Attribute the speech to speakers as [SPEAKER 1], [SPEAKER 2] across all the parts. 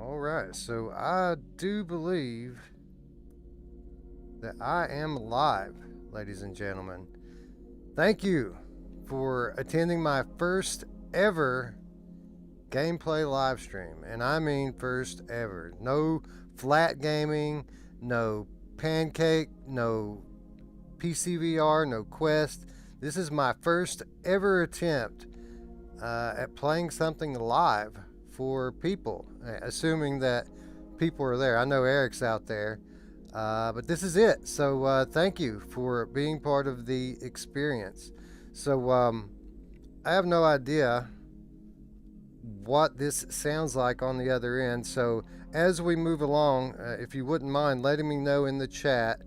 [SPEAKER 1] All right, so I do believe that I am live, ladies and gentlemen. Thank you for attending my first ever gameplay live stream. And I mean first ever. No flat gaming, no pancake, no PCVR, no Quest. This is my first ever attempt at playing something live for people, assuming that people are there. I know Eric's out there, but this is it. So thank you for being part of the experience. So I have no idea what this sounds like on the other end. So as we move along, if you wouldn't mind letting me know in the chat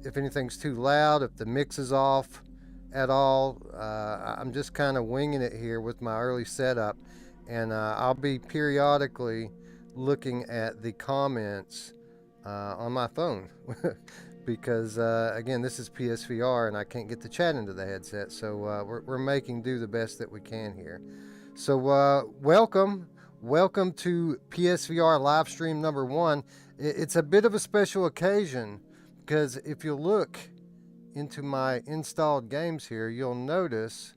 [SPEAKER 1] if anything's too loud, if the mix is off at all. I'm just kind of winging it here with my early setup, and I'll be periodically looking at the comments on my phone because again, this is PSVR and I can't get the chat into the headset, so we're making do the best that we can here. So welcome to PSVR live stream number 1. It's a bit of a special occasion because if you look into my installed games here, you'll notice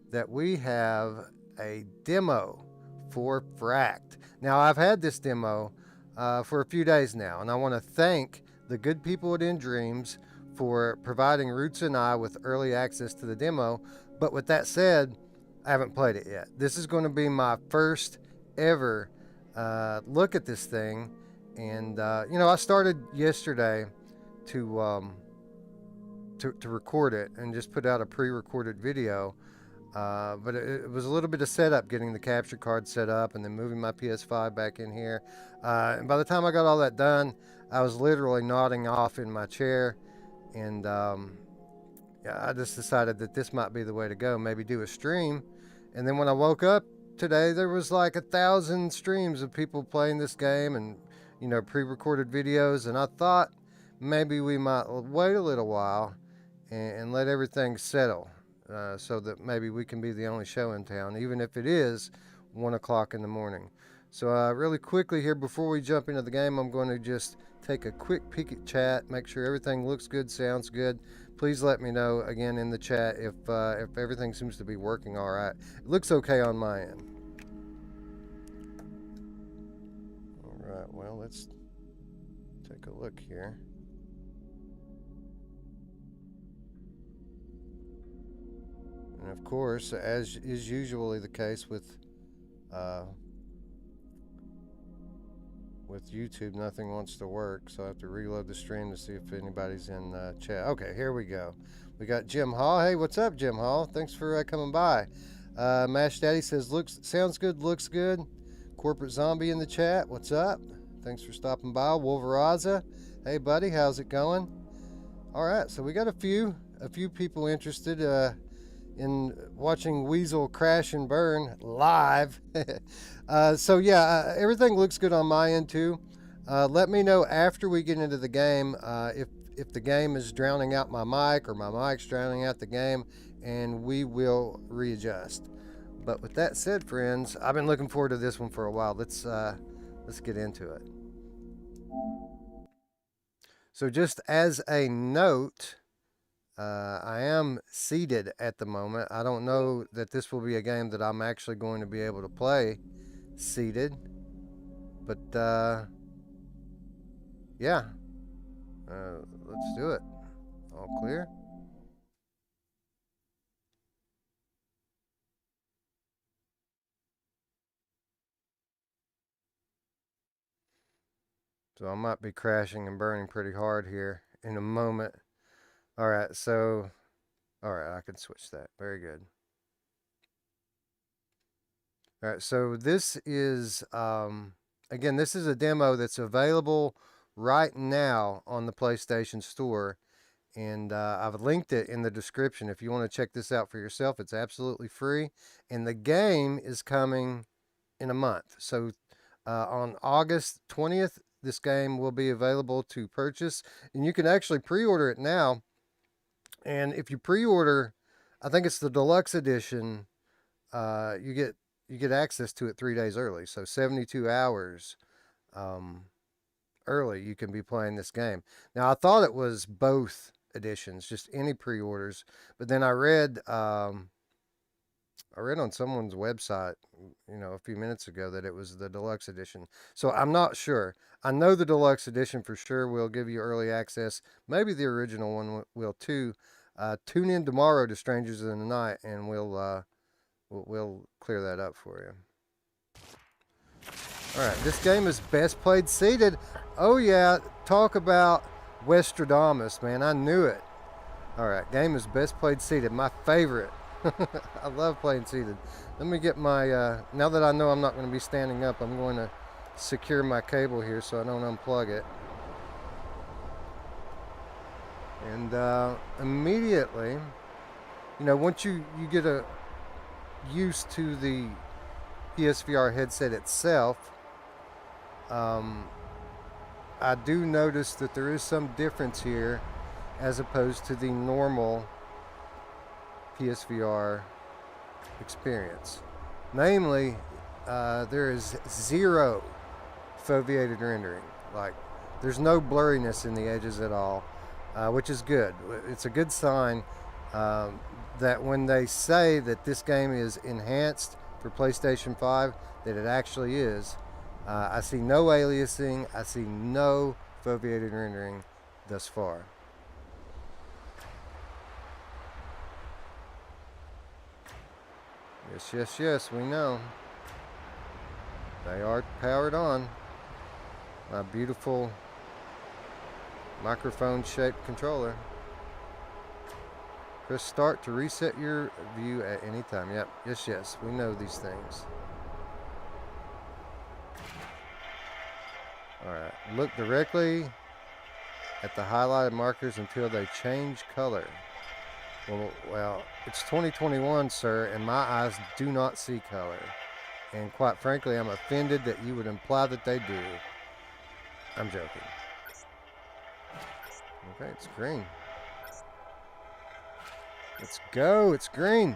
[SPEAKER 1] that we have a demo for Fracked. Now, I've had this demo for a few days now, and I want to thank the good people at nDreams for providing Ruuts and I with early access to the demo. But with that said, I haven't played it yet. This is going to be my first ever look at this thing. And, I started yesterday to record it and just put out a pre-recorded video. But it was a little bit of setup getting the capture card set up and then moving my PS5 back in here. And by the time I got all that done, I was literally nodding off in my chair. And I just decided that this might be the way to go. Maybe do a stream. And then when I woke up today, there was like 1,000 streams of people playing this game and, pre-recorded videos. And I thought maybe we might wait a little while and let everything settle so that maybe we can be the only show in town, even if it is 1 o'clock in the morning. So really quickly here, before we jump into the game, I'm going to just take a quick peek at chat, make sure everything looks good, sounds good. Please let me know again in the chat if everything seems to be working all right. It looks okay on my end. All right, well, let's take a look here. And of course, as is usually the case with YouTube, nothing wants to work, so I have to reload the stream to see if anybody's in chat. Okay, here we go. We got Jim Hall. Hey, what's up, Jim Hall? Thanks for coming by. Mash Daddy says, sounds good, looks good. Corporate Zombie in the chat. What's up? Thanks for stopping by. Wolveraza. Hey, buddy, how's it going? All right, so we got a few people interested in watching Weasel crash and burn live. So yeah, everything looks good on my end too. Let me know after we get into the game if the game is drowning out my mic or my mic's drowning out the game, and we will readjust. But with that said, friends, I've been looking forward to this one for a while. Let's get into it. So just as a note, I am seated at the moment. I don't know that this will be a game that I'm actually going to be able to play seated, but yeah, let's do it. All clear. So I might be crashing and burning pretty hard here in a moment. All right, so, all right, I can switch that. Very good. All right, so this is, again, this is a demo that's available right now on the PlayStation Store. And I've linked it in the description if you want to check this out for yourself. It's absolutely free. And the game is coming in a month. So on August 20th, this game will be available to purchase. And you can actually pre-order it now. And if you pre-order, I think it's the deluxe edition, you get you get access to it 3 days early. So 72 hours early, you can be playing this game. Now, I thought it was both editions, just any pre-orders, but then I read on someone's website, a few minutes ago that it was the deluxe edition. So I'm not sure. I know the deluxe edition for sure will give you early access. Maybe the original one will too. Tune in tomorrow to Strangers in the Night, and we'll clear that up for you. All right, this game is best played seated. Oh yeah, talk about Westradamus, man. I knew it. All right, game is best played seated. My favorite. I love playing seated. Let me get my, now that I know I'm not going to be standing up, I'm going to secure my cable here so I don't unplug it. And immediately, once you get used to the PSVR headset itself, I do notice that there is some difference here as opposed to the normal PSVR experience. Namely, there is zero foveated rendering. Like, there's no blurriness in the edges at all, which is good. It's a good sign that when they say that this game is enhanced for PlayStation 5, that it actually is. I see no aliasing. I see no foveated rendering thus far. Yes, we know. They are powered on. My beautiful microphone-shaped controller. Press start to reset your view at any time. Yep, yes, we know these things. Alright, look directly at the highlighted markers until they change color. Well, it's 2021, sir, and my eyes do not see color. And quite frankly, I'm offended that you would imply that they do. I'm joking. Okay, it's green. Let's go, it's green.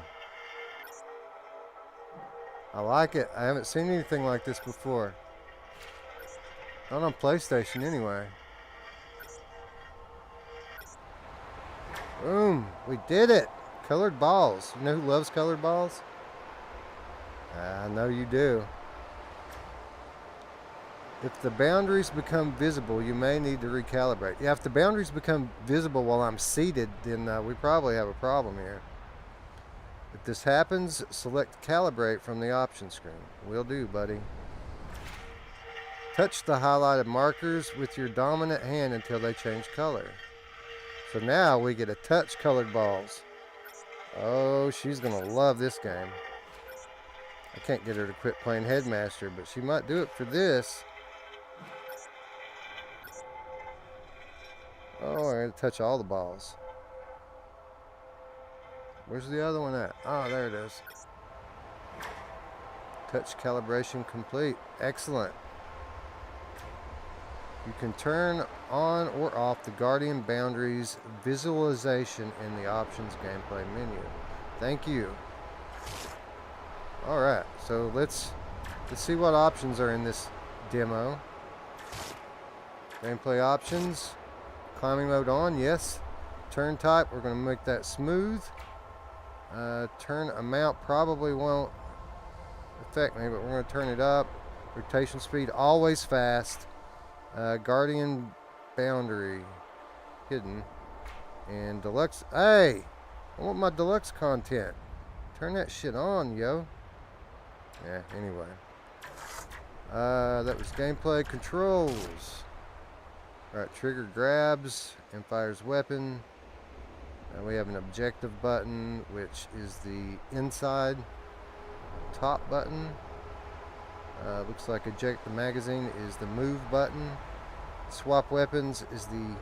[SPEAKER 1] I like it. I haven't seen anything like this before. Not on PlayStation, anyway. Boom, we did it. Colored balls. You know who loves colored balls? I know you do. If the boundaries become visible, you may need to recalibrate. Yeah, if the boundaries become visible while I'm seated, then we probably have a problem here. If this happens, select calibrate from the options screen. Will do, buddy. Touch the highlighted markers with your dominant hand until they change color. So now we get to touch colored balls. Oh, she's going to love this game. I can't get her to quit playing Headmaster, but she might do it for this. Oh, I got to touch all the balls. Where's the other one at? Oh, there it is. Touch calibration complete. Excellent. You can turn on or off the Guardian Boundaries visualization in the options gameplay menu. Thank you. Alright, so let's see what options are in this demo. Gameplay options. Climbing mode on, yes. Turn type, we're going to make that smooth. Turn amount probably won't affect me, but we're going to turn it up. Rotation speed, always fast. Guardian Boundary hidden. And deluxe. Hey! I want my deluxe content. Turn that shit on, yo. Yeah, anyway. That was gameplay controls. Alright, trigger grabs and fires weapon. We have an objective button, which is the inside top button. Looks like eject the magazine is the move button. Swap weapons is the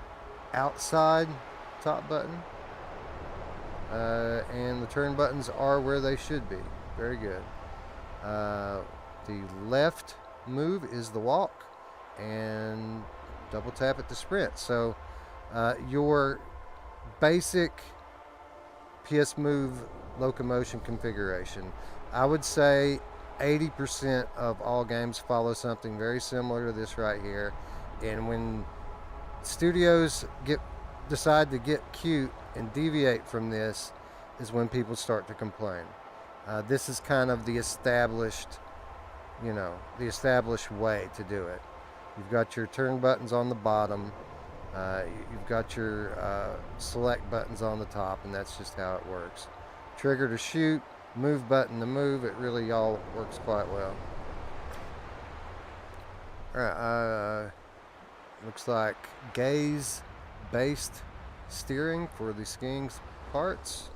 [SPEAKER 1] outside top button. And the turn buttons are where they should be. Very good. The left move is the walk, and double tap it to sprint. So your basic PS Move locomotion configuration, I would say 80% of all games follow something very similar to this right here. And when studios decide to get cute and deviate from this is when people start to complain. This is kind of the established, the established way to do it. You've got your turn buttons on the bottom. You've got your select buttons on the top, and that's just how it works. Trigger to shoot, move button to move. It really all works quite well. Alright, looks like gaze-based steering for the skiing parts.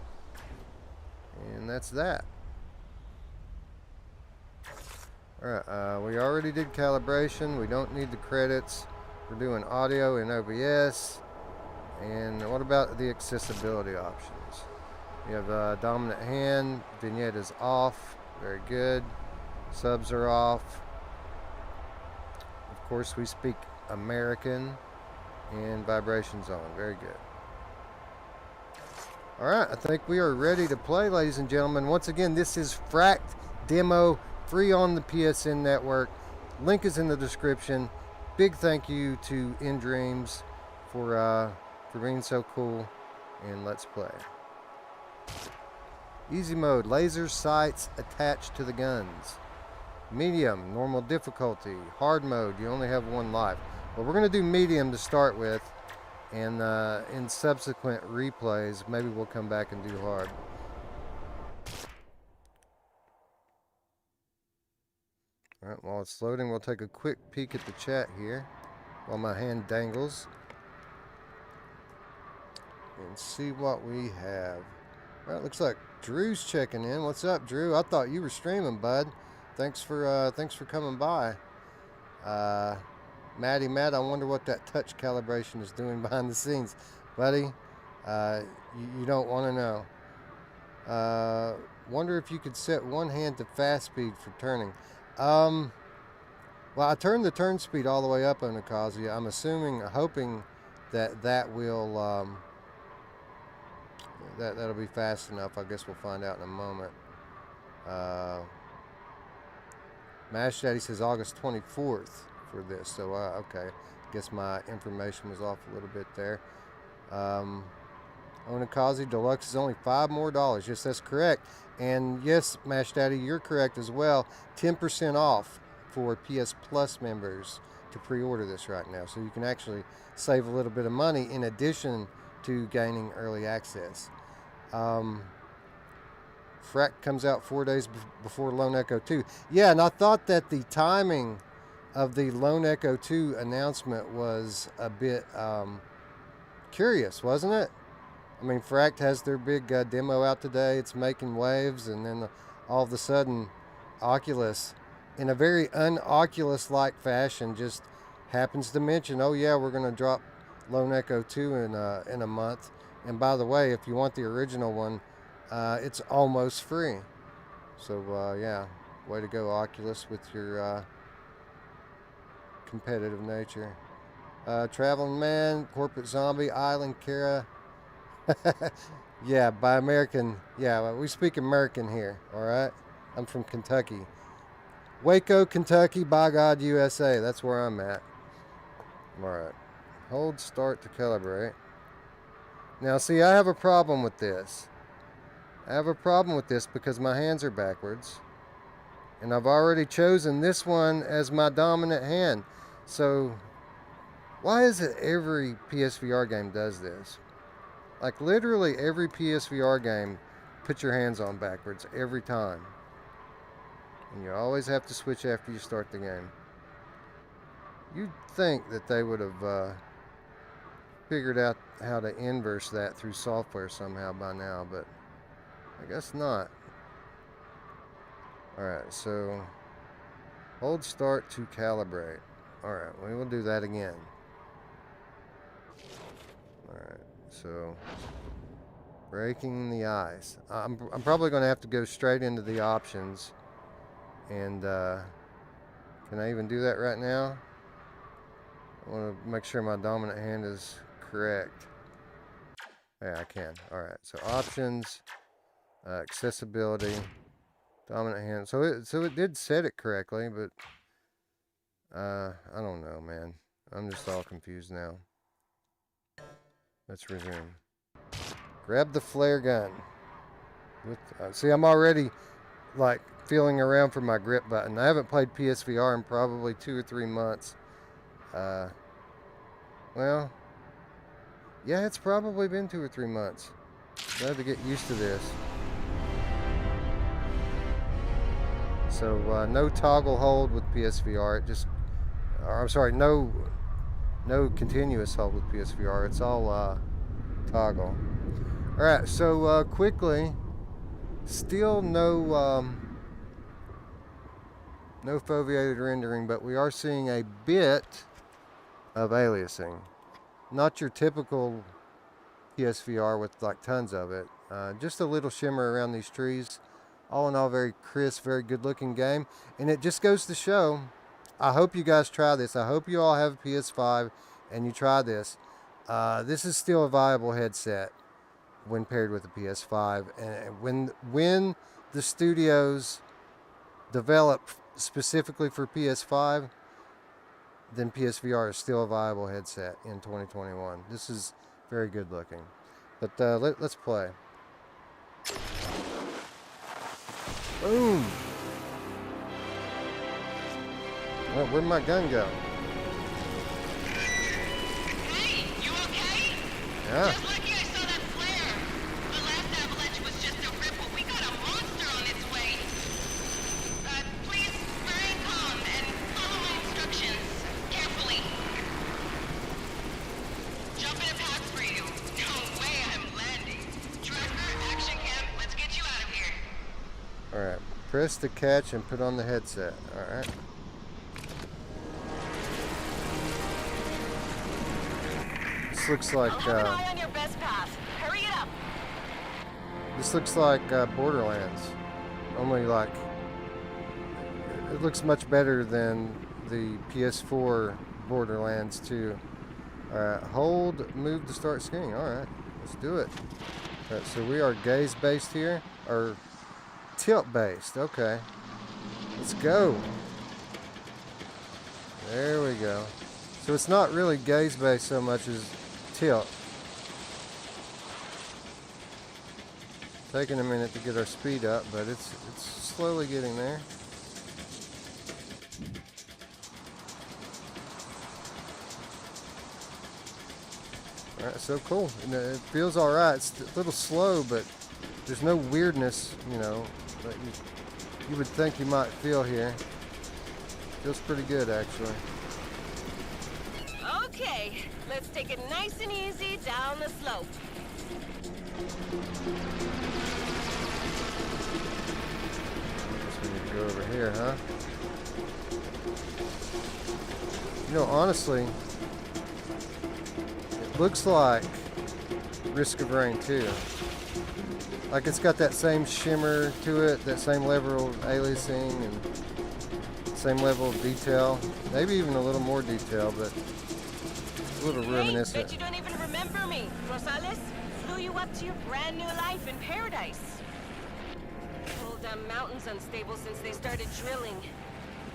[SPEAKER 1] And that's that. Alright, we already did calibration. We don't need the credits. We're doing audio in OBS. And what about the accessibility options? You have dominant hand, vignette is off, very good. Subs are off. Of course, we speak American, and vibrations on, very good. Alright, I think we are ready to play, ladies and gentlemen. Once again, this is Fracked demo, free on the PSN network. Link is in the description. Big thank you to nDreams for being so cool, and let's play. Easy mode, laser sights attached to the guns. Medium, normal difficulty. Hard mode, you only have one life. But we're going to do medium to start with, and in subsequent replays, maybe we'll come back and do hard. Alright, while it's loading, we'll take a quick peek at the chat here, while my hand dangles, and see what we have. Alright, looks like Drew's checking in. What's up, Drew? I thought you were streaming, bud. Thanks for coming by. Matt, I wonder what that touch calibration is doing behind the scenes. Buddy, you don't want to know. Wonder if you could set one hand to fast speed for turning. Well, I turned the turn speed all the way up on Akazi. I'm hoping that will, that'll be fast enough. I guess we'll find out in a moment. Mash Daddy says August 24th for this, so okay, I guess my information was off a little bit there. Onikazi Deluxe is only $5 more. Yes, that's correct. And yes, Mash Daddy, you're correct as well. 10% off for PS Plus members to pre-order this right now, so you can actually save a little bit of money in addition to gaining early access. Fracked comes out 4 days before Lone Echo 2. Yeah, and I thought that the timing of the Lone Echo 2 announcement was a bit curious, wasn't it? I mean, Fracked has their big demo out today. It's making waves, and then all of a sudden, Oculus, in a very un-Oculus-like fashion, just happens to mention, oh yeah, we're going to drop Lone Echo 2 in a month. And by the way, if you want the original one, it's almost free. So yeah, way to go, Oculus, with your competitive nature. Traveling Man, Corporate Zombie, Island Kara. Yeah, by American. Yeah, we speak American here, all right? I'm from Kentucky. Waco, Kentucky, by God, USA. That's where I'm at. All right. Hold start to calibrate. Now, see, I have a problem with this. I have a problem with this because my hands are backwards. And I've already chosen this one as my dominant hand. So, why is it every PSVR game does this? Like, literally every PSVR game, put your hands on backwards every time. And you always have to switch after you start the game. You'd think that they would have figured out how to inverse that through software somehow by now, but I guess not. Alright, so hold start to calibrate. Alright, we will do that again. Alright, so breaking the ice. I'm probably going to have to go straight into the options. And can I even do that right now? I want to make sure my dominant hand is correct. Yeah, I can. Alright, so options, accessibility, Dominant hand. So it did set it correctly, but I don't know, man. I'm just all confused now. Let's resume. Grab the flare gun. See, I'm already like feeling around for my grip button. I haven't played PSVR in probably 2 or 3 months. Well, yeah, it's probably been 2 or 3 months. I had to get used to this. So no toggle hold with PSVR. It just, or, I'm sorry, no continuous hold with PSVR. It's all toggle. All right, so quickly, still no foveated rendering, but we are seeing a bit of aliasing. Not your typical PSVR with like tons of it. Just a little shimmer around these trees. All in all, very crisp, very good looking game. And it just goes to show, I hope you guys try this. I hope you all have a PS5 and you try this. This is still a viable headset when paired with a PS5. And when the studios develop specifically for PS5, then PSVR is still a viable headset in 2021. This is very good looking. But let's play. Boom! Oh, where'd my gun go?
[SPEAKER 2] Hey, you okay?
[SPEAKER 1] Yeah.
[SPEAKER 2] Just lucky I saw that flare. The last avalanche was just a ripple. We got a monster on its way. Please remain calm and follow my instructions carefully. Jump in a path for you. No way I'm landing. Tracker, action cam, let's get you out of here.
[SPEAKER 1] Alright. Press the catch and put on the headset. Alright. This looks like
[SPEAKER 2] I'll have an eye on your best path. Hurry it up.
[SPEAKER 1] this looks like Borderlands. Only like it looks much better than the PS4 Borderlands 2. Alright, hold move to start skiing. Alright, let's do it. Alright, so we are gaze based here, or tilt based. Okay, let's go. There we go. So it's not really gaze based so much as tilt. Taking a minute to get our speed up, but it's slowly getting there. Alright, so cool. And it feels alright. It's a little slow, but there's no weirdness, you know, that you would think you might feel here. Feels pretty good, actually.
[SPEAKER 2] Okay, let's take it nice and easy down the slope.
[SPEAKER 1] Guess we need to go over here, huh? You know, honestly, it looks like Risk of Rain 2. Like it's got that same shimmer to it, that same level of aliasing, and same level of detail. Maybe even a little more detail, but a little reminiscent.
[SPEAKER 2] Bet you don't even remember me. Rosales flew you up to your brand new life in paradise. Whole damn mountain's unstable since they started drilling.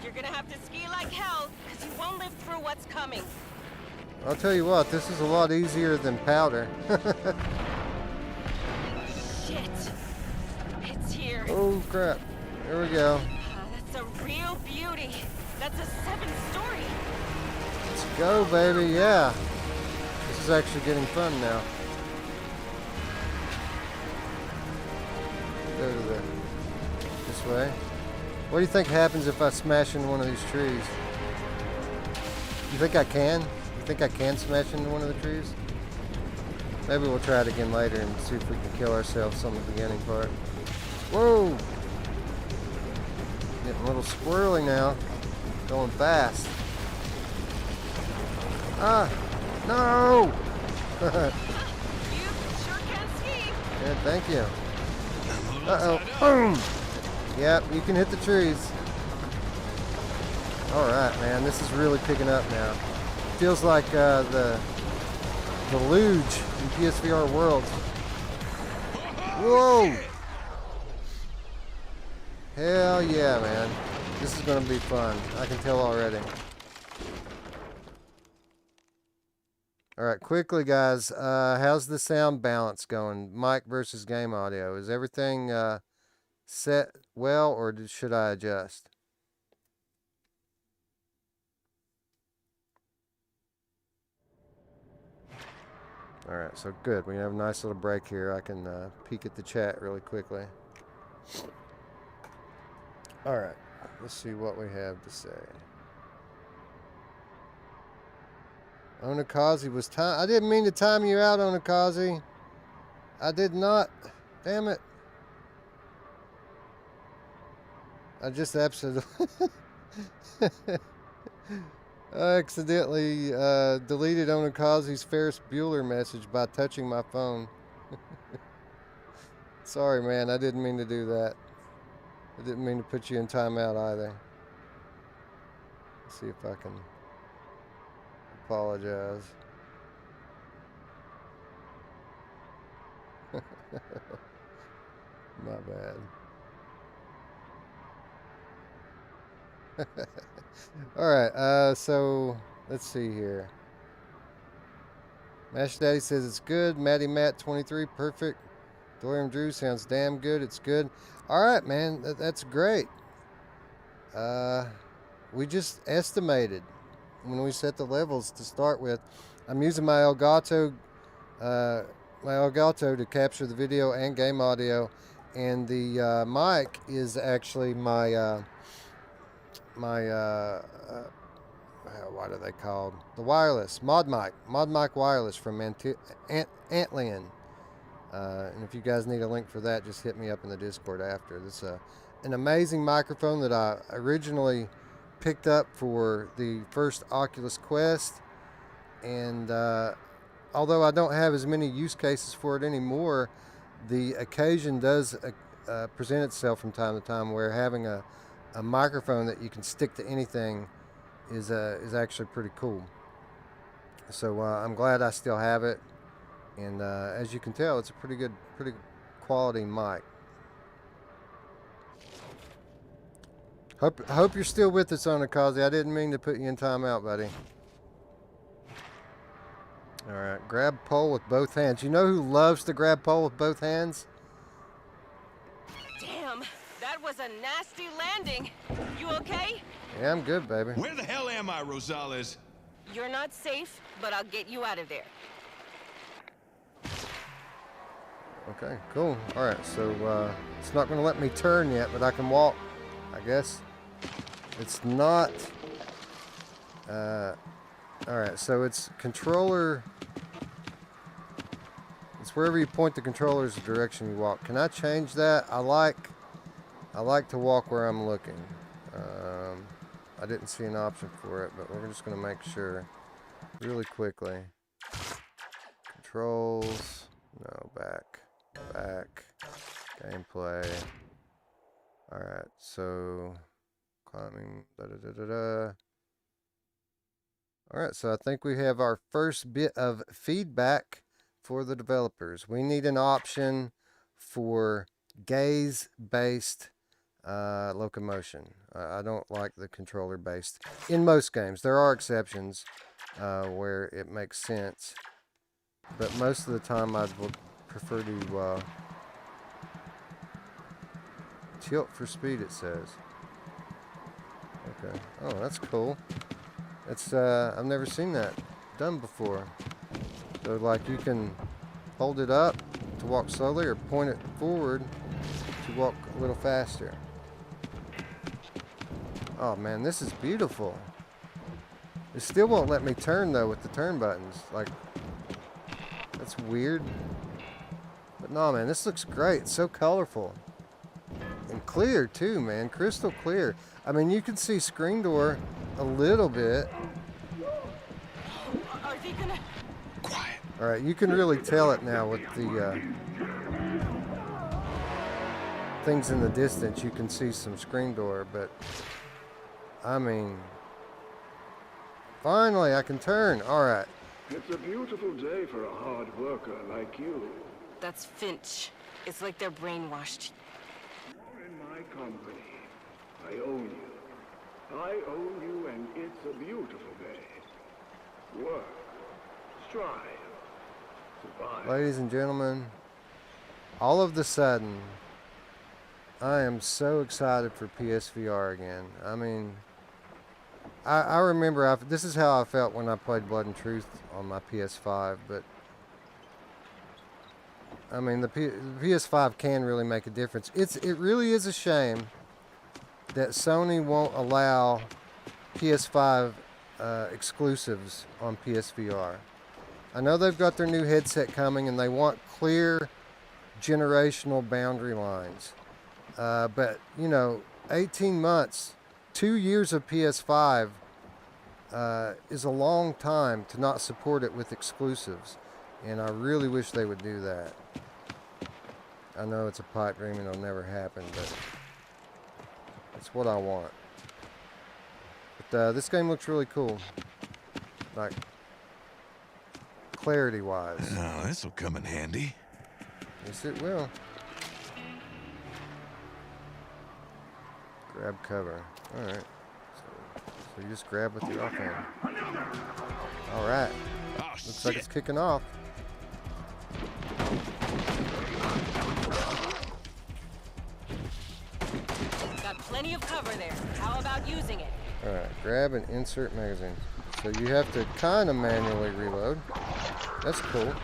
[SPEAKER 2] You're gonna have to ski like hell, because you won't live through what's coming.
[SPEAKER 1] I'll tell you what, this is a lot easier than Powder.
[SPEAKER 2] Shit. It's here.
[SPEAKER 1] Oh crap. There we go.
[SPEAKER 2] That's a real beauty. That's a 7-story.
[SPEAKER 1] Let's go, baby. Yeah. This is actually getting fun now. Go to this way. What do you think happens if I smash into one of these trees? You think I can? You think I can smash into one of the trees? Maybe we'll try it again later and see if we can kill ourselves on the beginning part. Whoa! Getting a little squirrely now. Going fast. Ah! No!
[SPEAKER 2] You sure can ski.
[SPEAKER 1] Yeah, thank you. Uh-oh. Boom! Yep, you can hit the trees. Alright, man. This is really picking up now. Feels like the luge in PSVR Worlds. Whoa! Hell yeah, man. This is going to be fun. I can tell already. Alright, quickly guys, how's the sound balance going? Mic versus game audio. Is everything set well, or should I adjust? Alright, so good. We have a nice little break here. I can peek at the chat really quickly. Alright, let's see what we have to say. Onakazi was time. I didn't mean to time you out, Onakazi. I did not. Damn it. I just absolutely I accidentally deleted Onakazi's Ferris Bueller message by touching my phone. Sorry, man. I didn't mean to do that. I didn't mean to put you in timeout either. Let's see if I can apologize. My bad. Alright, so let's see here. Mash Daddy says it's good. Matty Matt 23, perfect. Dorian Drew sounds damn good. It's good. Alright, man, that's great. We just estimated when we set the levels to start with. I'm using my Elgato to capture the video and game audio, and the mic is actually my what are they called? The wireless mod mic wireless from Antlion. And if you guys need a link for that, just hit me up in the Discord after. This is an amazing microphone that I originally picked up for the first Oculus Quest, and although I don't have as many use cases for it anymore, the occasion does present itself from time to time where having a microphone that you can stick to anything is actually pretty cool. So I'm glad I still have it, and as you can tell, it's a pretty good quality mic. Hope you're still with us, Onakazi. I didn't mean to put you in timeout, buddy. All right, grab pole with both hands. You know who loves to grab pole with both hands?
[SPEAKER 2] Damn, that was a nasty landing. You okay?
[SPEAKER 1] Yeah, I'm good, baby.
[SPEAKER 3] Where the hell am I, Rosales?
[SPEAKER 2] You're not safe, but I'll get you out of there.
[SPEAKER 1] Okay, cool. All right, so it's not going to let me turn yet, but I can walk, I guess. It's not... all right, so it's controller... It's wherever you point the controller is the direction you walk. Can I change that? I like to walk where I'm looking. I didn't see an option for it, but we're just going to make sure really quickly. Controls, no, back, gameplay. All right, so climbing, All right, so I think we have our first bit of feedback for the developers. We need an option for gaze-based locomotion. I don't like the controller-based in most games. There are exceptions where it makes sense, but most of the time I would prefer to tilt for speed, it says. Okay. Oh, that's cool. It's I've never seen that done before. So like you can hold it up to walk slowly or point it forward to walk a little faster. Oh man, this is beautiful. It still won't let me turn though with the turn buttons. Like, that's weird. But no man, this looks great. It's so colorful. And clear too, man. Crystal clear. I mean, you can see screen door a little bit.
[SPEAKER 2] Are they gonna...
[SPEAKER 3] Quiet.
[SPEAKER 1] All right, you can really tell it now with the things in the distance. You can see some screen door, but I mean, finally I can turn. All right.
[SPEAKER 4] It's a beautiful day for a hard worker like you.
[SPEAKER 2] That's Finch. It's like they're brainwashed.
[SPEAKER 4] You're in my company. I own you. I own you, and it's a beautiful day. Work. Strive. Survive.
[SPEAKER 1] Ladies and gentlemen, all of the sudden, I am so excited for PSVR again. I mean, I remember this is how I felt when I played Blood and Truth on my PS5, but I mean the PS5 can really make a difference. It really is a shame that Sony won't allow PS5 exclusives on PSVR. I know they've got their new headset coming and they want clear generational boundary lines. But, you know, 18 months, 2 years of PS5 is a long time to not support it with exclusives. And I really wish they would do that. I know it's a pipe dream and it'll never happen, but it's what I want. But this game looks really cool. Like, clarity-wise.
[SPEAKER 3] Oh, this'll come in handy.
[SPEAKER 1] Yes, it will. Grab cover. Alright. So you just grab with your offhand. Alright.
[SPEAKER 3] Oh,
[SPEAKER 1] Looks like it's kicking off.
[SPEAKER 2] Got plenty of cover there. How about using it?
[SPEAKER 1] Alright, grab and insert magazine. So you have to kind of manually reload. That's cool.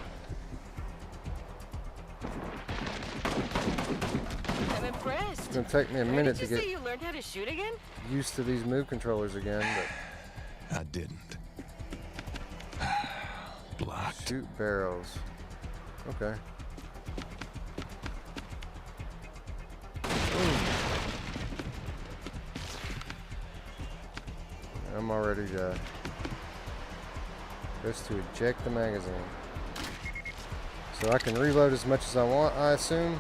[SPEAKER 2] I'm impressed.
[SPEAKER 1] It's going to take me a minute to
[SPEAKER 2] Did you
[SPEAKER 1] get
[SPEAKER 2] say you learned how to shoot again?
[SPEAKER 1] used to these move controllers again, but
[SPEAKER 3] I didn't. Blocked.
[SPEAKER 1] shoot barrels. Okay. I'm already goes to eject the magazine. So I can reload as much as I want, I assume.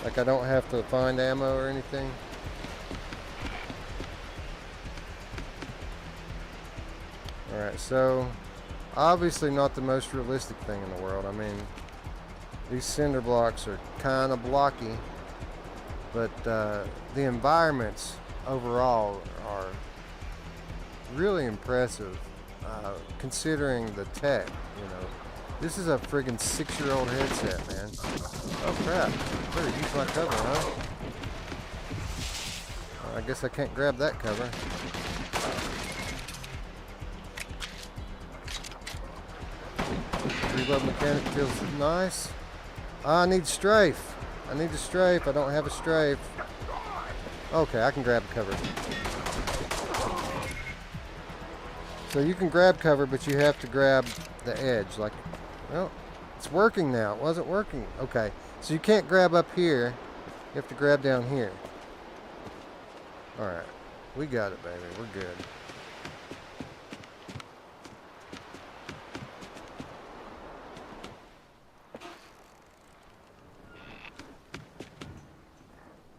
[SPEAKER 1] Like I don't have to find ammo or anything. Alright, so obviously not the most realistic thing in the world. I mean, these cinder blocks are kind of blocky, but the environments overall are really impressive, considering the tech. You know, this is a friggin' 6-year-old headset, man. Oh crap! Better use my cover, huh? I guess I can't grab that cover. Reload mechanic feels nice. I need strafe. I need a strafe. I don't have a strafe. Okay, I can grab cover. So you can grab cover, but you have to grab the edge. Like, well, it's working now. It wasn't working. Okay, so you can't grab up here. You have to grab down here. All right, we got it, baby. We're good.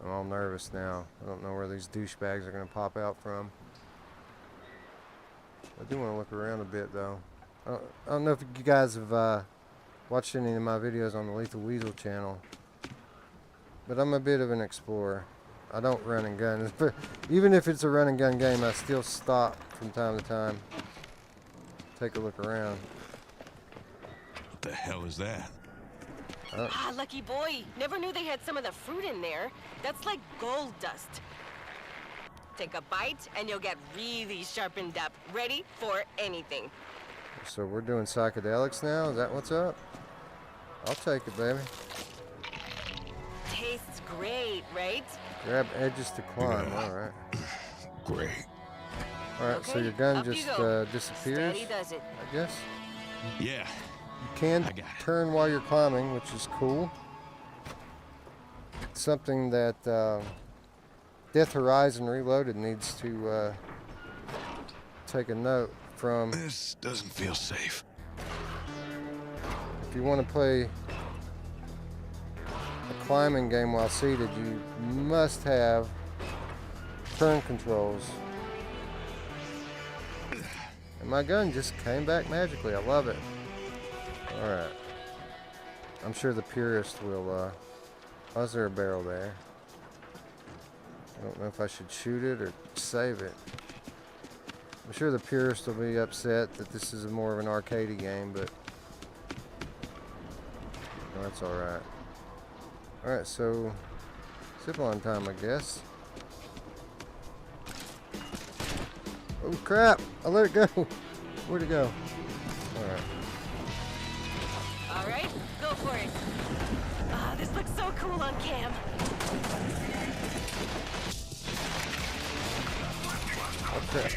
[SPEAKER 1] I'm all nervous now. I don't know where these douchebags are going to pop out from. I do want to look around a bit, though. I don't know if you guys have watched any of my videos on the Lethal Weasel channel, but I'm a bit of an explorer. I don't run and gun. Even if it's a run and gun game, I still stop from time to time. Take a look around.
[SPEAKER 3] What the hell is that?
[SPEAKER 2] Ah, lucky boy. Never knew they had some of the fruit in there. That's like gold dust. Take a bite and you'll get really sharpened up, ready for anything.
[SPEAKER 1] So we're doing psychedelics now? Is that what's up? I'll take it, baby.
[SPEAKER 2] Tastes great, right?
[SPEAKER 1] Grab edges to climb. All right.
[SPEAKER 3] Great.
[SPEAKER 1] All right. So
[SPEAKER 2] Okay,
[SPEAKER 1] your gun
[SPEAKER 2] up you
[SPEAKER 1] just
[SPEAKER 2] go.
[SPEAKER 1] disappears,
[SPEAKER 2] Steady does it.
[SPEAKER 1] I guess.
[SPEAKER 3] Yeah.
[SPEAKER 1] You can
[SPEAKER 3] I got it.
[SPEAKER 1] turn while you're climbing, which is cool. It's something that Death Horizon Reloaded needs to take a note from.
[SPEAKER 3] This doesn't feel safe.
[SPEAKER 1] If you want to play a climbing game while seated, you must have turn controls. And my gun just came back magically. I love it. Alright. I'm sure the purist will, oh, is there a barrel there? I don't know if I should shoot it or save it. I'm sure the purists will be upset that this is more of an arcadey game, but no, that's alright. Alright, so zipline time, I guess. Oh crap! I let it go! Where'd it go? Alright.
[SPEAKER 2] Alright, go for it. Ah, this looks so cool on cam.
[SPEAKER 1] Oh crap.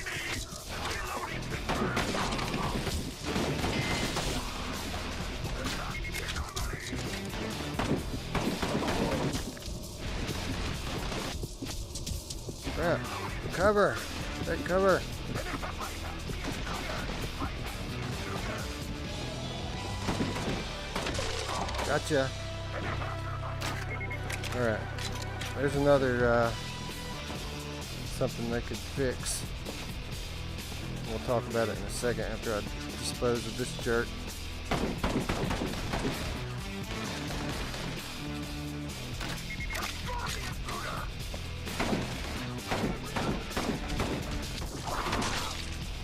[SPEAKER 1] Crap. Cover! Take cover! Gotcha. Alright. There's another something they could fix. We'll talk about it in a second after I dispose of this jerk.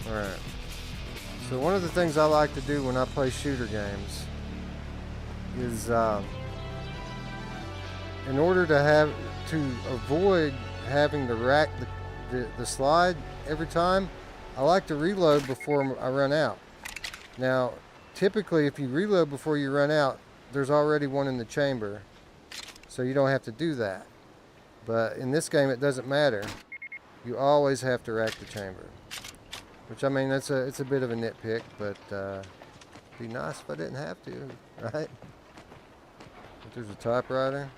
[SPEAKER 1] Alright. So one of the things I like to do when I play shooter games is in order to avoid having to rack the slide every time, I like to reload before I run out. Now, typically if you reload before you run out, there's already one in the chamber, so you don't have to do that. But in this game it doesn't matter. You always have to rack the chamber. Which, I mean, it's a bit of a nitpick, but it'd be nice if I didn't have to, right? But there's a typewriter.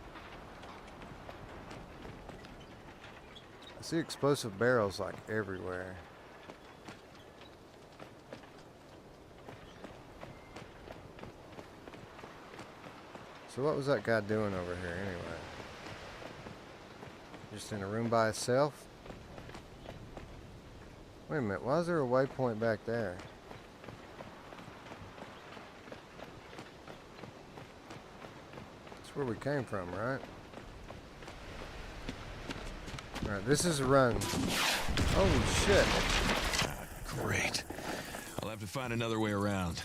[SPEAKER 1] I see explosive barrels like everywhere. So what was that guy doing over here anyway? Just in a room by itself? Wait a minute, why is there a waypoint back there? That's where we came from, right? Alright, this is a run. Holy shit.
[SPEAKER 3] Great. I'll have to find another way around.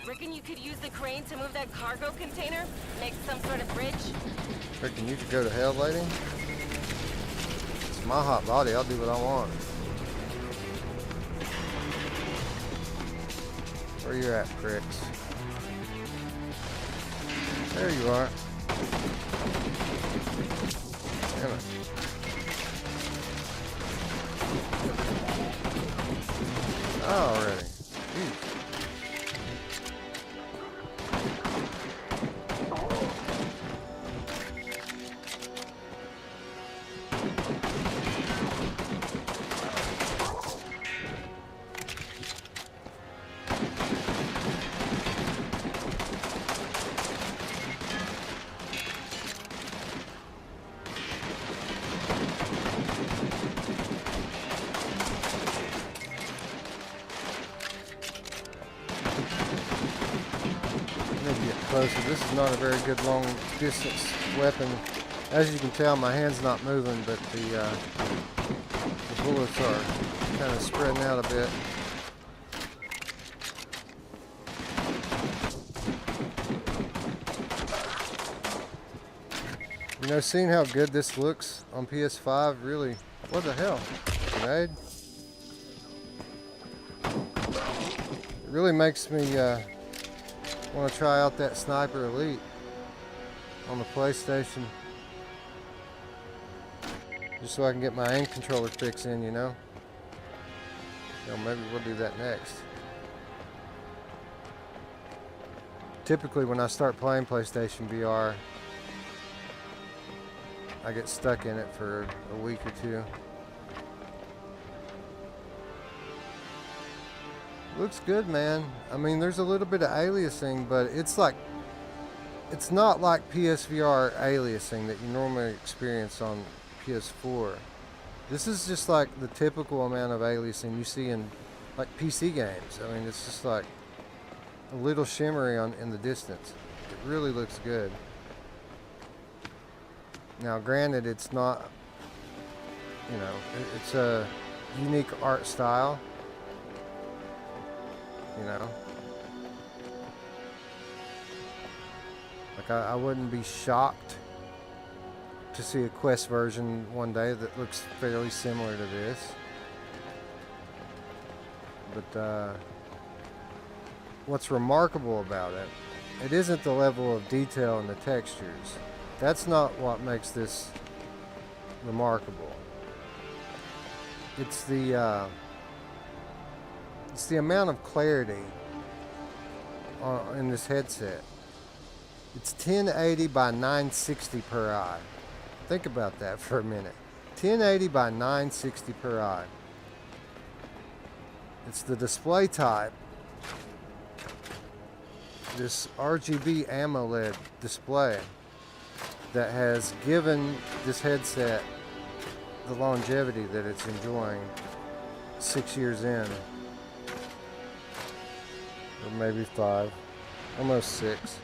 [SPEAKER 2] Reckon you could use the crane to move that cargo container? Make some sort of bridge?
[SPEAKER 1] Reckon you could go to hell, lady? It's my hot body, I'll do what I want. Where you at, pricks? There you are. Damn it. Oh, already. Jeez. Closer. This is not a very good long distance weapon. As you can tell, my hand's not moving, but the bullets are kind of spreading out a bit. You know, seeing how good this looks on PS5, really, what the hell, grenade? It really makes me want to try out that Sniper Elite on the PlayStation, just so I can get my aim controller fix in, you know. So maybe we'll do that next. Typically when I start playing PlayStation VR, I get stuck in it for a week or two. Looks good, man. I mean, there's a little bit of aliasing, but it's not like PSVR aliasing that you normally experience on PS4. This is just like the typical amount of aliasing you see in like PC games. I mean, it's just like a little shimmery in the distance. It really looks good. Now, granted, it's not you know, it's a unique art style, you know. Like I wouldn't be shocked to see a Quest version one day that looks fairly similar to this. But what's remarkable about it, it isn't the level of detail in the textures. That's not what makes this remarkable. It's the amount of clarity in this headset. It's 1080 by 960 per eye. Think about that for a minute. 1080 by 960 per eye. It's the display type, this RGB AMOLED display, that has given this headset the longevity that it's enjoying 6 years in. Or maybe 5. Almost 6.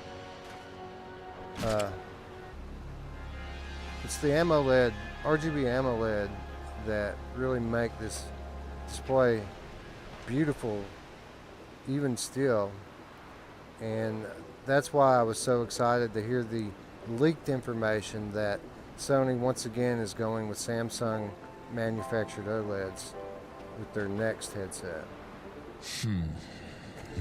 [SPEAKER 1] It's the AMOLED, RGB AMOLED, that really make this display beautiful even still. And that's why I was so excited to hear the leaked information that Sony once again is going with Samsung manufactured OLEDs with their next headset.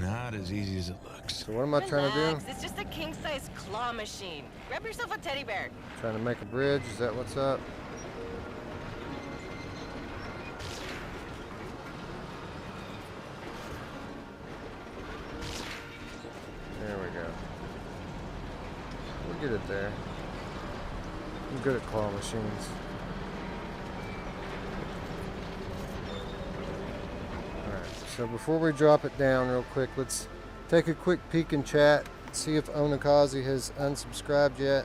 [SPEAKER 3] Not as easy as it looks.
[SPEAKER 1] So what am I trying to do?
[SPEAKER 2] It's just a king-size claw machine. Grab yourself a teddy bear.
[SPEAKER 1] Trying to make a bridge, is that what's up? There we go. We'll get it there. I'm good at claw machines. Alright, so before we drop it down real quick, let's take a quick peek in chat, see if Onakazi has unsubscribed yet.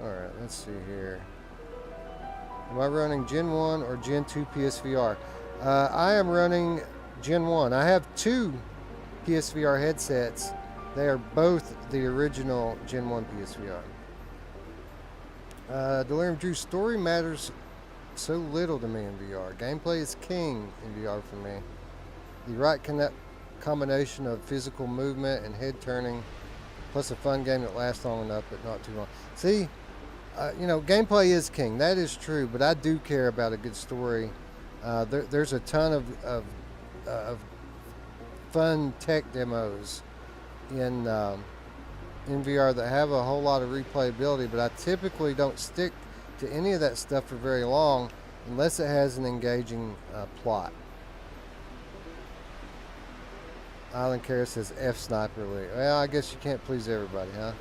[SPEAKER 1] Alright, let's see here. Am I running Gen 1 or Gen 2 PSVR? I am running Gen 1. I have 2 PSVR headsets. They are both the original Gen 1 PSVR. Delirium Drew, story matters so little to me in VR. Gameplay is king in VR for me. The right combination of physical movement and head turning, plus a fun game that lasts long enough but not too long. See, you know, gameplay is king. That is true, but I do care about a good story. There's a ton of fun tech demos in VR that have a whole lot of replayability, but I typically don't stick to any of that stuff for very long unless it has an engaging plot. Island Kara says F Sniper League. Well, I guess you can't please everybody, huh?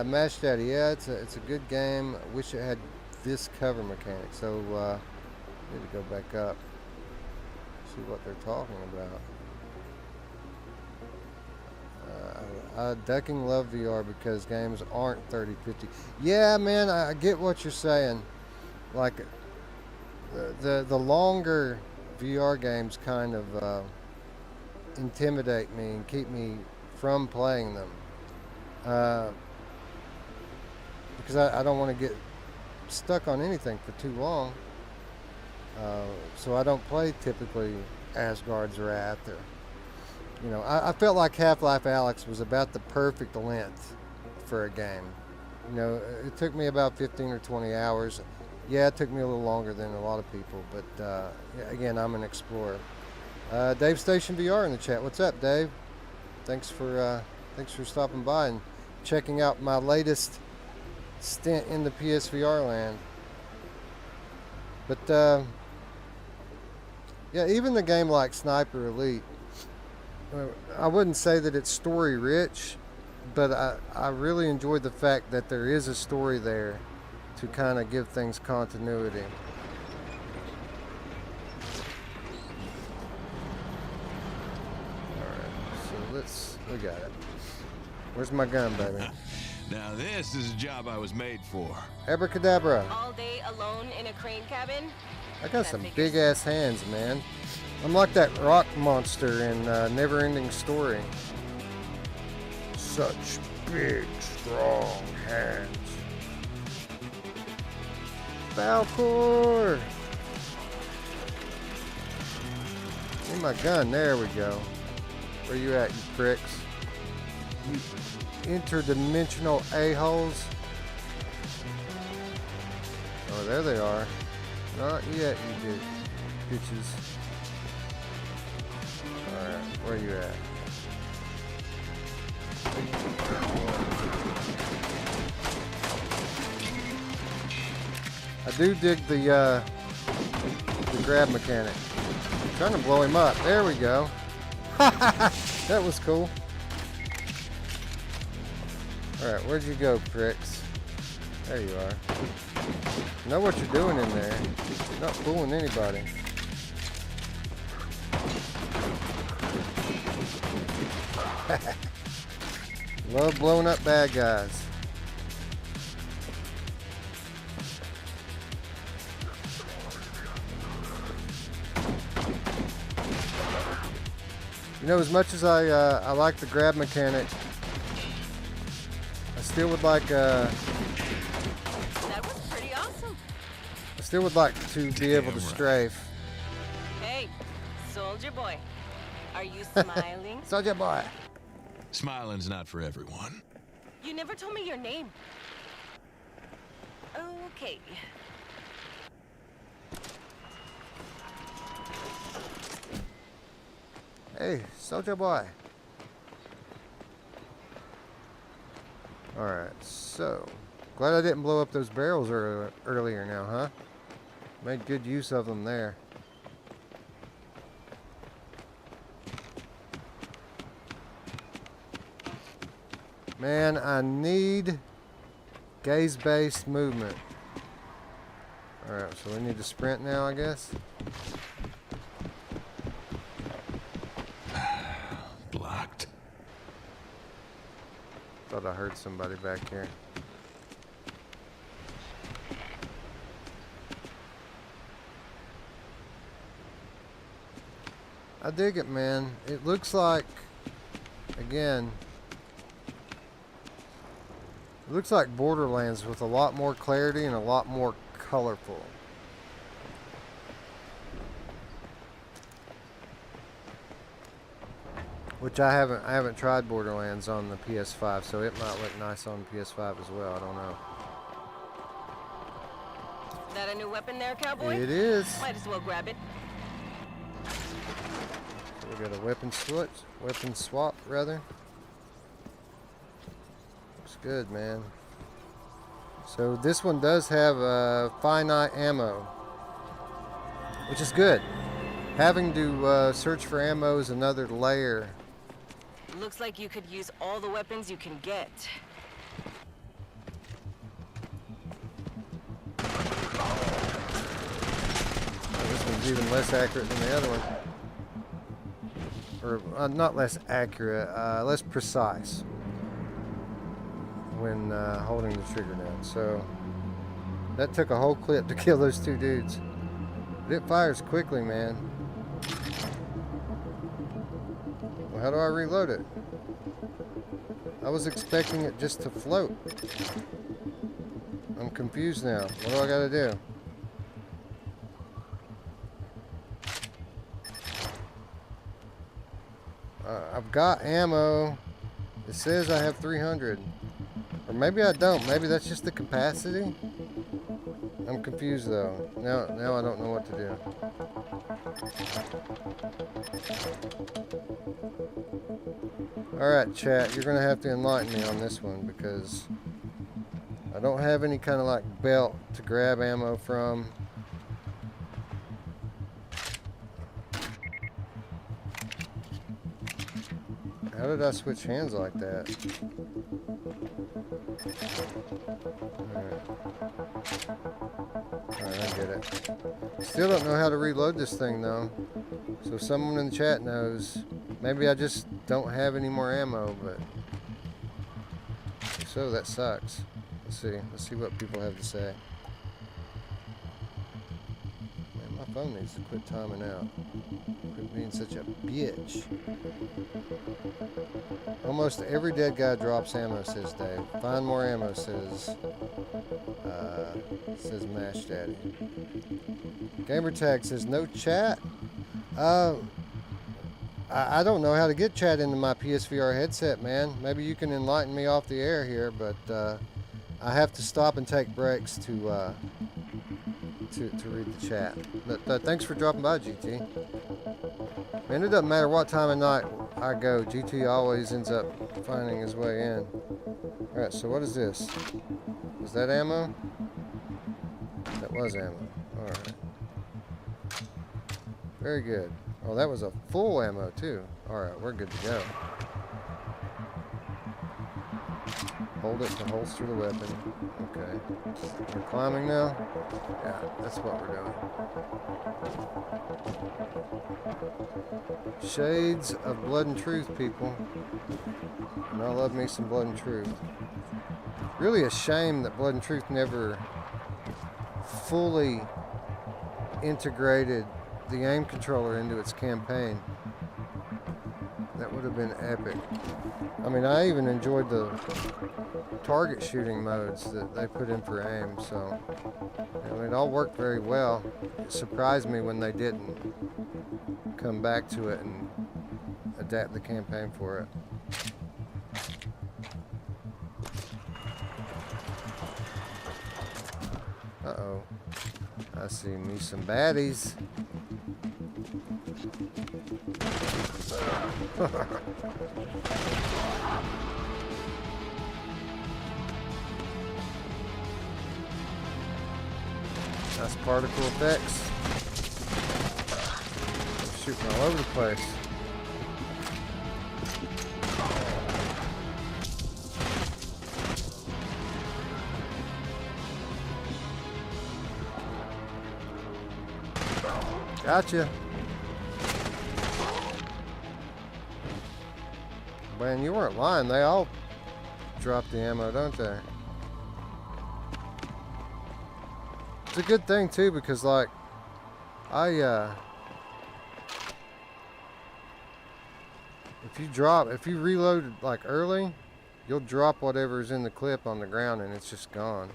[SPEAKER 1] Mash Daddy, yeah, it's a good game. I wish it had this cover mechanic, so need to go back up, see what they're talking about. I ducking love VR because games aren't 30-50. Yeah, man, I get what you're saying. Like the longer VR games kind of intimidate me and keep me from playing them, because I don't want to get stuck on anything for too long. So I don't play typically Asgard's Wrath or, you know, I felt like Half-Life Alyx was about the perfect length for a game. You know, it took me about 15 or 20 hours. Yeah, it took me a little longer than a lot of people, but again, I'm an explorer. Dave Station VR in the chat. What's up, Dave? Thanks for stopping by and checking out my latest stint in the PSVR land. But yeah, even the game like Sniper Elite, I wouldn't say that it's story rich, but I really enjoyed the fact that there is a story there to kind of give things continuity. Alright, so we got it. Where's my gun, baby?
[SPEAKER 3] Now this is a job I was made for.
[SPEAKER 1] Abracadabra.
[SPEAKER 2] All day alone in a crane cabin?
[SPEAKER 1] I got some big ass hands, man. I'm like that rock monster in Never Ending Story. So such big, strong hands. Falcor! Need my gun. There we go. Where you at, you pricks? You interdimensional a-holes. Oh, there they are. Not yet, you did, bitches. Alright, where you at? I do dig the grab mechanic. I'm trying to blow him up. There we go. That was cool. Alright, where'd you go, pricks? There you are. Know what you're doing in there. You're not fooling anybody. Love blowing up bad guys. You know, as much as I like the grab mechanic, I still would like
[SPEAKER 2] That was pretty awesome.
[SPEAKER 1] I still would like to be able to strafe.
[SPEAKER 2] Hey, soldier boy, are you smiling?
[SPEAKER 1] Soldier boy.
[SPEAKER 3] Smiling's not for everyone.
[SPEAKER 2] You never told me your name. Okay.
[SPEAKER 1] Hey, soldier boy. Alright, so glad I didn't blow up those barrels earlier now, huh? Made good use of them there. Man, I need gaze-based movement. Alright, so we need to sprint now, I guess.
[SPEAKER 3] Blocked.
[SPEAKER 1] Thought I heard somebody back here. I dig it, man. It looks like, again, it looks like Borderlands with a lot more clarity and a lot more colorful. Which I haven't tried Borderlands on the PS5, so it might look nice on the PS5 as well. I don't know.
[SPEAKER 2] Is that a new weapon there, cowboy?
[SPEAKER 1] It is.
[SPEAKER 2] Might as well grab it.
[SPEAKER 1] So we got a weapon swap rather. Looks good, man. So this one does have finite ammo, which is good. Having to search for ammo is another layer.
[SPEAKER 2] Looks like you could use all the weapons you can get.
[SPEAKER 1] Oh, this one's even less accurate than the other one. Or not less accurate, less precise when holding the trigger down. So that took a whole clip to kill those two dudes. But it fires quickly, man. Well, how do I reload it? I was expecting it just to float. I'm confused now. What do I gotta do? I've got ammo. It says I have 300. Or maybe I don't. Maybe that's just the capacity. I'm confused though. Now I don't know what to do. Alright, chat, you're gonna have to enlighten me on this one because I don't have any kind of like belt to grab ammo from. How did I switch hands like that? Alright, I get it. Still don't know how to reload this thing though. So if someone in the chat knows, maybe I just don't have any more ammo, but if so, that sucks. Let's see what people have to say. Man, my phone needs to quit timing out. Quit being such a bitch. Almost every dead guy drops ammo, says Dave. Find more ammo, says Mash Daddy. Gamertag says no chat. I don't know how to get chat into my PSVR headset, man. Maybe you can enlighten me off the air here, but I have to stop and take breaks to read the chat. But thanks for dropping by, GT. Man, it doesn't matter what time of night I go. GT always ends up finding his way in. Alright, so what is this? Is that ammo? That was ammo. Alright. Very good. Oh, that was a full ammo, too. Alright, we're good to go. Hold it to holster the weapon. Okay. We're climbing now? Yeah, that's what we're doing. Shades of Blood and Truth, people. And I love me some Blood and Truth. Really a shame that Blood and Truth never fully integrated the aim controller into its campaign. That would have been epic. I mean, I even enjoyed the target shooting modes that they put in for aim, so I mean, it all worked very well. It surprised me when they didn't come back to it and adapt the campaign for it. Uh-oh. I see me some baddies. Nice particle effects. Shooting all over the place. Gotcha. Man, you weren't lying. They all drop the ammo, don't they? It's a good thing too, because like if you reload like early, you'll drop whatever's in the clip on the ground and it's just gone.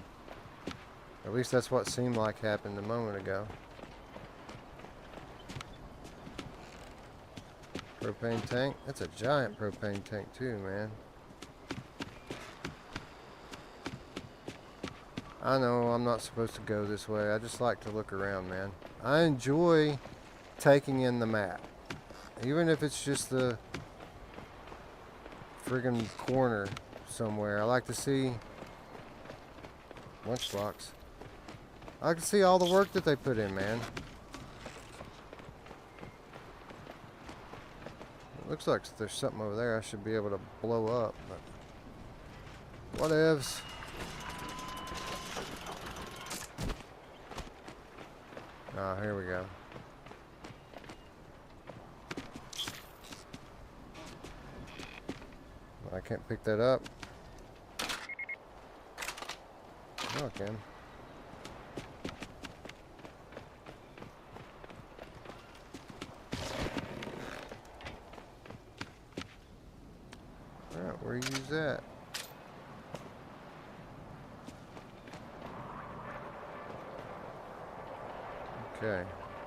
[SPEAKER 1] At least that's what seemed like happened a moment ago. Propane tank. That's a giant propane tank too, man. I know I'm not supposed to go this way. I just like to look around, man. I enjoy taking in the map. Even if it's just the friggin' corner somewhere. I like to see lunch locks. I like to see all the work that they put in, man. It looks like there's something over there I should be able to blow up, but whatevs. Ah, here we go. I can't pick that up. Oh, I can. Alright, where do you use that? Okay.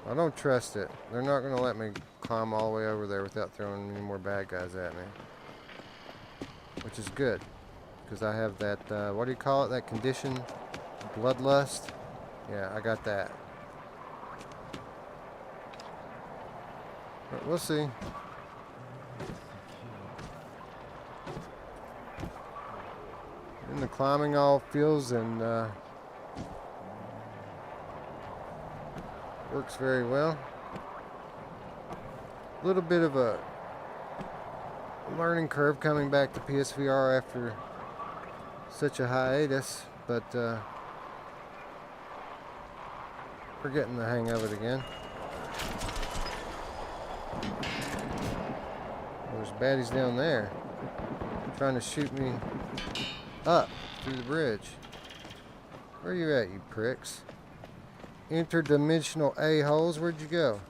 [SPEAKER 1] I don't trust it. They're not going to let me climb all the way over there without throwing any more bad guys at me. Which is good. Because I have that, what do you call it? That condition? Bloodlust? Yeah, I got that. But we'll see. And the climbing all feels and works very well. A little bit of a learning curve coming back to PSVR after such a hiatus, but we're getting the hang of it again. There's baddies down there trying to shoot me up through the bridge. Where are you at, you pricks? interdimensional a-holes. Where'd you go?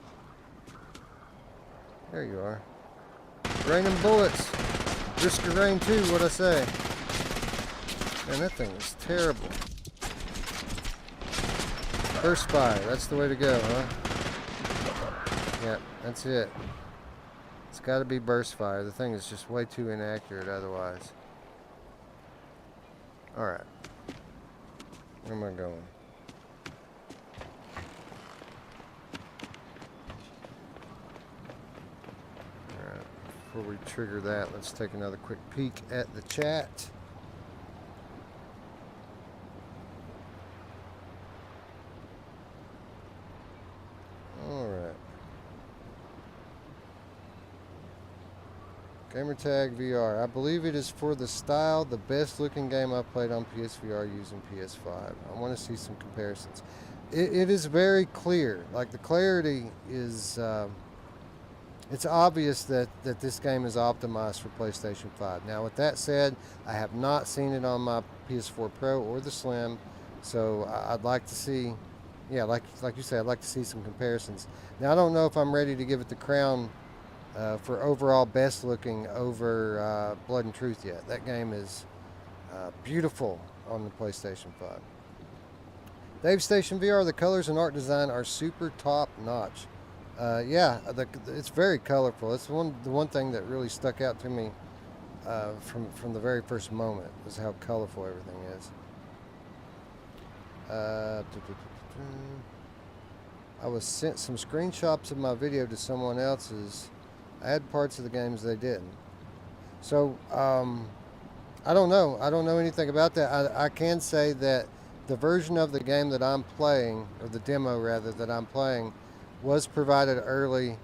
[SPEAKER 1] There you are. Raining bullets. Risk of rain too, what'd I say? Man, that thing is terrible. Burst fire, that's the way to go, huh? Yeah, that's it. It's gotta be burst fire. The thing is just way too inaccurate otherwise. Alright. Where am I going? Alright, before we trigger that, let's take another quick peek at the chat. Alright. Gamertag VR. I believe it is for the style, the best looking game I've played on PSVR using PS5. I want to see some comparisons. It is very clear. Like the clarity is, it's obvious that this game is optimized for PlayStation 5. Now with that said, I have not seen it on my PS4 Pro or the Slim, so I'd like to see, yeah, like you said, I'd like to see some comparisons. Now I don't know if I'm ready to give it the crown for overall best looking over Blood and Truth yet. That game is beautiful on the PlayStation 5. Dave Station VR, the colors and art design are super top notch. Yeah, it's very colorful. It's the one thing that really stuck out to me from the very first moment was how colorful everything is. I was sent some screenshots of my video to someone else's. I had parts of the games they didn't. So, I don't know. I don't know anything about that. I can say that the version of the game that I'm playing, or the demo rather, that I'm playing, was provided early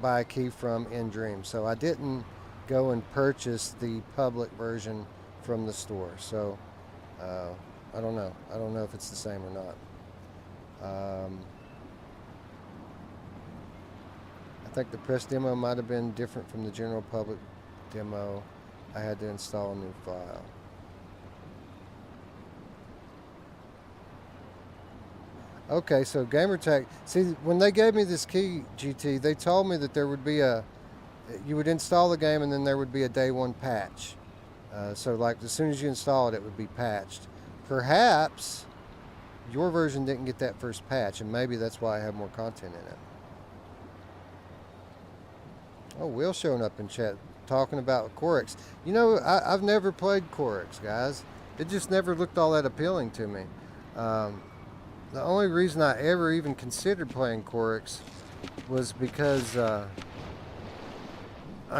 [SPEAKER 1] by a key from nDreams. So I didn't go and purchase the public version from the store. So, I don't know. I don't know if it's the same or not. I think the press demo might have been different from the general public demo. I had to install a new file. Okay, so Gamertag. See, when they gave me this key, GT, they told me that there would be you would install the game and then there would be a day one patch. So like as soon as you install it, it would be patched. Perhaps your version didn't get that first patch, and maybe that's why I have more content in it. Oh, Will showing up in chat talking about Corix. You know, I've never played Corix, guys. It just never looked all that appealing to me. The only reason I ever even considered playing Corix was because I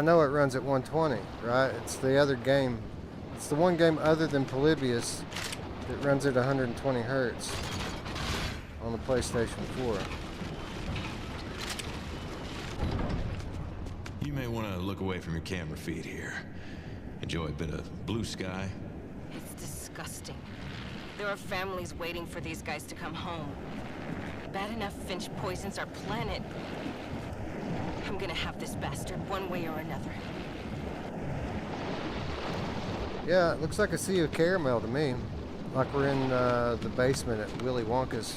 [SPEAKER 1] know it runs at 120, right? It's the other game. It's the one game other than Polybius that runs at 120 hertz on the PlayStation 4.
[SPEAKER 3] You may want to look away from your camera feed here. Enjoy a bit of blue sky.
[SPEAKER 2] It's disgusting. There are families waiting for these guys to come home. Bad enough Finch poisons our planet. I'm gonna have this bastard one way or another.
[SPEAKER 1] Yeah, it looks like a sea of caramel to me. Like we're in the basement at Willy Wonka's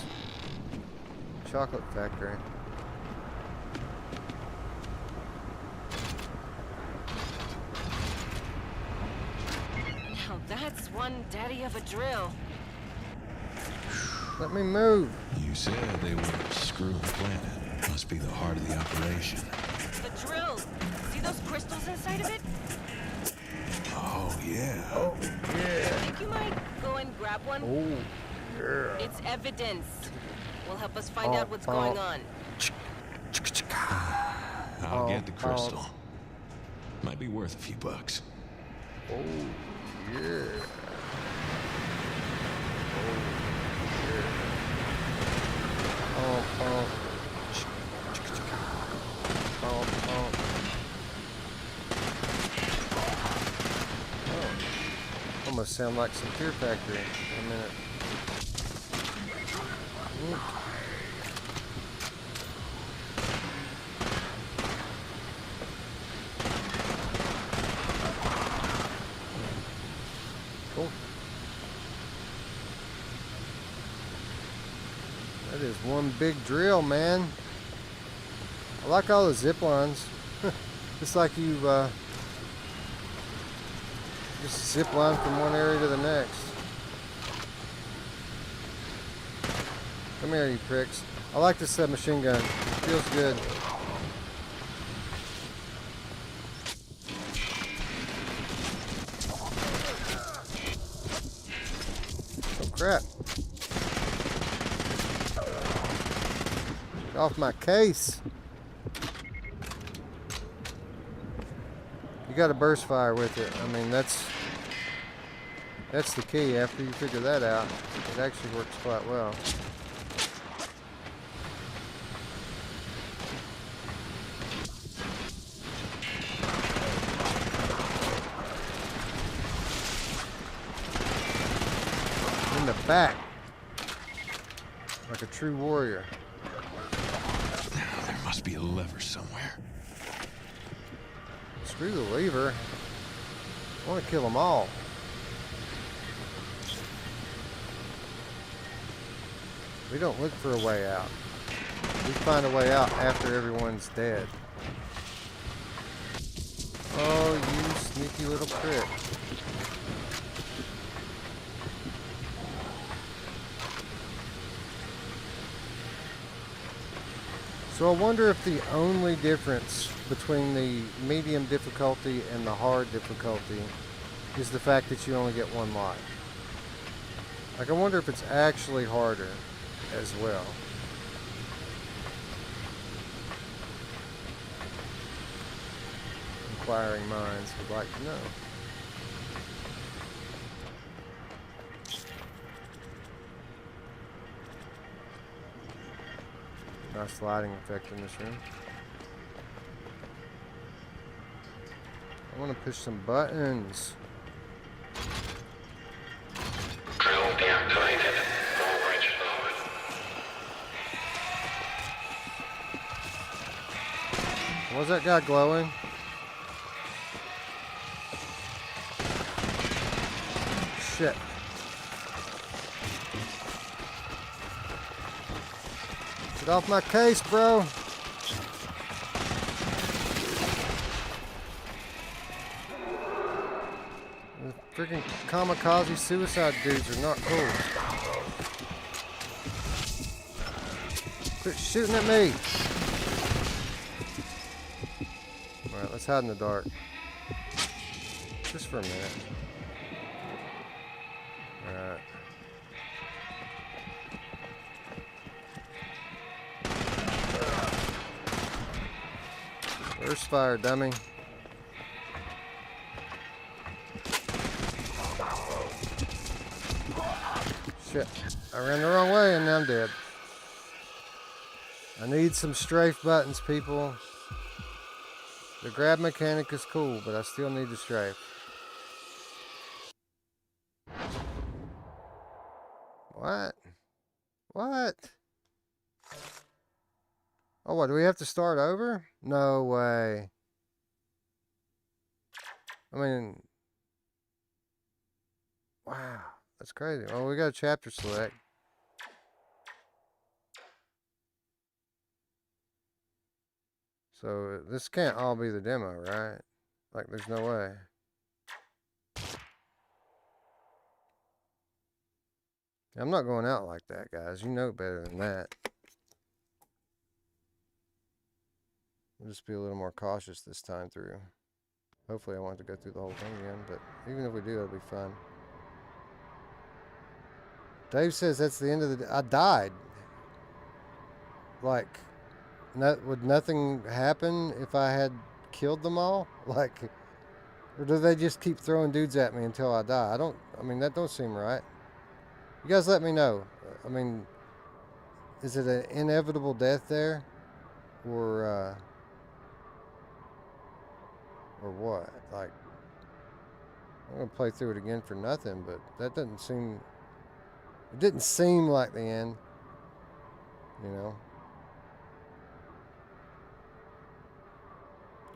[SPEAKER 1] chocolate factory.
[SPEAKER 2] Now that's one daddy of a drill.
[SPEAKER 1] Let me move.
[SPEAKER 3] You said they were screwing the planet. Must be the heart of the operation.
[SPEAKER 2] The drill! See those crystals inside of it?
[SPEAKER 3] Oh, yeah.
[SPEAKER 1] Oh, yeah.
[SPEAKER 2] Think you might go and grab one?
[SPEAKER 1] Oh, yeah.
[SPEAKER 2] It's evidence. Will help us find out what's going on.
[SPEAKER 3] I'll get the crystal. Might be worth a few bucks.
[SPEAKER 1] Oh, yeah. Almost sound like some Fear Factory in a minute. Cool. one big drill, man. I like all the zip lines. It's like you just zip line from one area to the next. Come here, you pricks. I like this submachine gun. It feels good. Oh crap. Get off my case. You got to burst fire with it. I mean, that's the key. After you figure that out, it actually works quite well. In the back, like a true warrior.
[SPEAKER 3] There must be a lever somewhere.
[SPEAKER 1] Screw the lever. I want to kill them all. We don't look for a way out. We find a way out after everyone's dead. Oh, you sneaky little prick. So I wonder if the only difference between the medium difficulty and the hard difficulty is the fact that you only get one life. Like, I wonder if it's actually harder as well. Inquiring minds would like to know. Nice lighting effect in this room. I want to push some buttons.
[SPEAKER 5] Drill deactivated. All bridge lowered.
[SPEAKER 1] Was that guy glowing? Shit. Get off my case, bro. The freaking kamikaze suicide dudes are not cool. Quit shooting at me. Alright, let's hide in the dark. Just for a minute. Alright. Burst fire, dummy. Shit. I ran the wrong way and now I'm dead. I need some strafe buttons, people. The grab mechanic is cool, but I still need the strafe. What? What? Oh, what? Do we have to start over? No way. I mean, wow. That's crazy. Well, we got a chapter select. So this can't all be the demo, right? Like, there's no way. I'm not going out like that, guys. You know better than that. We'll just be a little more cautious this time through. Hopefully I won't have to go through the whole thing again, but even if we do, it'll be fun. Dave says that's the end of the day. I died. Like, would nothing happen if I had killed them all? Like, or do they just keep throwing dudes at me until I die? I mean, that don't seem right. You guys let me know. I mean, is it an inevitable death there? Or what? Like, I'm gonna play through it again for nothing, but that doesn't seem, it didn't seem like the end, you know?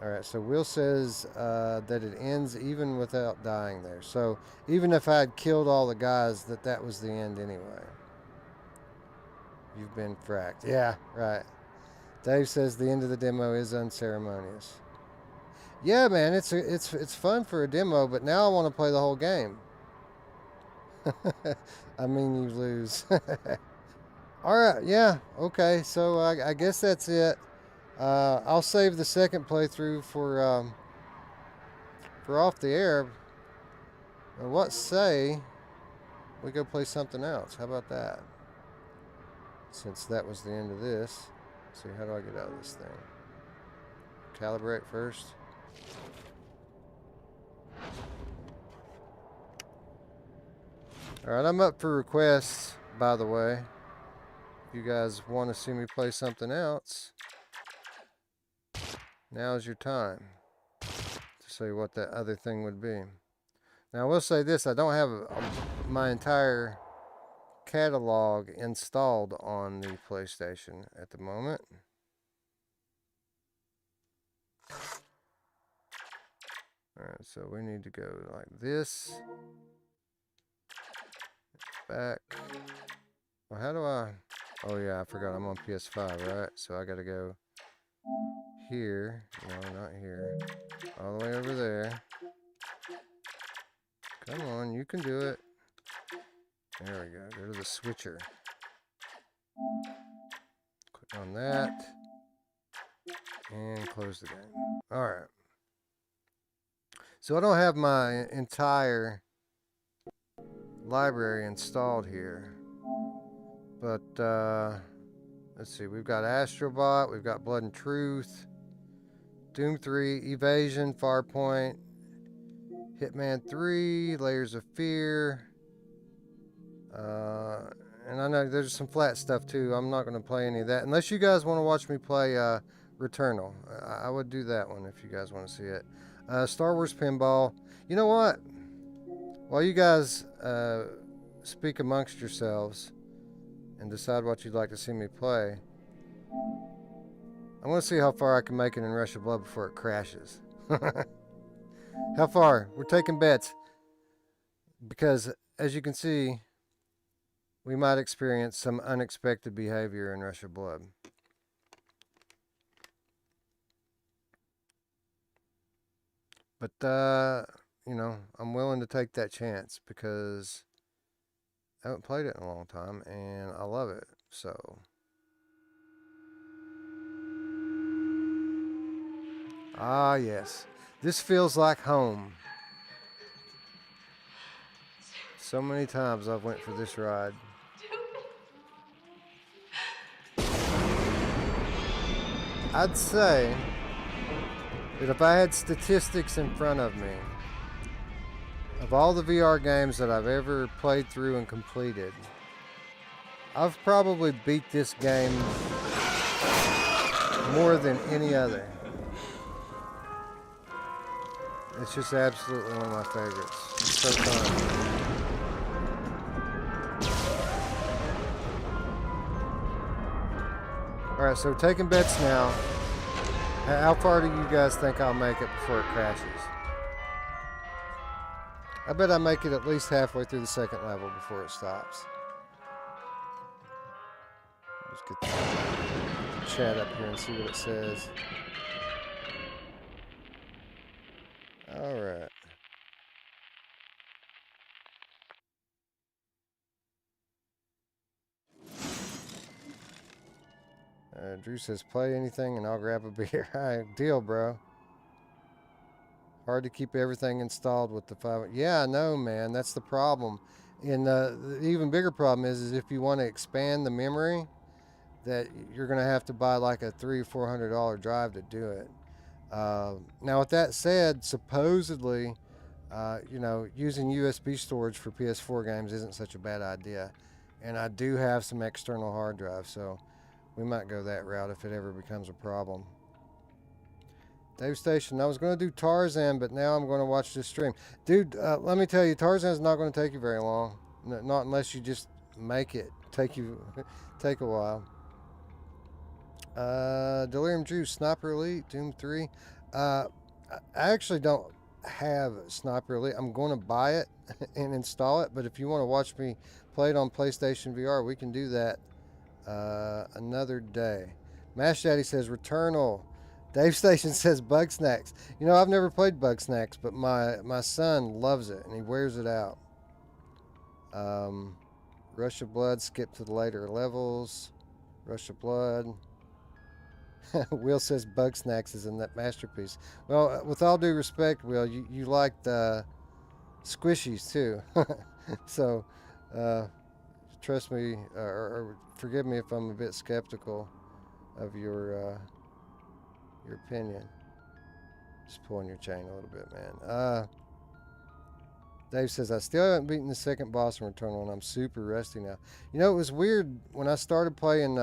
[SPEAKER 1] Alright, so Will says that it ends even without dying there. So even if I had killed all the guys, that was the end anyway. You've been fracked. Yeah, right. Dave says the end of the demo is unceremonious. Yeah, man, it's fun for a demo, but now I want to play the whole game. I mean, you lose. All right, yeah, okay. So I guess that's it. I'll save the second playthrough for off the air. Or what say we go play something else? How about that? Since that was the end of this. Let's see, how do I get out of this thing? Calibrate first. Alright, I'm up for requests, by the way. If you guys want to see me play something else, now's your time to say what that other thing would be. Now, I will say this, I don't have my entire catalog installed on the PlayStation at the moment. Alright, so we need to go like this. Back. Well, how do I... Oh yeah, I forgot I'm on PS5, right? So I gotta go here. No, not here. All the way over there. Come on, you can do it. There we go. Go to the switcher. Click on that. And close the game. Alright. So I don't have my entire library installed here. But, let's see. We've got Astrobot. We've got Blood and Truth. Doom 3. Evasion. Farpoint. Hitman 3. Layers of Fear. And I know there's some flat stuff too. I'm not going to play any of that. Unless you guys want to watch me play Returnal. I would do that one if you guys want to see it. Star Wars Pinball. You know what? While you guys speak amongst yourselves and decide what you'd like to see me play, I want to see how far I can make it in Rush of Blood before it crashes. How far? We're taking bets. Because, as you can see, we might experience some unexpected behavior in Rush of Blood. But, you know, I'm willing to take that chance because I haven't played it in a long time and I love it. So, ah, yes. This feels like home. So many times I've went for this ride. I'd say that if I had statistics in front of me of all the VR games that I've ever played through and completed, I've probably beat this game more than any other. It's just absolutely one of my favorites. It's so fun. Alright, so we're taking bets now. How far do you guys think I'll make it before it crashes? I bet I make it at least halfway through the second level before it stops. Let's get the chat up here and see what it says. Alright. Drew says, play anything and I'll grab a beer. Alright, deal, bro. Hard to keep everything installed with the 5. Yeah, I know, man. That's the problem. And the even bigger problem is if you want to expand the memory, that you're going to have to buy like a $300 or $400 drive to do it. Now, with that said, supposedly, you know, using USB storage for PS4 games isn't such a bad idea. And I do have some external hard drives, so we might go that route if it ever becomes a problem. Dave Station, I was going to do Tarzan, but now I'm going to watch this stream. Dude, let me tell you, Tarzan's not going to take you very long. Not unless you just make it take a while. Delirium Juice, Sniper Elite, Doom 3. I actually don't have Sniper Elite. I'm going to buy it and install it, but if you want to watch me play it on PlayStation VR, we can do that Another day. Mash Daddy says Returnal. Dave Station says Bug Snacks. You know, I've never played Bug Snacks, but my son loves it and he wears it out. Rush of Blood, skip to the later levels. Rush of Blood. Will says Bug Snacks is in that masterpiece. Well, with all due respect, Will, you liked squishies too. So, trust me, or forgive me if I'm a bit skeptical of your opinion. Just pulling your chain a little bit, man. Dave says, I still haven't beaten the second boss in Returnal, and I'm super rusty now. You know, it was weird when I started playing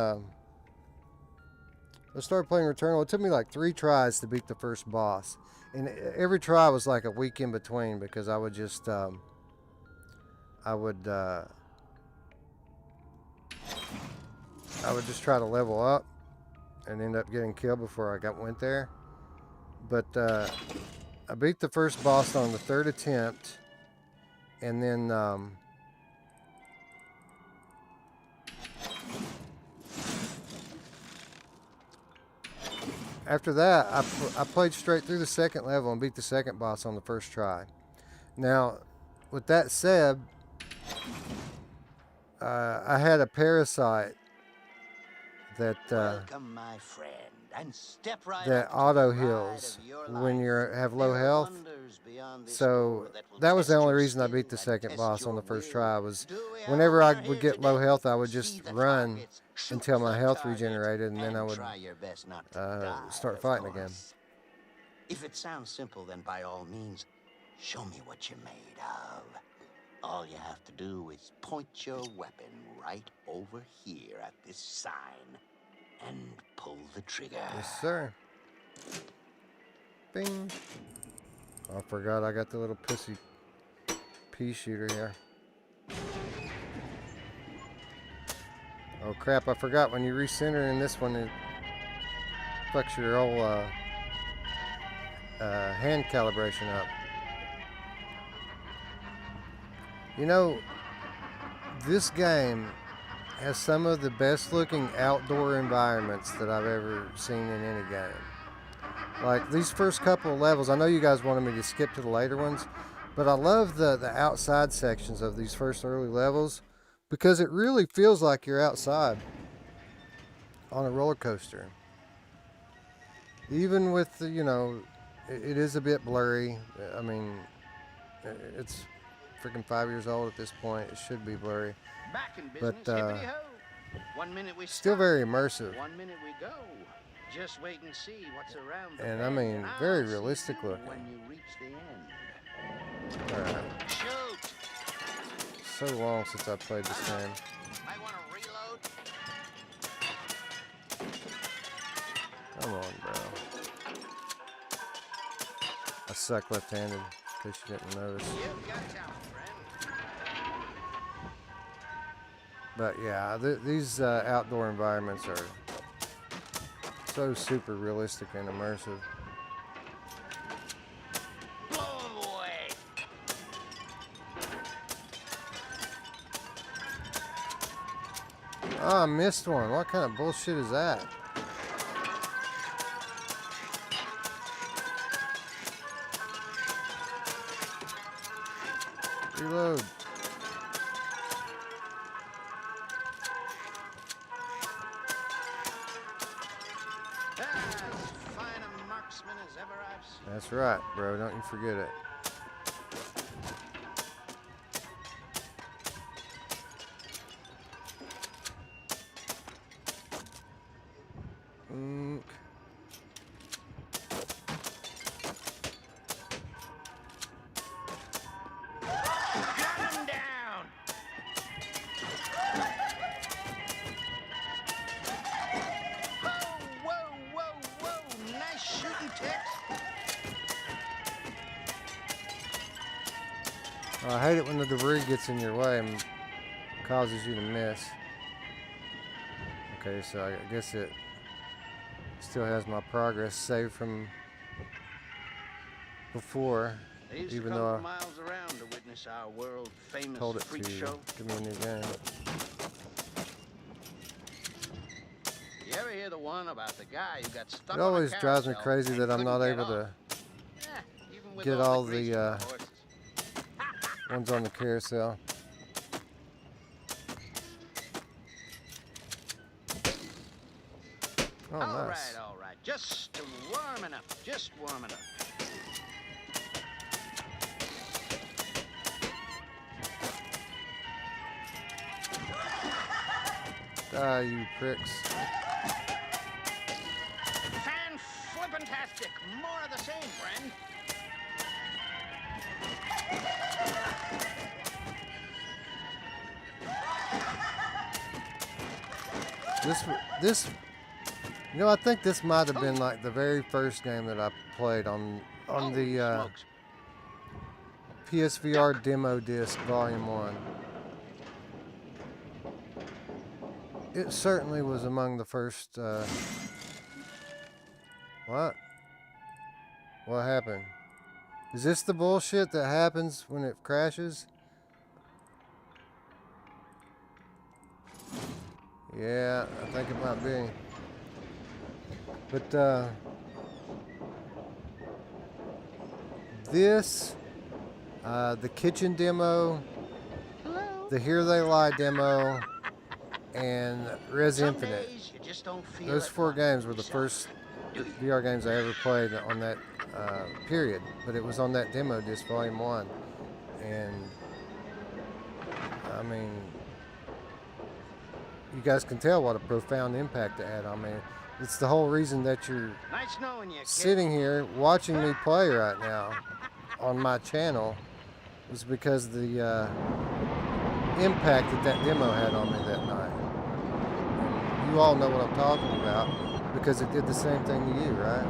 [SPEAKER 1] Returnal. It took me like 3 tries to beat the first boss. And every try was like a week in between because I would just, I would just try to level up and end up getting killed before I went there. But I beat the first boss on the 3rd attempt. And then after that, I played straight through the second level and beat the second boss on the first try. Now, with that said, I had a parasite that
[SPEAKER 6] Welcome, my friend, and step right
[SPEAKER 1] that
[SPEAKER 6] up to
[SPEAKER 1] auto
[SPEAKER 6] the
[SPEAKER 1] heals
[SPEAKER 6] ride of your
[SPEAKER 1] when
[SPEAKER 6] life.
[SPEAKER 1] you have low
[SPEAKER 6] There are
[SPEAKER 1] health.
[SPEAKER 6] wonders beyond this
[SPEAKER 1] So
[SPEAKER 6] door will
[SPEAKER 1] that was the
[SPEAKER 6] test
[SPEAKER 1] only
[SPEAKER 6] your
[SPEAKER 1] reason I
[SPEAKER 6] skill
[SPEAKER 1] beat the
[SPEAKER 6] and
[SPEAKER 1] second
[SPEAKER 6] test
[SPEAKER 1] boss on
[SPEAKER 6] your
[SPEAKER 1] the first
[SPEAKER 6] will.
[SPEAKER 1] try. Was
[SPEAKER 6] Do we have
[SPEAKER 1] whenever I
[SPEAKER 6] honor
[SPEAKER 1] would
[SPEAKER 6] here
[SPEAKER 1] get low
[SPEAKER 6] today?
[SPEAKER 1] health, I would
[SPEAKER 6] See
[SPEAKER 1] just
[SPEAKER 6] the
[SPEAKER 1] run
[SPEAKER 6] targets, shoot
[SPEAKER 1] until my
[SPEAKER 6] the
[SPEAKER 1] health
[SPEAKER 6] target,
[SPEAKER 1] regenerated, and then I would
[SPEAKER 6] try your best not to die,
[SPEAKER 1] start
[SPEAKER 6] of
[SPEAKER 1] fighting again.
[SPEAKER 6] course. If it sounds simple, then by all means, show me what you're made of. All you have to do is point your weapon right over here at this sign and pull the trigger.
[SPEAKER 1] Yes, sir. Bing. Oh, I forgot I got the little pussy pea shooter here. Oh crap, I forgot when you recenter in this one, it fucks your whole hand calibration up. You know, this game has some of the best looking outdoor environments that I've ever seen in any game. Like these first couple of levels, I know you guys wanted me to skip to the later ones, but I love the outside sections of these first early levels because it really feels like you're outside on a roller coaster. Even with the, you know, it is a bit blurry. I mean, it's freaking 5 years old at this point. It should be blurry,
[SPEAKER 6] Back in
[SPEAKER 1] but
[SPEAKER 6] business, hippity-ho. 1 minute we
[SPEAKER 1] still
[SPEAKER 6] stop,
[SPEAKER 1] very immersive.
[SPEAKER 6] 1 minute we go. Just wait and see what's around the
[SPEAKER 1] And I
[SPEAKER 6] bend,
[SPEAKER 1] mean,
[SPEAKER 6] and
[SPEAKER 1] very
[SPEAKER 6] I'll see
[SPEAKER 1] realistic
[SPEAKER 6] you
[SPEAKER 1] looking.
[SPEAKER 6] when you reach the end.
[SPEAKER 1] Alright,
[SPEAKER 6] Shoot!
[SPEAKER 1] so long since I played this game.
[SPEAKER 6] I want to reload.
[SPEAKER 1] Come on, bro. I suck left-handed, in case you didn't notice.
[SPEAKER 6] You've got talent, friend.
[SPEAKER 1] But yeah, these outdoor environments are so super realistic and immersive.
[SPEAKER 6] Blow 'em away.
[SPEAKER 1] Oh, I missed one. What kind of bullshit is that? Reload.
[SPEAKER 6] As fine a marksman as ever I've seen.
[SPEAKER 1] That's right, bro. Don't you forget it.
[SPEAKER 6] Got him down. Whoa, whoa, whoa. Nice shooting, Tex.
[SPEAKER 1] I hate it when the debris gets in your way and causes you to miss. Okay, so I guess it still has my progress saved from before,
[SPEAKER 6] They used
[SPEAKER 1] even
[SPEAKER 6] to
[SPEAKER 1] though
[SPEAKER 6] come miles around to witness our world
[SPEAKER 1] I
[SPEAKER 6] famous
[SPEAKER 1] told it
[SPEAKER 6] freak
[SPEAKER 1] to
[SPEAKER 6] show.
[SPEAKER 1] give me a new game.
[SPEAKER 6] You ever hear the one about the guy who got stuck
[SPEAKER 1] It
[SPEAKER 6] on a
[SPEAKER 1] always drives me
[SPEAKER 6] carousel
[SPEAKER 1] crazy
[SPEAKER 6] and
[SPEAKER 1] that I'm not
[SPEAKER 6] couldn't
[SPEAKER 1] able
[SPEAKER 6] get
[SPEAKER 1] to
[SPEAKER 6] off? Yeah, even with
[SPEAKER 1] get
[SPEAKER 6] all
[SPEAKER 1] all
[SPEAKER 6] the grease
[SPEAKER 1] the
[SPEAKER 6] from the horses.
[SPEAKER 1] ones on the carousel. Oh, nice.
[SPEAKER 6] All right. Just warming up. Just warming up.
[SPEAKER 1] Ah, you pricks.
[SPEAKER 6] Fan-flippantastic. More of the same, friend.
[SPEAKER 1] This, you know, I think this might have been like the very first game that I played on the
[SPEAKER 6] Smokes.
[SPEAKER 1] PSVR demo disc, Volume 1. It certainly was among the first. What? What happened? Is this the bullshit that happens when it crashes? Yeah, I think it might be. But this, the kitchen demo, the Here They Lie demo, and Res
[SPEAKER 6] Some
[SPEAKER 1] Infinite.
[SPEAKER 6] days you just don't feel
[SPEAKER 1] Those
[SPEAKER 6] it
[SPEAKER 1] 4
[SPEAKER 6] like
[SPEAKER 1] games were the
[SPEAKER 6] yourself,
[SPEAKER 1] first
[SPEAKER 6] do you?
[SPEAKER 1] VR games I ever played on that period. But it was on that demo disc, Volume 1. And, I mean, you guys can tell what a profound impact it had on me. It's the whole reason that you're
[SPEAKER 6] Nice knowing you, kid.
[SPEAKER 1] sitting here watching me play right now on my channel was because of the impact that demo had on me that night. And you all know what I'm talking about because it did the same thing to you, right?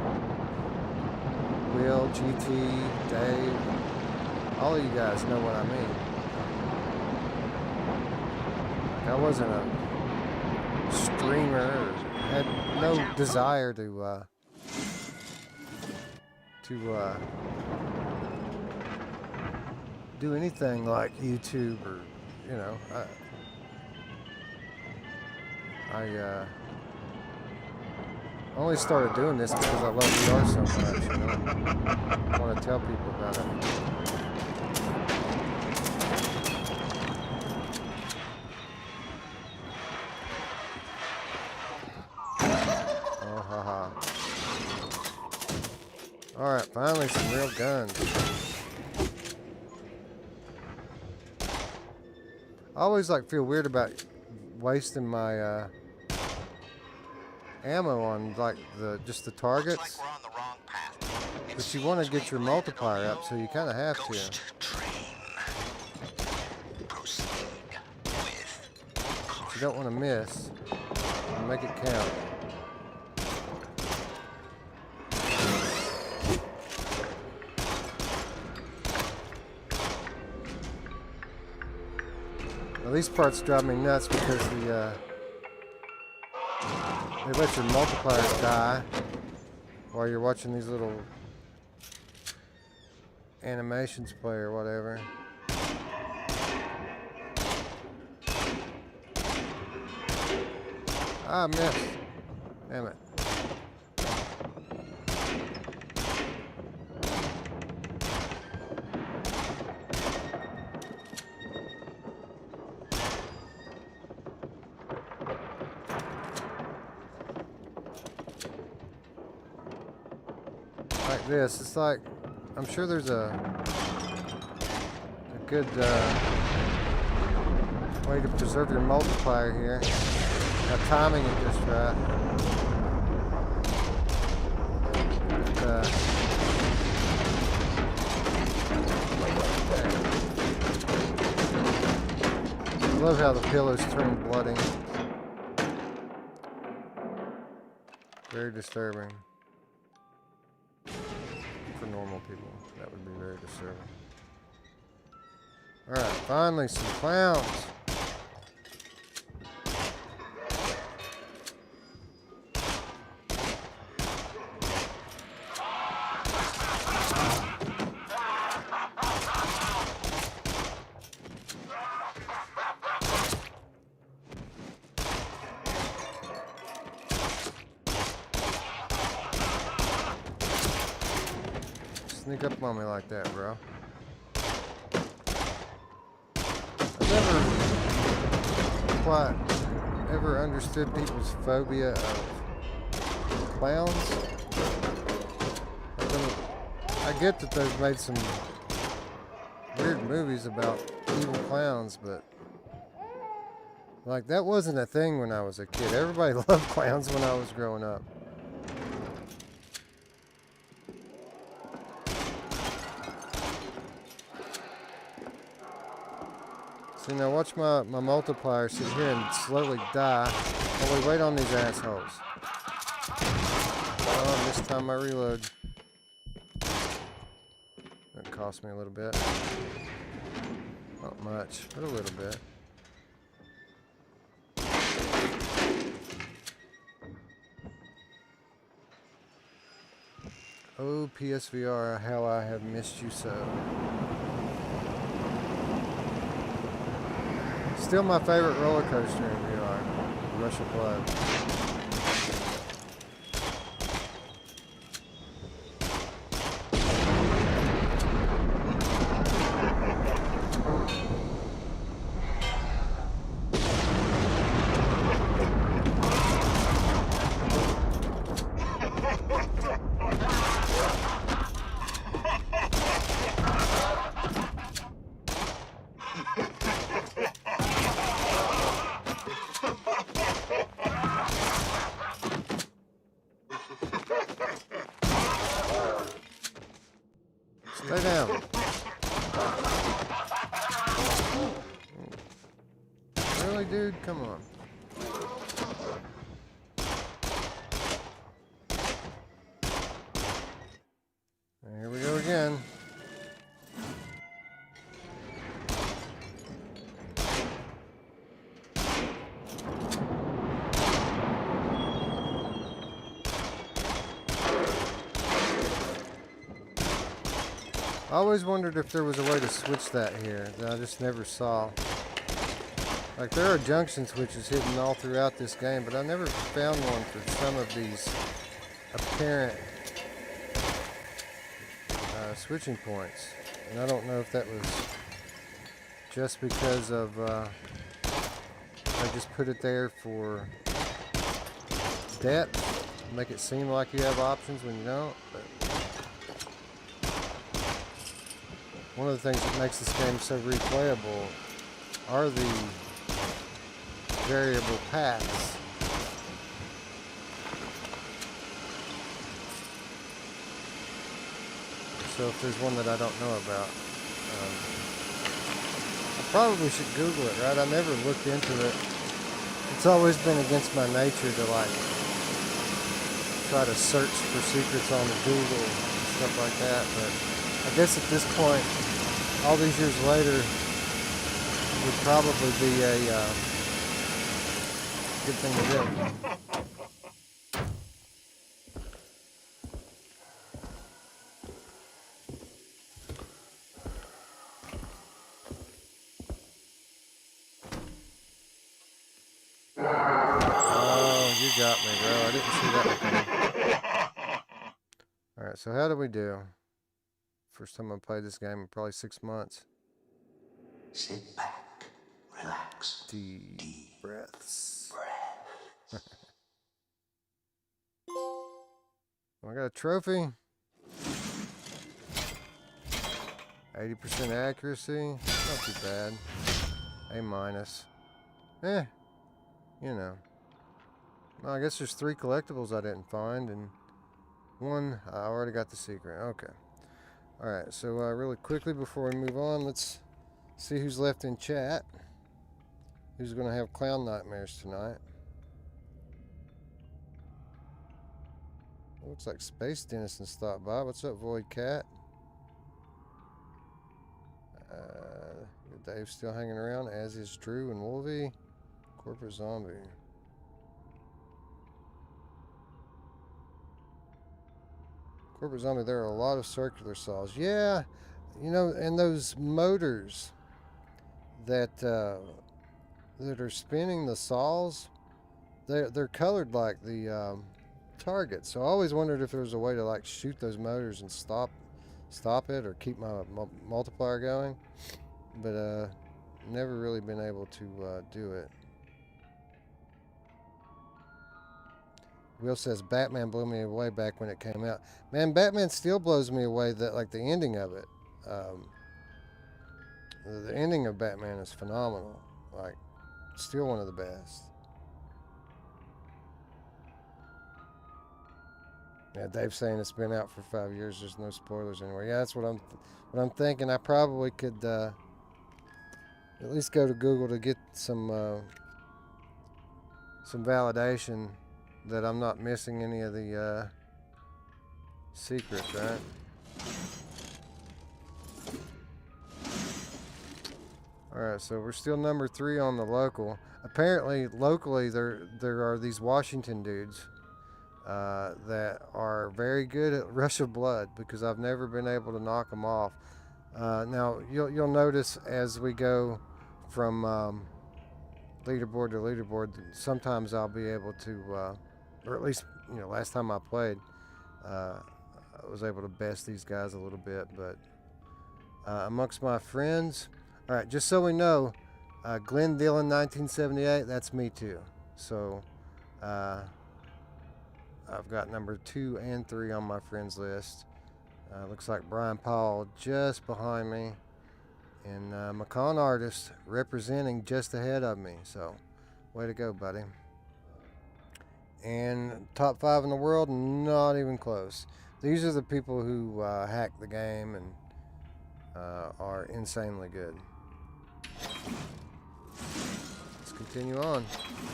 [SPEAKER 1] Will, GT, Dave, all of you guys know what I mean. I wasn't a streamer, or had no desire to do anything like YouTube or, you know, I only started doing this because I love VR so much, you know. I want to tell people about it. Oh, haha. Alright, finally some real guns. I always like feel weird about wasting my ammo on like just the targets.
[SPEAKER 6] Looks like we're on the wrong path.
[SPEAKER 1] But you want to get your multiplier up, so you kind of have to.
[SPEAKER 6] Ghost train. Proceed with
[SPEAKER 1] You don't want to miss. Make it count. Now, these parts drive me nuts because they let your multipliers die while you're watching these little animations play or whatever. Ah, I missed. Damn it. Like this. It's like, I'm sure there's a good way to preserve your multiplier here. Now timing it just right. But, I love how the pillows turn bloody. Very disturbing. For normal people, that would be very disturbing. Alright, finally some clowns. sneak up on me like that, bro? I've never quite ever understood people's phobia of clowns. I get that they've made some weird movies about evil clowns, but like that wasn't a thing when I was a kid. Everybody loved clowns when I was growing up. See, now watch my multiplier sit here and slowly die while we wait on these assholes. Oh, this time I reload. That cost me a little bit. Not much, but a little bit. Oh, PSVR, how I have missed you so. Still my favorite roller coaster in VR, Rush of Blood. Stay down. Really, dude? Come on. And here we go again. I always wondered if there was a way to switch that here that I just never saw. Like there are junction switches hidden all throughout this game, but I never found one for some of these apparent switching points. And I don't know if that was just because of I just put it there for depth, make it seem like you have options when you don't. But one of the things that makes this game so replayable are the variable paths. So if there's one that I don't know about, I probably should Google it, right? I never looked into it. It's always been against my nature to like try to search for secrets on Google and stuff like that, but I guess at this point, all these years later, would probably be a good thing to do. Oh, you got me, bro. I didn't see that coming. Alright, so how do we do? First time I played this game in probably 6 months.
[SPEAKER 6] Sit back, relax.
[SPEAKER 1] Deep breaths.
[SPEAKER 6] Breath.
[SPEAKER 1] I got a trophy. 80% accuracy. Not too bad. A minus. You know. Well, I guess there's 3 collectibles I didn't find, and 1, I already got the secret. Okay. Alright, so really quickly before we move on, let's see who's left in chat. Who's going to have clown nightmares tonight? Looks like Space Dennison stopped by. What's up, Void Cat? Dave's still hanging around, as is Drew and Wolvie. Corporate Zombie. Corporate Zombie, there are a lot of circular saws. Yeah, you know, and those motors that that are spinning the saws, they're colored like the target. So I always wondered if there was a way to like shoot those motors and stop stop it or keep my multiplier going, but never really been able to do it. Will says Batman blew me away back when it came out. Man, Batman still blows me away. That like the ending of it. The ending of Batman is phenomenal. Like, still one of the best. Yeah, Dave's saying it's been out for 5 years. There's no spoilers anywhere. Yeah, that's what I'm thinking. I probably could at least go to Google to get some validation that I'm not missing any of the secrets, right? Alright, so we're still number 3 on the local. Apparently, locally, there are these Washington dudes that are very good at Rush of Blood, because I've never been able to knock them off. Now, you'll notice as we go from leaderboard to leaderboard, sometimes I'll be able to, or at least, last time I played, I was able to best these guys a little bit, but amongst my friends, all right, just so we know, Glenn Dillon 1978, that's me too. So I've got number 2 and 3 on my friends list. Looks like Brian Powell just behind me, and Macon Artist representing just ahead of me. So way to go, buddy. And top 5 in the world, not even close. These are the people who hack the game and are insanely good. Let's continue on.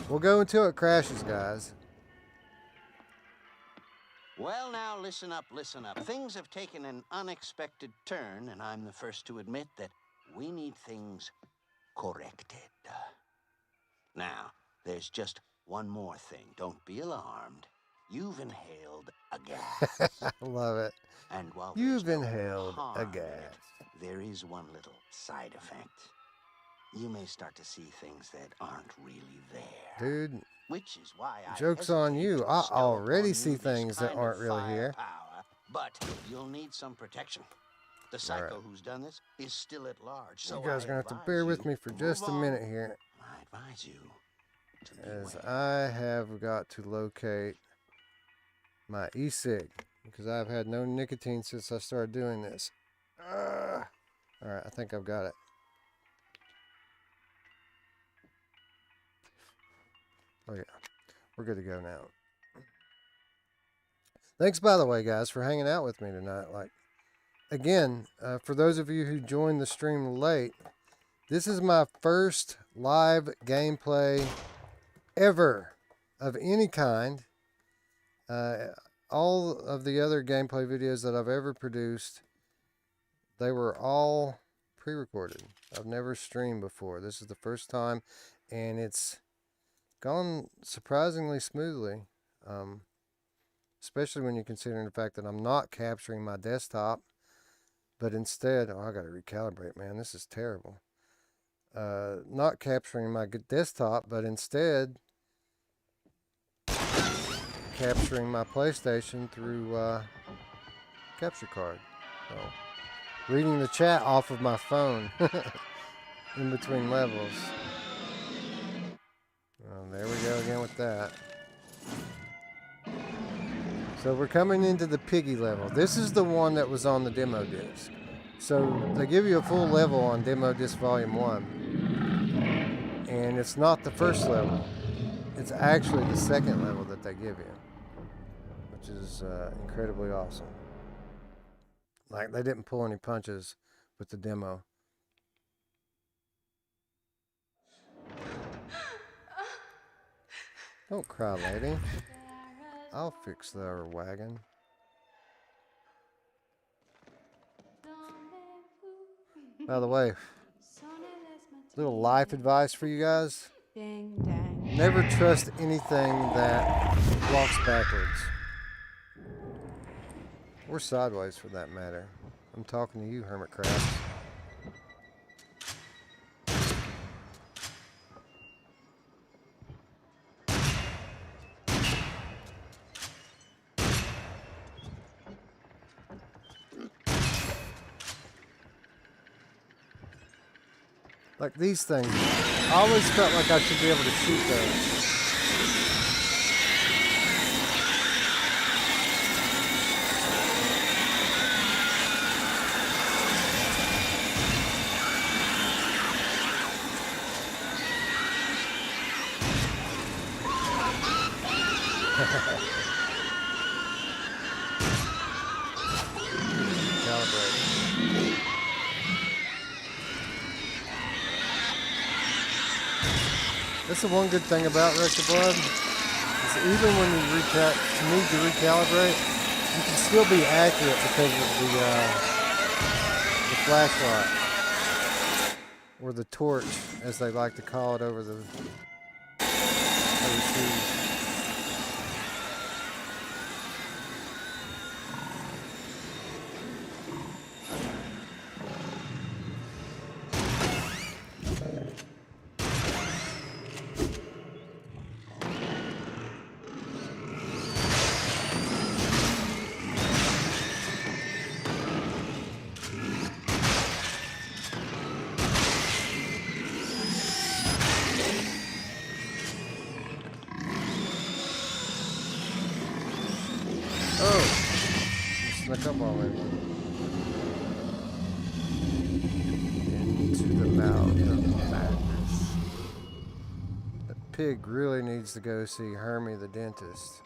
[SPEAKER 1] We'll go until it crashes, guys.
[SPEAKER 6] Well, now, listen up, listen up. Things have taken an unexpected turn, and I'm the first to admit that we need things corrected. Now, there's just one more thing. Don't be alarmed. You've inhaled a gas.
[SPEAKER 1] I love it.
[SPEAKER 6] And while
[SPEAKER 1] You've
[SPEAKER 6] there's no
[SPEAKER 1] inhaled a
[SPEAKER 6] harm in
[SPEAKER 1] gas.
[SPEAKER 6] it, there is one little side effect. You may start to see things that aren't really there.
[SPEAKER 1] Dude,
[SPEAKER 6] Which is why I
[SPEAKER 1] joke's on
[SPEAKER 6] hesitate
[SPEAKER 1] you.
[SPEAKER 6] to
[SPEAKER 1] I
[SPEAKER 6] bestow
[SPEAKER 1] already
[SPEAKER 6] upon you
[SPEAKER 1] see
[SPEAKER 6] this
[SPEAKER 1] things that
[SPEAKER 6] kind
[SPEAKER 1] aren't
[SPEAKER 6] of
[SPEAKER 1] really here.
[SPEAKER 6] firepower, but you'll need some protection. The psycho who's done this is still at large, so
[SPEAKER 1] You guys are going to have to bear with me for just a minute here,
[SPEAKER 6] I advise you to
[SPEAKER 1] as
[SPEAKER 6] beware.
[SPEAKER 1] I have got to locate my e-cig, because I've had no nicotine since I started doing this. Alright, I think I've got it. Oh yeah, we're good to go now. Thanks, by the way, guys, for hanging out with me tonight. Like, again, for those of you who joined the stream late, this is my first live gameplay ever of any kind. All of the other gameplay videos that I've ever produced, they were all pre-recorded. I've never streamed before. This is the first time, and it's gone surprisingly smoothly, especially when you consider the fact that I'm not capturing my desktop, but instead, I gotta recalibrate, man, this is terrible. Not capturing my desktop, but instead capturing my PlayStation through capture card. So, reading the chat off of my phone in between levels. There we go again with that. So we're coming into the piggy level. This is the one that was on the demo disc. So they give you a full level on demo disc volume 1. And it's not the first level. It's actually the second level that they give you, which is incredibly awesome. Like, they didn't pull any punches with the demo. Don't cry, lady. I'll fix the wagon. By the way, little life advice for you guys. Never trust anything that walks backwards. Or sideways, for that matter. I'm talking to you, hermit crabs. Like these things. I always felt like I should be able to shoot those. That's the one good thing about Wreck the Blood, is even when you need to recalibrate, you can still be accurate because of the flashlight, or the torch, as they like to call it over the overseas. Snuck up on me. Into the mouth of madness. The pig really needs to go see Hermie the dentist.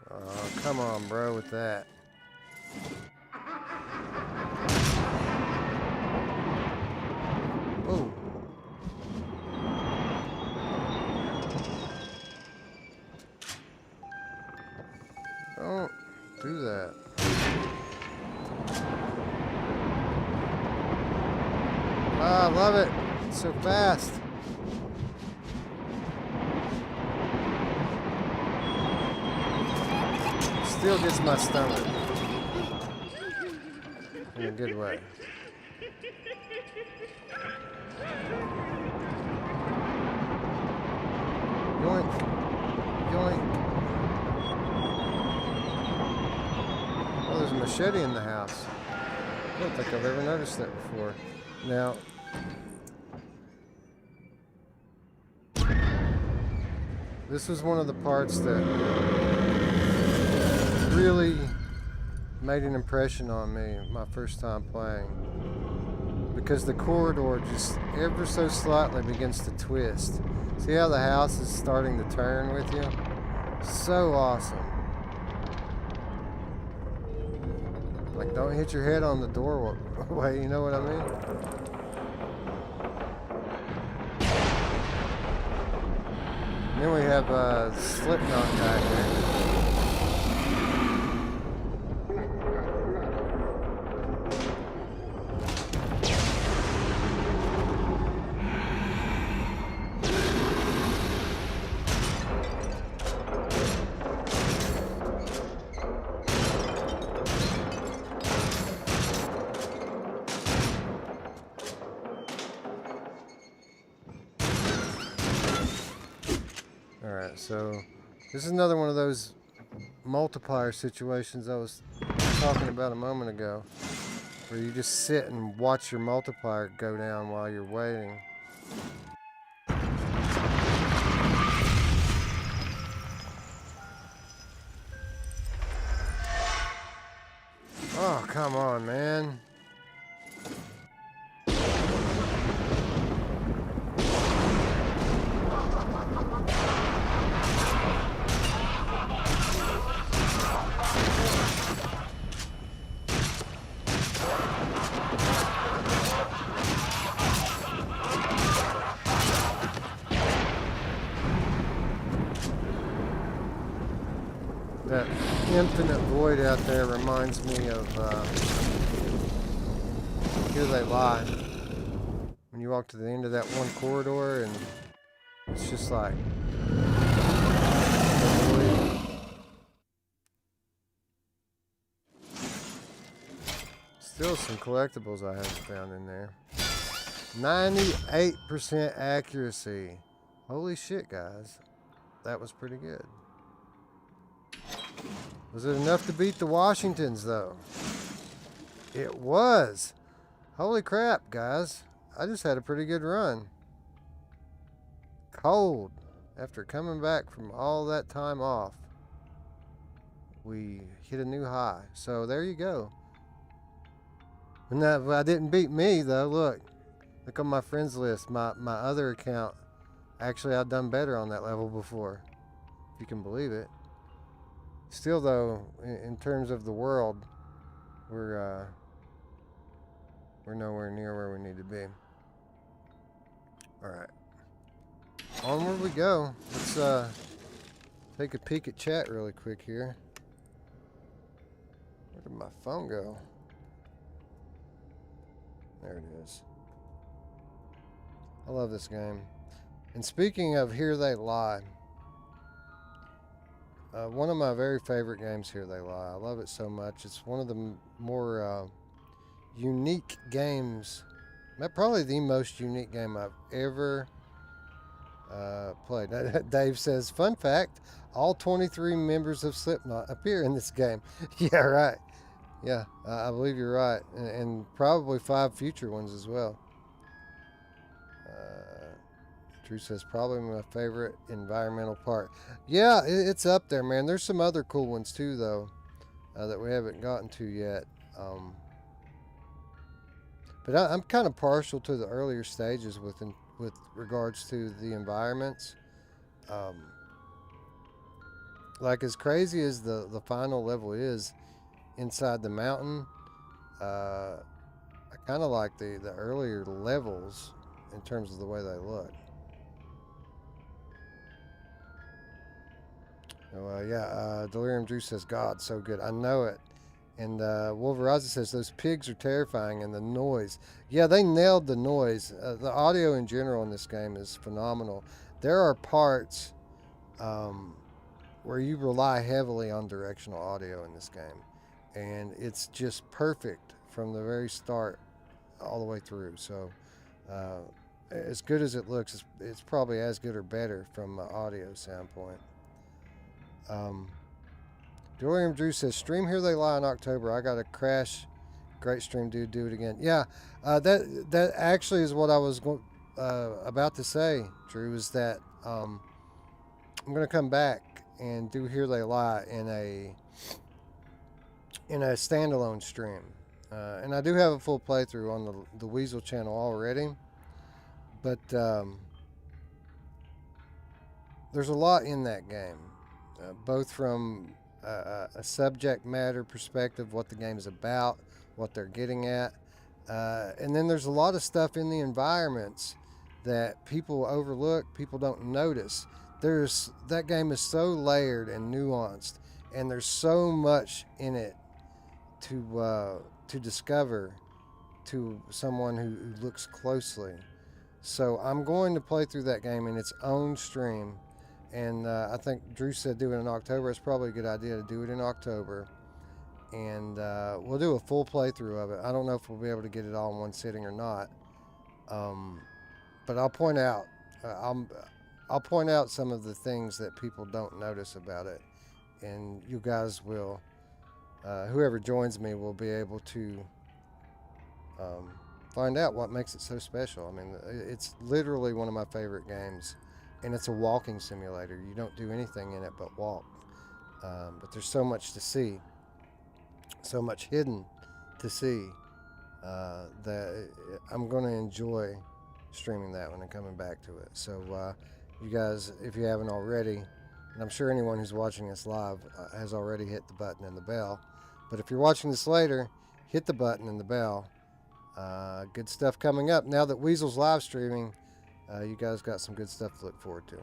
[SPEAKER 1] Oh, come on, bro, with that. Oh. Don't do that. Ah, I love it. It's so fast. Still gets my stomach. In a good way. Yoink. Yoink. Oh, there's a machete in the house. I don't think I've ever noticed that before. Now, this was one of the parts that really made an impression on me my first time playing. Because the corridor just ever so slightly begins to twist. See how the house is starting to turn with you? So awesome. Like, don't hit your head on the doorway, you know what I mean? And then we have a Slipknot guy here. Alright, so this is another one of those multiplier situations I was talking about a moment ago, where you just sit and watch your multiplier go down while you're waiting. Oh, come on, man. That infinite void out there reminds me of Here They Lie. When you walk to the end of that one corridor and it's just like still some collectibles I haven't found in there. 98% accuracy. Holy shit, guys. That was pretty good. Was it enough to beat the Washingtons, though? It was. Holy crap, guys. I just had a pretty good run. Cold. After coming back from all that time off, we hit a new high. So there you go. And that, I didn't beat me, though. Look on my friends list. My other account, actually, I've done better on that level before, if you can believe it. Still, though, in terms of the world, we're nowhere near where we need to be. All right, onward we go. Let's take a peek at chat really quick here. Where did my phone go? There it is. I love this game. And speaking of Here They Lie, one of my very favorite games, Here They Lie. I love it so much. It's one of the more unique games, probably the most unique game I've ever played. Dave says, fun fact, all 23 members of Slipknot appear in this game. Yeah, right. Yeah, I believe you're right. And probably 5 future ones as well. Drew says, probably my favorite environmental part. Yeah, it's up there, man. There's some other cool ones too, though, that we haven't gotten to yet. But I'm kind of partial to the earlier stages with regards to the environments. Like, as crazy as the final level is inside the mountain, I kind of like the earlier levels in terms of the way they look. So, yeah, Delirium Drew says, God, so good. I know it. And Wolveraza says, those pigs are terrifying, and the noise. Yeah, they nailed the noise. The audio in general in this game is phenomenal. There are parts where you rely heavily on directional audio in this game. And it's just perfect from the very start all the way through. So as good as it looks, it's probably as good or better from an audio standpoint. Delirium Drew says, stream Here They Lie in October. I got a crash. Great stream, dude. Do it again. Yeah, that actually is what I was about to say, Drew, is that I'm going to come back and do Here They Lie in a standalone stream. And I do have a full playthrough on the Weasel channel already. But there's a lot in that game, both from a subject matter perspective, what the game is about, what they're getting at. And then there's a lot of stuff in the environments that people overlook, people don't notice. That game is so layered and nuanced, and there's so much in it to discover to someone who looks closely. So I'm going to play through that game in its own stream. And I think Drew said do it in October. It's probably a good idea to do it in October. And we'll do a full playthrough of it. I don't know if we'll be able to get it all in one sitting or not. But I'll point out, I'll point out some of the things that people don't notice about it. And you guys will, whoever joins me will be able to find out what makes it so special. I mean, it's literally one of my favorite games. And it's a walking simulator. You don't do anything in it but walk. But there's so much to see, so much hidden to see, that I'm going to enjoy streaming that one and coming back to it. So you guys, if you haven't already, and I'm sure anyone who's watching this live has already hit the button and the bell. But if you're watching this later, hit the button and the bell. Good stuff coming up. Now that Weasel's live streaming, you guys got some good stuff to look forward to.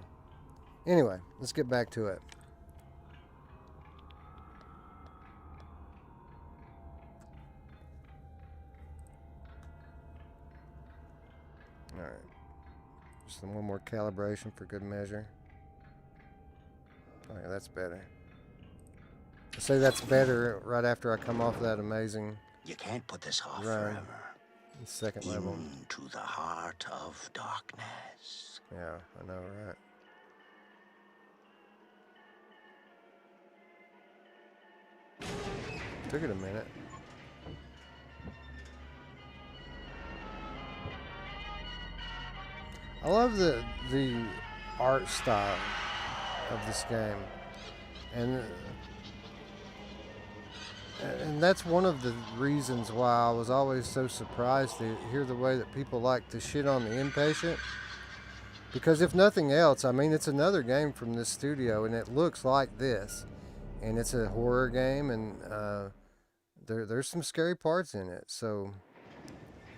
[SPEAKER 1] Anyway, let's get back to it. All right. Just one more calibration for good measure. Oh, yeah, that's better. I say that's better right after I come off that amazing.
[SPEAKER 6] You can't put this off
[SPEAKER 1] run.
[SPEAKER 6] forever.
[SPEAKER 1] Second level.
[SPEAKER 6] Into the heart of darkness.
[SPEAKER 1] Yeah, I know, right? Took it a minute. I love the art style of this game, and that's one of the reasons why I was always so surprised to hear the way that people like to shit on the Inpatient. Because if nothing else, I mean, it's another game from this studio, and it looks like this, and it's a horror game, and there's some scary parts in it. So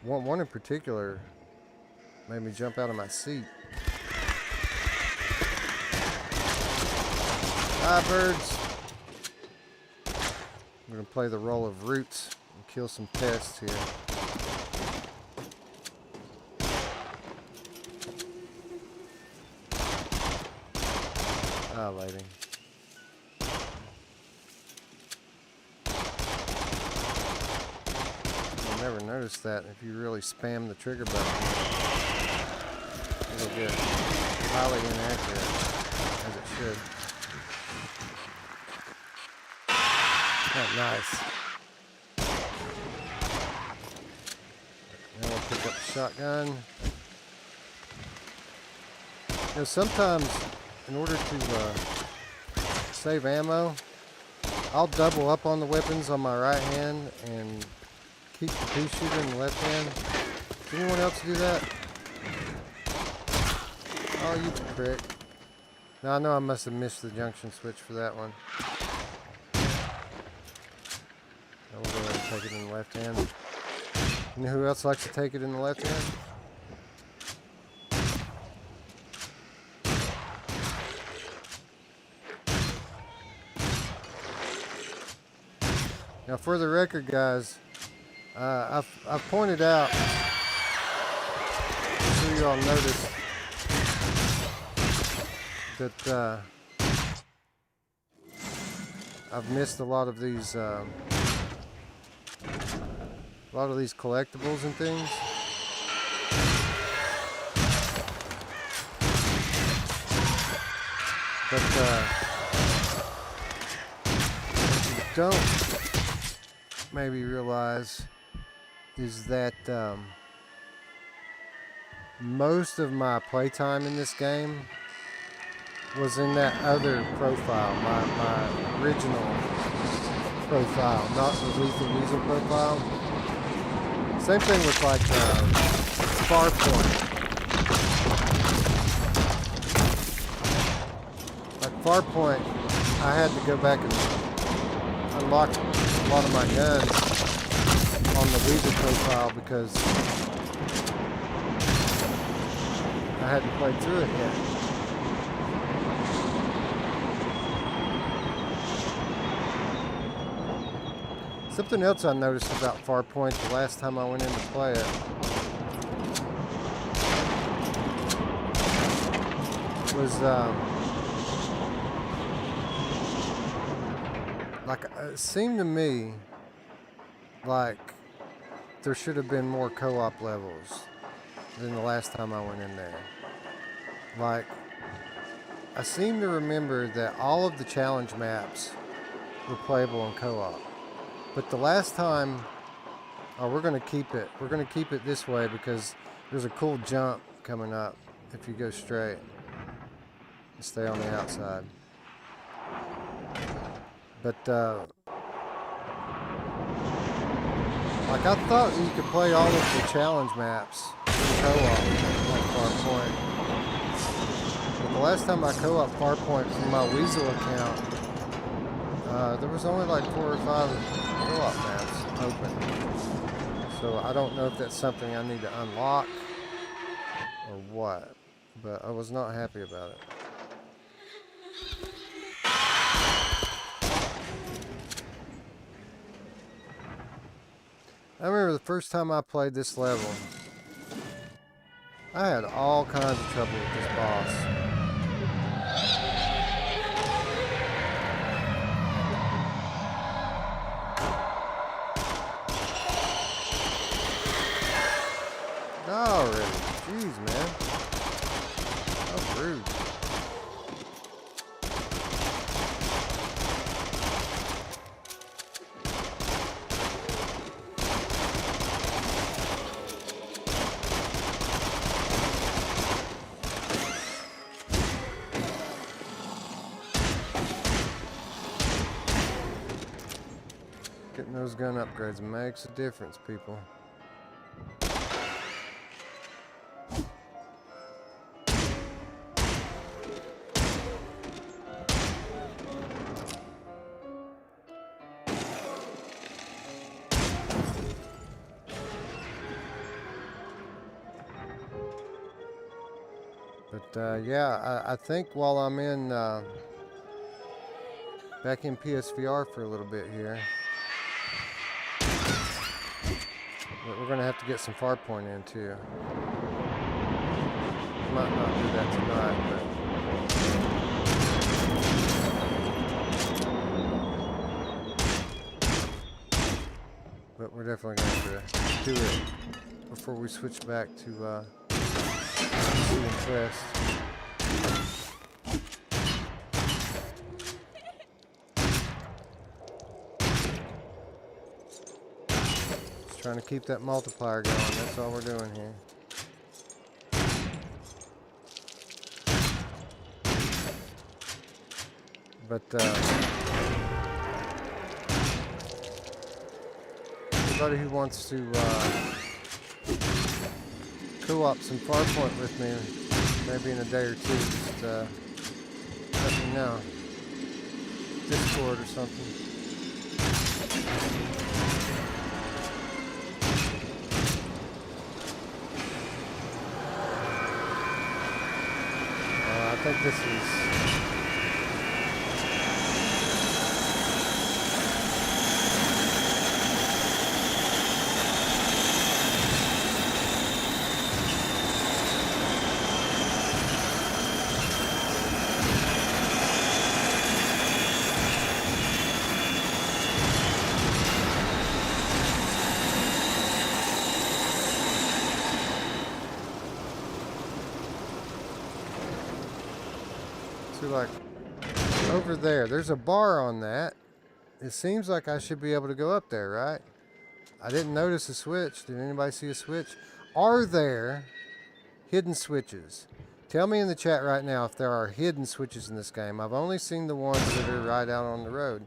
[SPEAKER 1] one in particular made me jump out of my seat. Hi, birds. I'm gonna play the role of Ruuts and kill some pests here. Ah, lighting. You'll never notice that if you really spam the trigger button. It'll get highly inaccurate, as it should. Oh, nice. Now we'll pick up the shotgun. You know, sometimes in order to save ammo, I'll double up on the weapons on my right hand and keep the pea shooter in the left hand. Does anyone else do that? Oh, you prick. Now I know I must have missed the junction switch for that one. I'll go ahead and take it in the left hand. You know who else likes to take it in the left hand? Now, for the record, guys, I've pointed out, I'm sure you all noticed, that I've missed a lot of these collectibles and things. But what you don't maybe realize is that most of my playtime in this game was in that other profile, my original profile, not the Lethal Weasel profile. Same thing with like Farpoint. Like Farpoint, I had to go back and unlock a lot of my guns on the Weasel profile because I hadn't played through it yet. Something else I noticed about Farpoint the last time I went in to play it was like it seemed to me like there should have been more co-op levels than the last time I went in there. Like, I seem to remember that all of the challenge maps were playable in co-op. But the last time, we're going to keep it this way because there's a cool jump coming up if you go straight and stay on the outside. But, like, I thought you could play all of the challenge maps in co-op on Farpoint. But the last time I co-op Farpoint from my Weasel account, there was only like 4 or 5 co-op maps open. So I don't know if that's something I need to unlock or what, but I was not happy about it. I remember the first time I played this level, I had all kinds of trouble with this boss. Already. Jeez, man. How rude. Getting those gun upgrades makes a difference, people. But yeah, I think while I'm in back in PSVR for a little bit here, we're gonna have to get some far point in too. Might not do that tonight, but we're definitely going to do it before we switch back to Sea and Crest. Just trying to keep that multiplier going. That's all we're doing here. But anybody who wants to co-op some Farpoint with me, maybe in a day or two, just let me know. Discord or something. I think this is... like over there's a bar on that. It seems like I should be able to go up there, right? I didn't notice a switch. Did anybody see a switch? Are there hidden switches? Tell me in the chat right now if there are hidden switches in this game. I've only seen the ones that are right out on the road.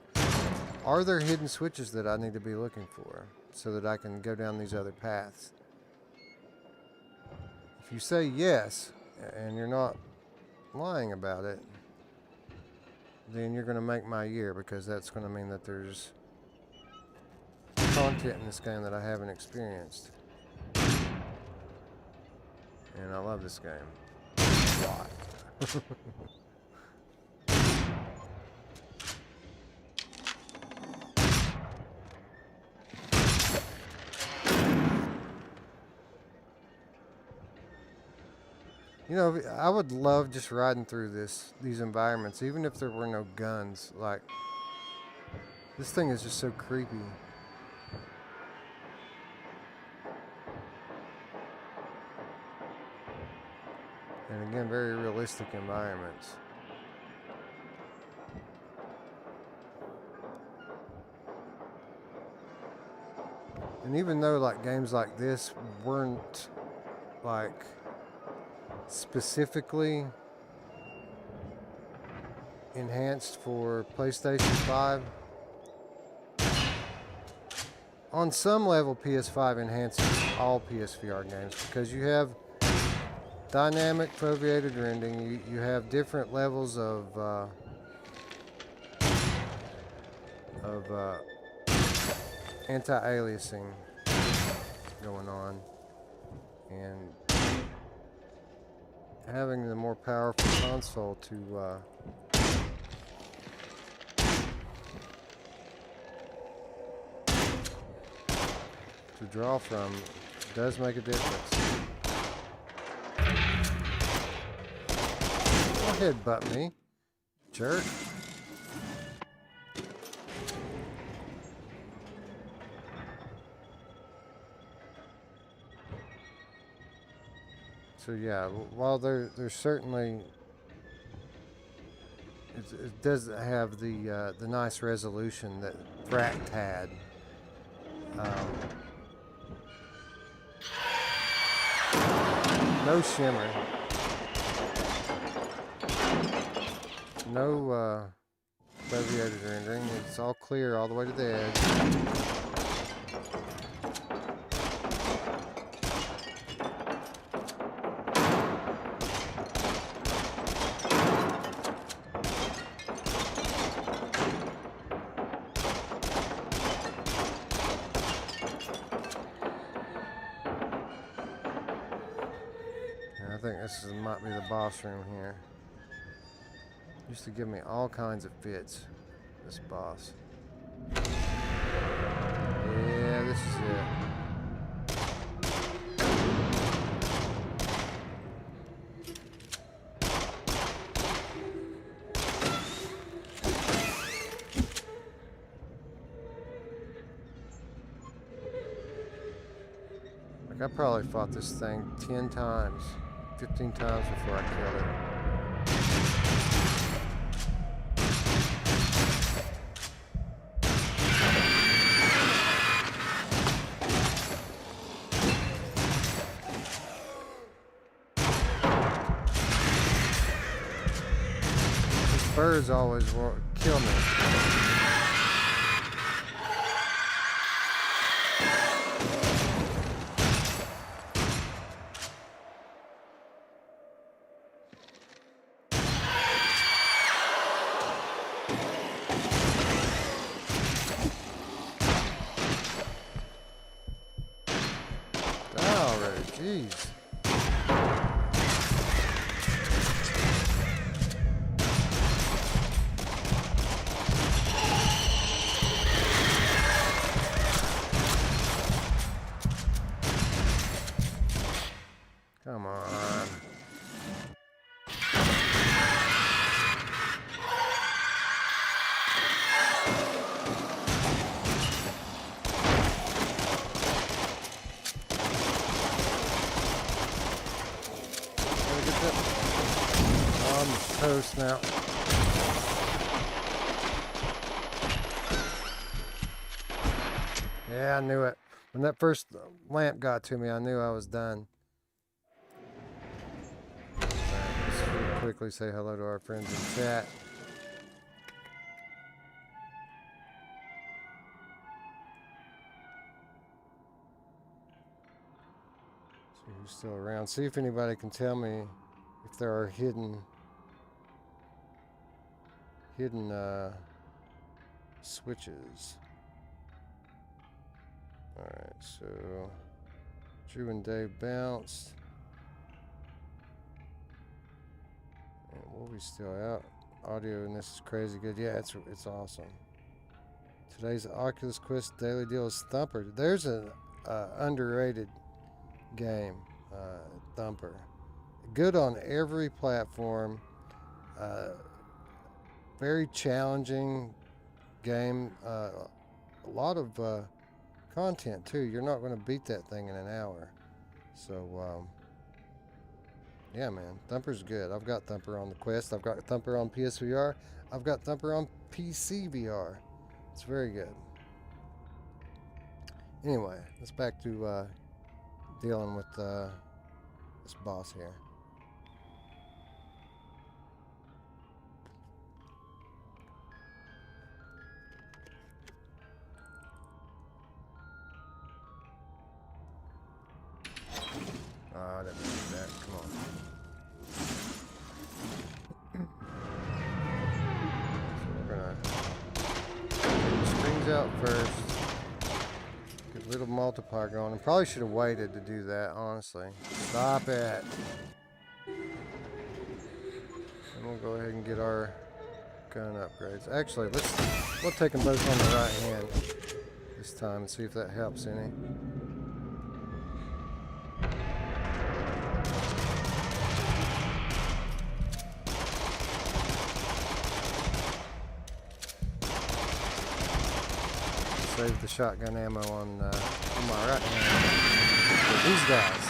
[SPEAKER 1] Are there hidden switches that I need to be looking for so that I can go down these other paths? If you say yes, and you're not lying about it, then you're going to make my year, because that's going to mean that there's content in this game that I haven't experienced. And I love this game a lot. You know, I would love just riding through these environments, even if there were no guns. Like, this thing is just so creepy. And again, very realistic environments. And even though like games like this weren't like specifically enhanced for PlayStation 5, on some level PS5 enhances all PSVR games, because you have dynamic foveated rendering, you have different levels of anti-aliasing going on, and having the more powerful console to draw from does make a difference. Don't headbutt me, jerk. So yeah, while there's certainly it does have the nice resolution that Fracked had. No shimmer. foveated rendering. It's all clear all the way to the edge. I think might be the boss room here. Used to give me all kinds of fits, this boss. Yeah, this is it. Like, I probably fought this thing 10 times. 15 times before I killed it. These birds always kill me. Jeez. Come on. On the toast now. Yeah, I knew it. When that first lamp got to me, I knew I was done. Let's quickly say hello to our friends in chat. See who's still around. See if anybody can tell me if there are hidden switches. Alright, so Drew and Dave bounced. And Wolvie's still out. Audio and this is crazy good. Yeah, it's awesome. Today's Oculus Quest daily deal is Thumper. There's an underrated game, Thumper. Good on every platform. Very challenging game. A lot of content too. You're not going to beat that thing in an hour. So yeah, man, Thumper's good. I've got Thumper on the Quest. I've got Thumper on PSVR. I've got Thumper on PC VR. It's very good. Anyway, let's back to dealing with this boss here. Oh, I didn't do that. Come on. So we're gonna get the strings out first. Get a little multiplier going. And probably should have waited to do that, honestly. Stop it. And we'll go ahead and get our gun upgrades. Actually, we'll take them both on the right hand this time and see if that helps any. Save the shotgun ammo on my right hand for these guys.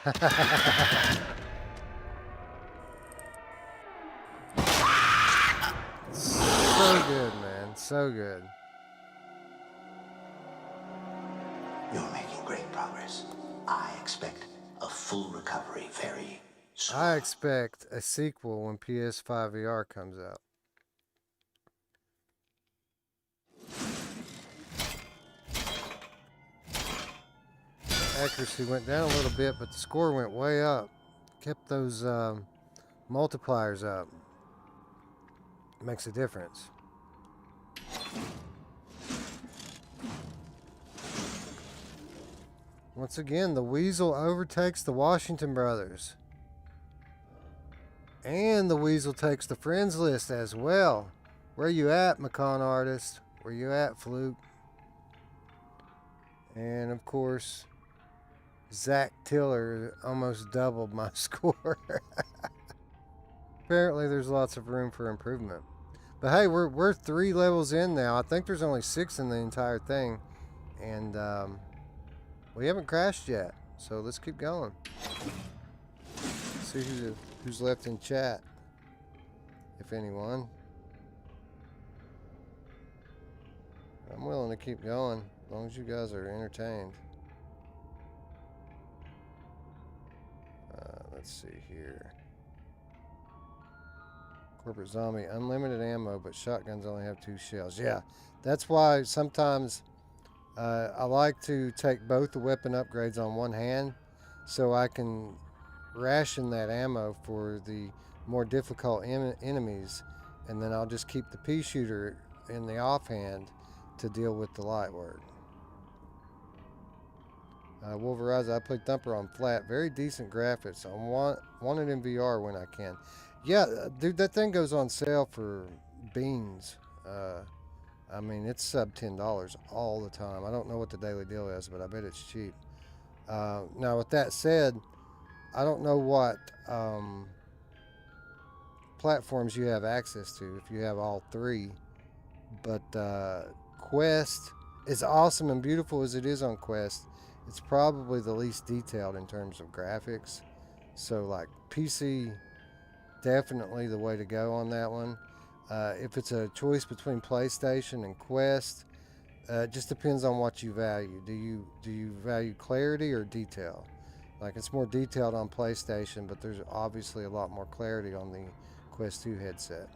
[SPEAKER 1] So good, man. So good.
[SPEAKER 6] You're making great progress. I expect a full recovery very soon.
[SPEAKER 1] I expect a sequel when PS5 VR comes out. Accuracy went down a little bit, but the score went way up. Kept those multipliers up. Makes a difference. Once again, the Weasel overtakes the Washington brothers. And the Weasel takes the friends list as well. Where you at, Macon Artist? Where you at, Fluke? And of course, Zach Tiller almost doubled my score. Apparently there's lots of room for improvement. But hey, we're 3 levels in now. I think there's only 6 in the entire thing. And we haven't crashed yet. So let's keep going. See who's left in chat. If anyone. I'm willing to keep going as long as you guys are entertained. Let's see here. Corporate Zombie, unlimited ammo, but shotguns only have 2 shells. Yeah, that's why sometimes I like to take both the weapon upgrades on one hand so I can ration that ammo for the more difficult enemies, and then I'll just keep the pea shooter in the offhand to deal with the light work. Wolverizer, I played Thumper on flat. Very decent graphics. I want it in VR when I can. Yeah, dude, that thing goes on sale for beans. I mean, it's sub $10 all the time. I don't know what the daily deal is, but I bet it's cheap. Now, with that said, I don't know what platforms you have access to, if you have all 3. But Quest, as awesome and beautiful as it is on Quest, it's probably the least detailed in terms of graphics. So, like, PC, definitely the way to go on that one. If it's a choice between PlayStation and Quest, it just depends on what you value. Do you value clarity or detail? Like, it's more detailed on PlayStation, but there's obviously a lot more clarity on the Quest 2 headset.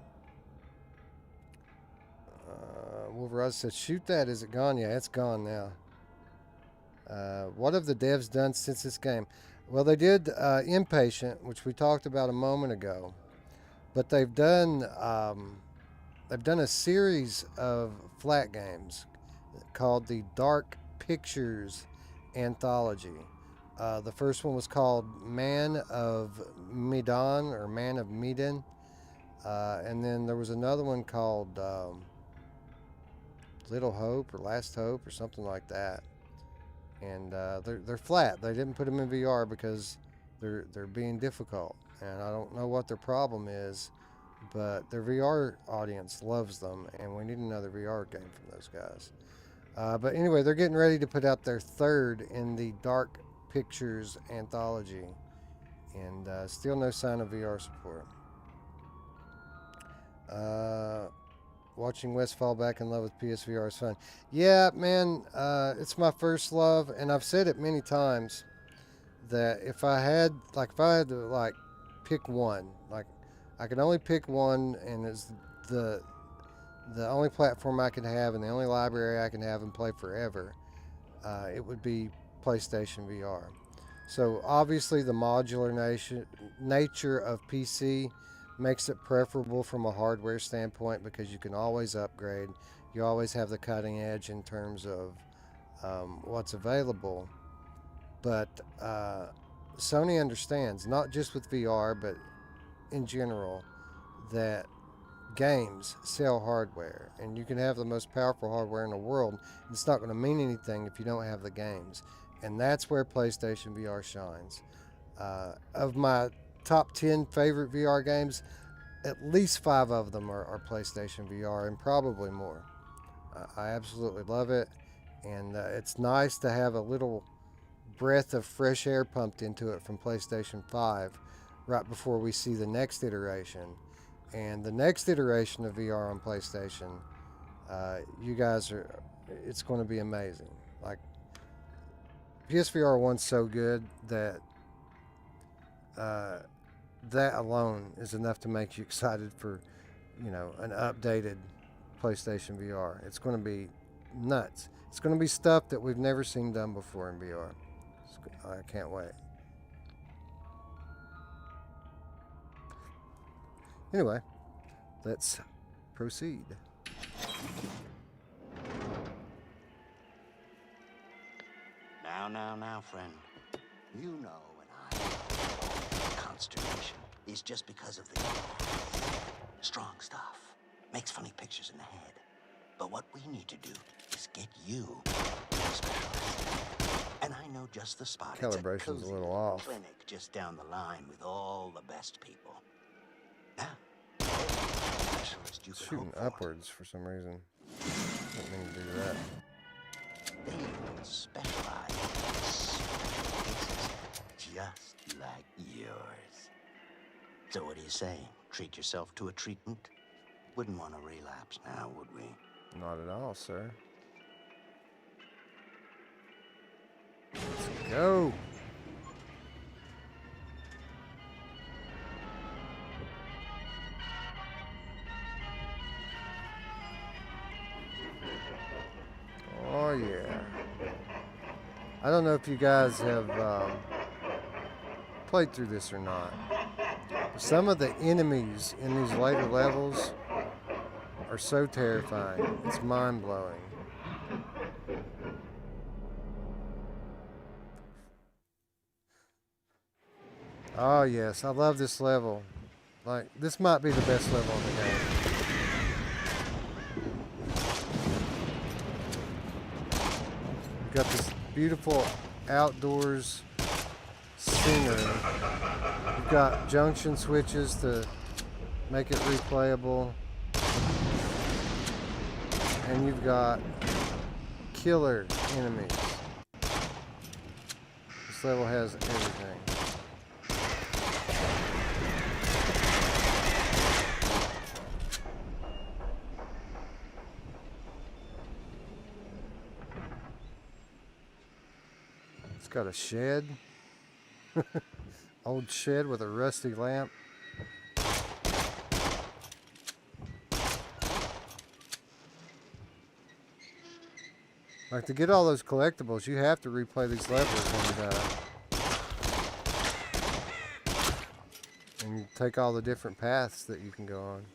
[SPEAKER 1] Wolverine said, shoot that. Is it gone? Yeah, it's gone now. What have the devs done since this game? Well, they did Impatient, which we talked about a moment ago. But they've done a series of flat games called the Dark Pictures Anthology. The first one was called Man of Medan, or Man of Medan. And then there was another one called Little Hope or Last Hope or something like that. And they're flat. They didn't put them in VR because they're being difficult. And I don't know what their problem is, but their VR audience loves them, and we need another VR game from those guys. But anyway, they're getting ready to put out their 3rd in the Dark Pictures Anthology, and still no sign of VR support. Watching Wes fall back in love with PSVR is fun. Yeah, man, it's my first love, and I've said it many times that if I had to pick one, like, I could only pick one, and it's the only platform I could have and the only library I can have and play forever, it would be PlayStation VR. So obviously the modular nature of PC makes it preferable from a hardware standpoint because you can always upgrade. You always have the cutting edge in terms of what's available. But Sony understands, not just with VR, but in general, that games sell hardware, and you can have the most powerful hardware in the world. It's not going to mean anything if you don't have the games, and that's where PlayStation VR shines. Of my top 10 favorite VR games, at least 5 of them are PlayStation VR, and probably more. I absolutely love it, and it's nice to have a little breath of fresh air pumped into it from PlayStation 5 right before we see the next iteration. And the next iteration of VR on PlayStation, you guys are, it's going to be amazing. Like, PSVR 1's so good that that alone is enough to make you excited for, you know, an updated PlayStation VR. It's going to be nuts. It's going to be stuff that we've never seen done before in VR. I can't wait. Anyway, let's proceed.
[SPEAKER 6] Now, friend. You know and I know consternation is just because of the strong stuff. Makes funny pictures in the head. But what we need to do is get you a specialist. And I know just the spot.
[SPEAKER 1] Calibration's a little off.
[SPEAKER 6] Clinic just down the line with all the best people. Now, specialist you
[SPEAKER 1] It's
[SPEAKER 6] can
[SPEAKER 1] shooting
[SPEAKER 6] hope for.
[SPEAKER 1] upwards for some reason. Didn't mean to do that.
[SPEAKER 6] They will specialize in cases just like yours. So what do you say? Treat yourself to a treatment? Wouldn't want to relapse now, would we?
[SPEAKER 1] Not at all, sir. Let's go. Oh yeah. I don't know if you guys have played through this or not. But some of the enemies in these later levels are so terrifying. It's mind-blowing. Oh yes, I love this level. Like, this might be the best level in the game. We've got this beautiful outdoors scenery. You've got junction switches to make it replayable. And you've got killer enemies. This level has everything. It's got a shed. Old shed with a rusty lamp. Like, to get all those collectibles, you have to replay these levels and take all the different paths that you can go on.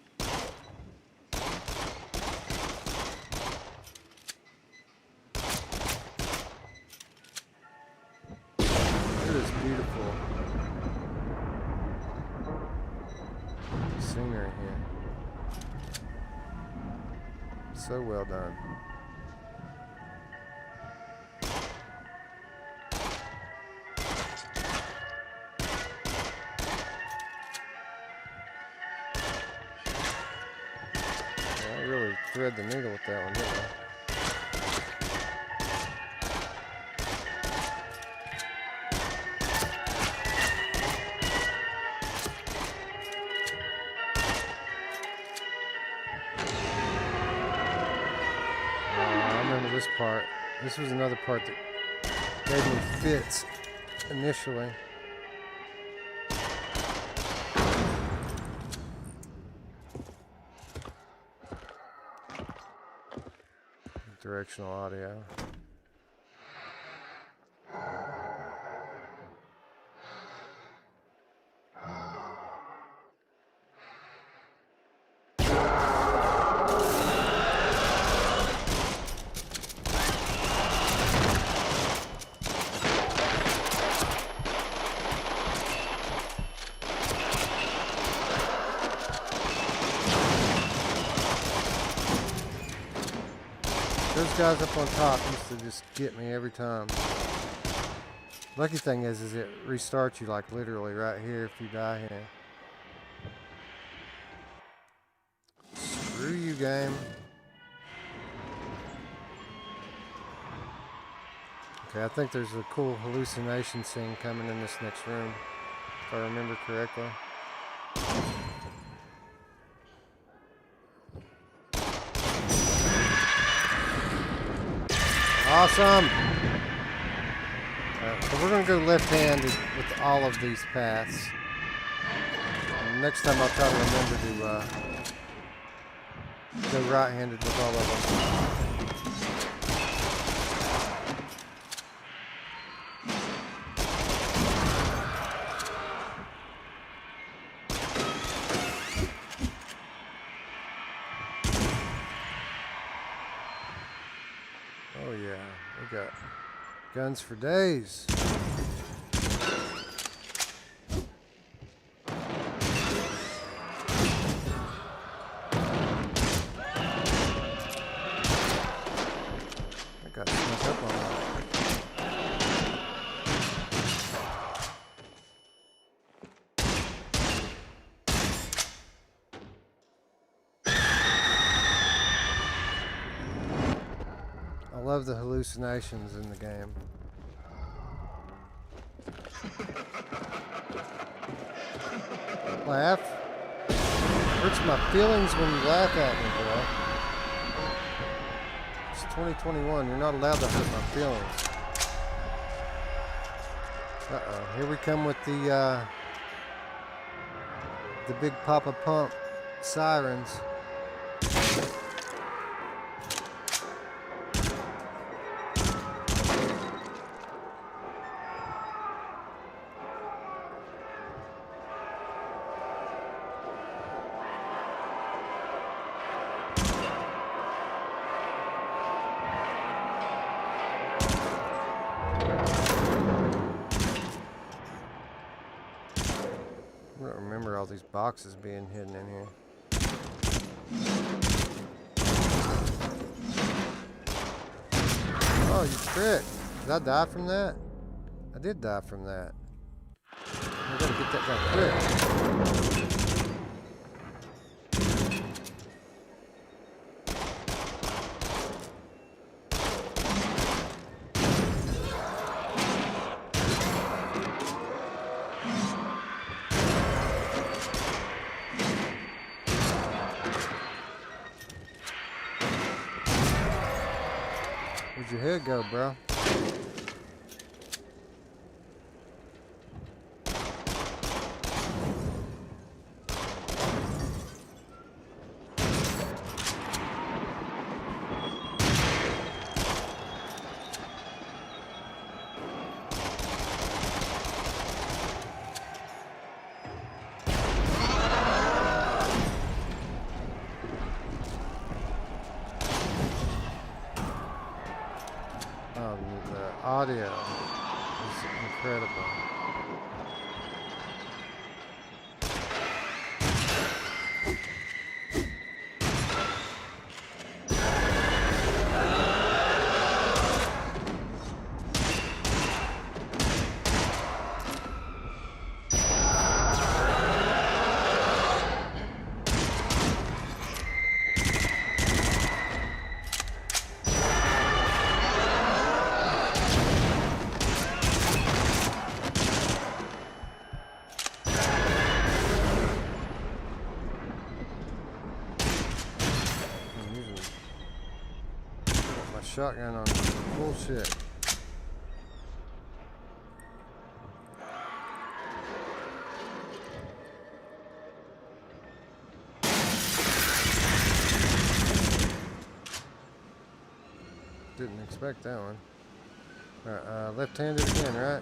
[SPEAKER 1] Look at this beautiful scenery here. So well done. Thread the needle with that one, didn't I? I remember this part. This was another part that gave me fits initially. Directional audio. Those guys up on top used to just get me every time. Lucky thing is it restarts you like literally right here if you die here. Screw you, game. Okay, I think there's a cool hallucination scene coming in this next room, if I remember correctly. Awesome! So we're going to go left-handed with all of these paths. And next time I'll try to remember to go right-handed with all of them. Oh yeah, we got guns for days. I got snuck up on that. I love the hallucinations in the game. Laugh? Hurts my feelings when you laugh at me, bro. It's 2021. You're not allowed to hurt my feelings. Uh-oh. Here we come with the big Papa Pump sirens. I don't remember all these boxes being hidden in here. Oh, you tricked. Did I die from that? I did die from that. I gotta get that guy quick. Where'd your head go, bro? The audio is incredible. Shotgun on bullshit. Didn't expect that one. Alright, left-handed again, right?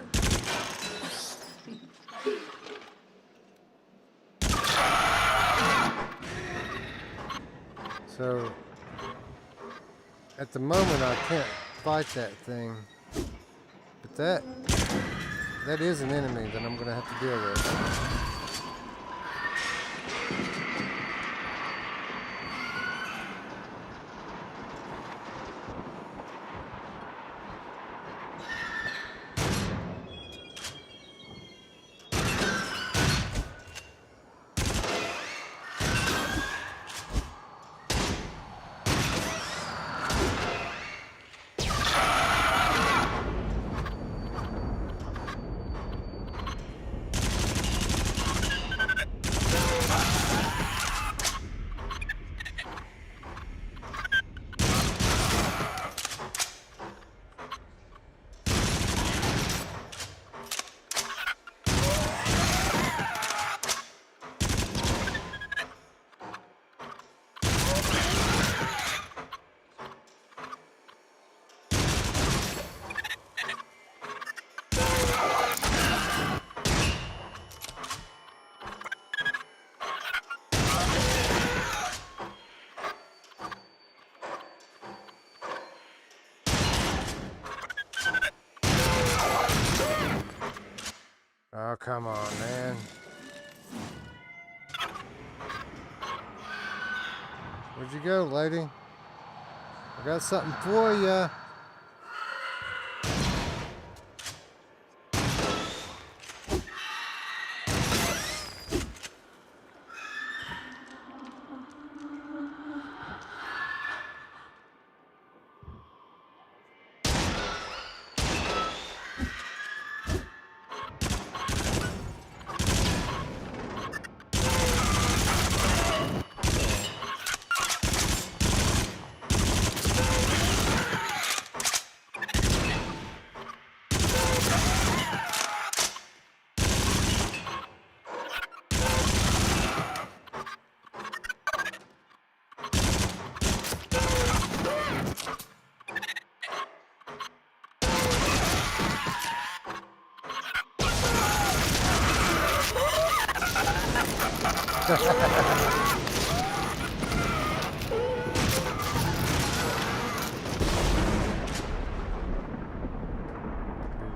[SPEAKER 1] So at the moment I can't fight that thing, but that is an enemy that I'm gonna have to deal with. Oh, come on, man. Where'd you go, lady? I got something for ya.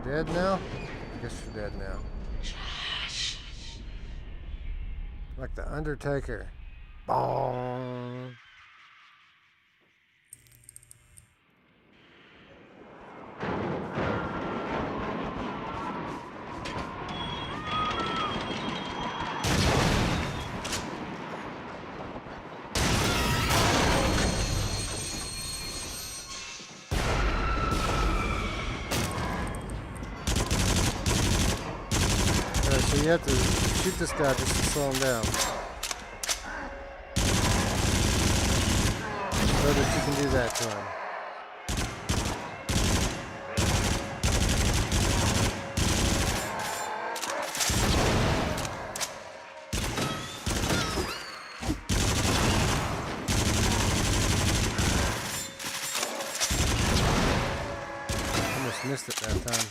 [SPEAKER 1] You're dead now? I guess you're dead now. Like the Undertaker. Bong. So you have to shoot this guy just to slow him down. So that you can do that to him. Almost missed it that time.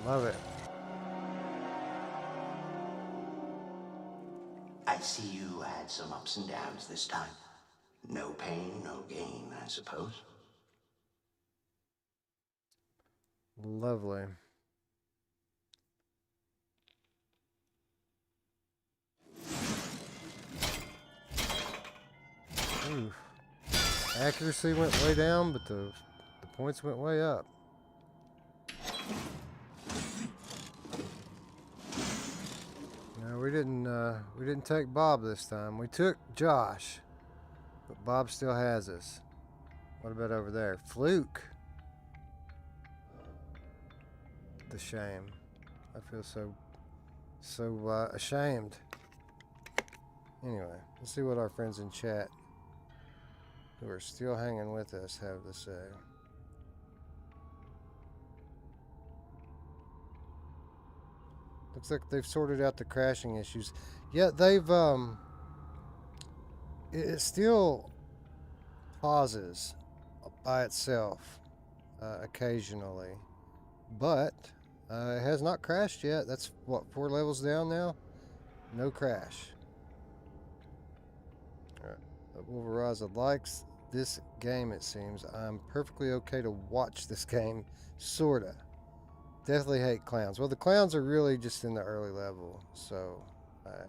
[SPEAKER 1] Love it.
[SPEAKER 6] I see you had some ups and downs this time. No pain, no gain, I suppose.
[SPEAKER 1] Lovely. Ooh. Accuracy went way down, but the points went way up. No, we didn't take Bob this time. We took Josh, but Bob still has us. What about over there? Fluke. The shame. I feel so ashamed. Anyway, let's see what our friends in chat who are still hanging with us have to say. Looks like they've sorted out the crashing issues. Yeah, they've it still pauses by itself occasionally, but it has not crashed yet. That's what, 4 levels down now? No crash. Wolveraza likes this game, it seems. I'm perfectly okay to watch this game, sorta. Definitely hate clowns. Well, the clowns are really just in the early level, so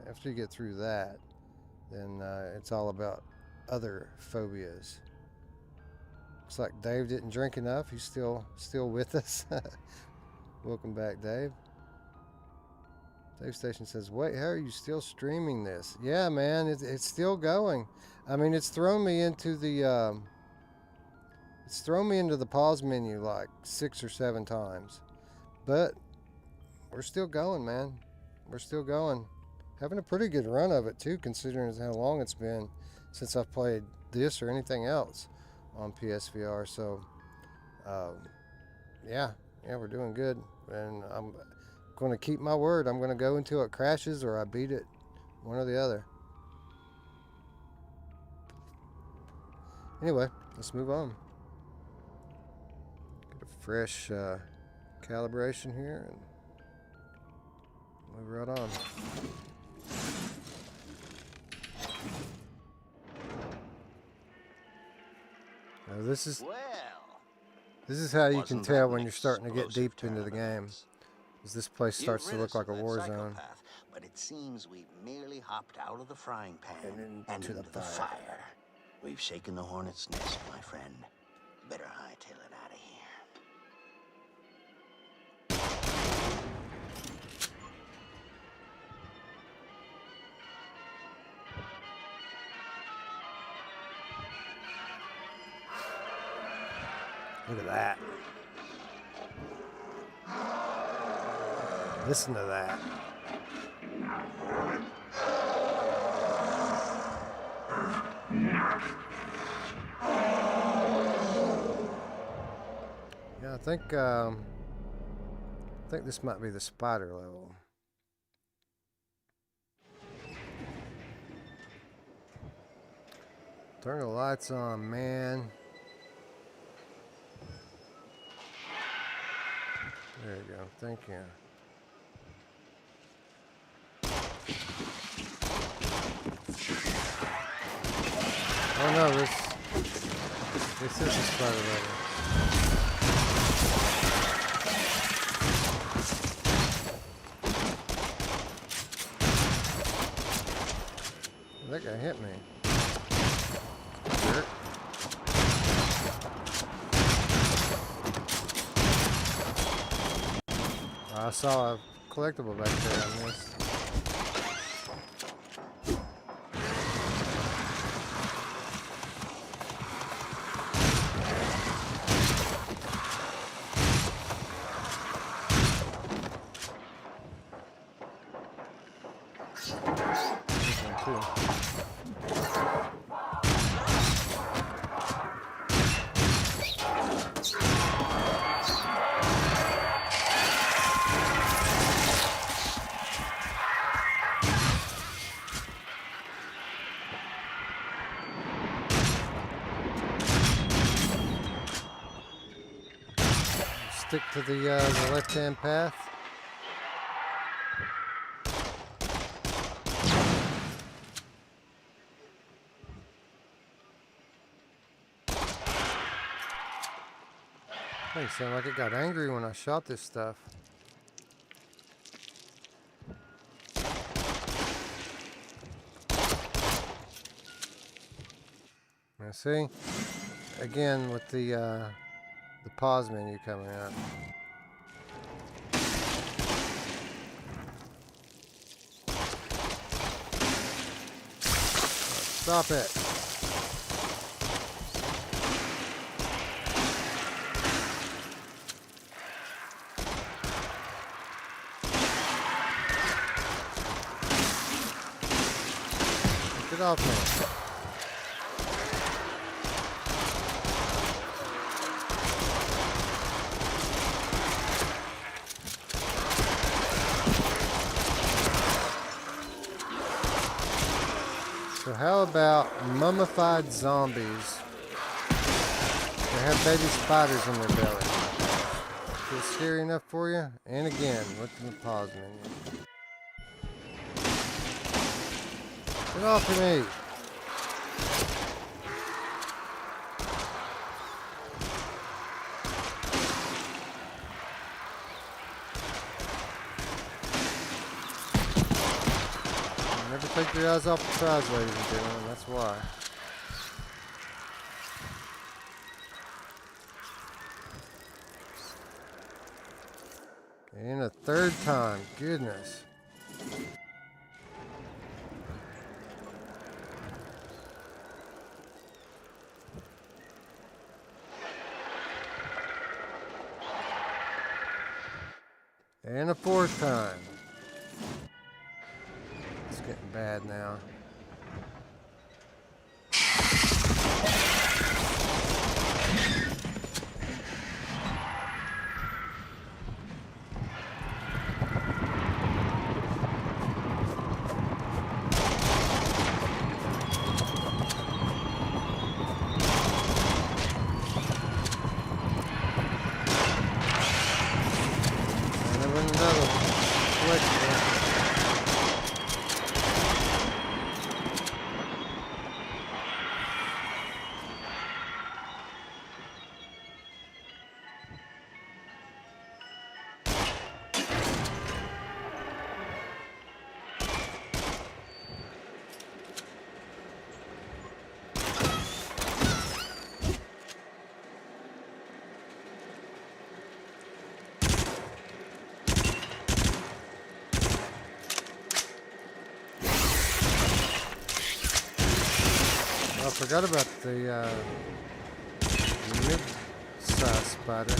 [SPEAKER 1] after you get through that, then it's all about other phobias. Looks like Dave didn't drink enough. He's still with us. Welcome back, Dave. Dave Station says, wait, how are you still streaming this? Yeah, man, it's still going. I mean, it's thrown me into the pause menu like 6 or 7 times. But we're still going, man. We're still going. Having a pretty good run of it, too, considering how long it's been since I've played this or anything else on PSVR. So, yeah, we're doing good. And I'm going to keep my word. I'm going to go until it crashes or I beat it. One or the other. Anyway, let's move on. Get a fresh calibration here and move right on. Now this is how you can tell when you're starting to get deep into the game. Because this place starts to look like a war zone.
[SPEAKER 6] But it seems we've merely hopped out of the frying pan and into the fire. We've shaken the hornet's nest, my friend. Better hightail it out of here.
[SPEAKER 1] Look at that. Listen to that. Yeah, I think this might be the spider level. Turn the lights on, man. There you go. Thank you. Oh no, this is a spider level. That guy hit me. Jerk. I saw a collectible back there on this. This one too. Stick to the left-hand path. Hey, sound like it got angry when I shot this stuff. Now see, again with the pause menu coming up. Stop it. Get off me. So how about mummified zombies that have baby spiders in their belly? Is it scary enough for you? And again, look in the pause menu. Get off of me! Never take your eyes off the prize, ladies and gentlemen. That's why. And a third time. Goodness. And a fourth time. It's getting bad now. I forgot about the mid-size spider.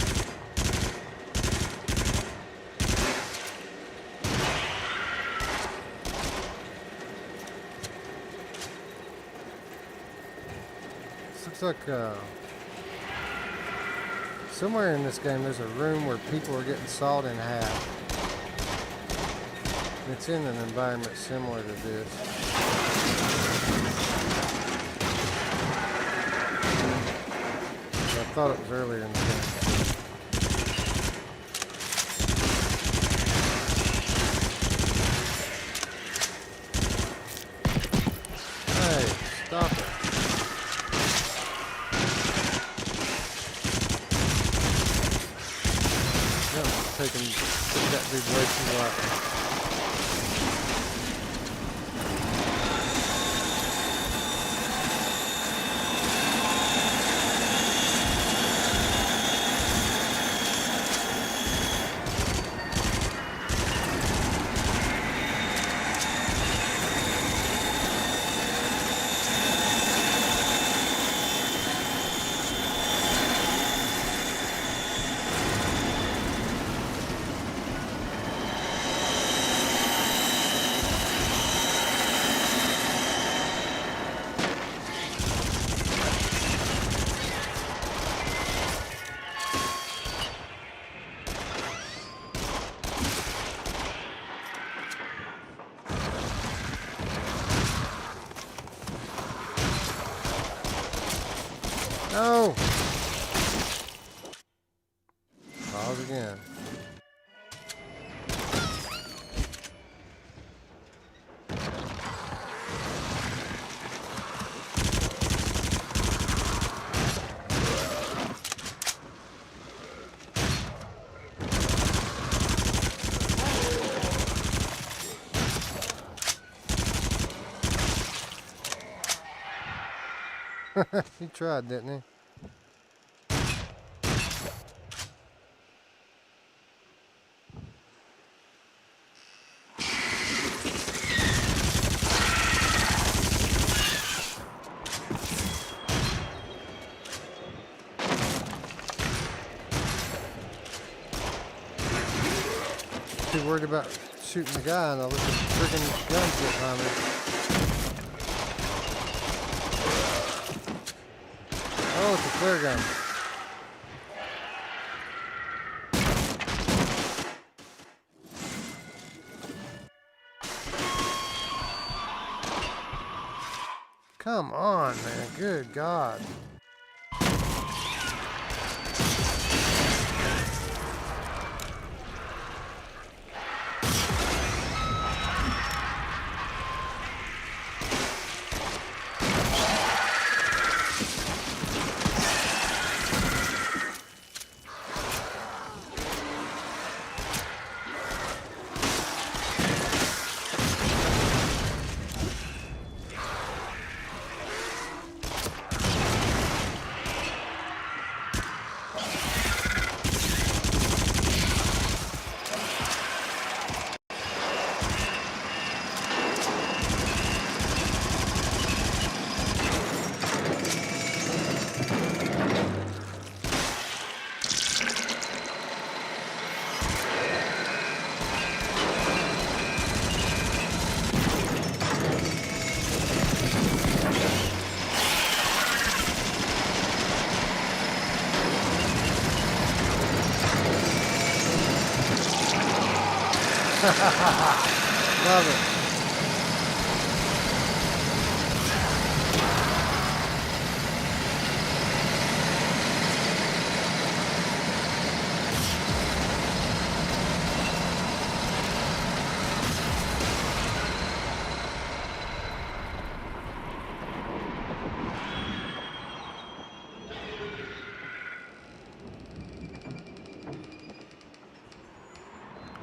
[SPEAKER 1] This looks like somewhere in this game there's a room where people are getting sawed in half. It's in an environment similar to this. I thought it was earlier in the game. Hey, stop it. Yeah, taking that dude way too lightly. No! Pause again. He tried, didn't he? Too worried about shooting the guy and I look at the freaking guns get behind me. Oh, it's a flare gun. Come on, man. Good God. Love it.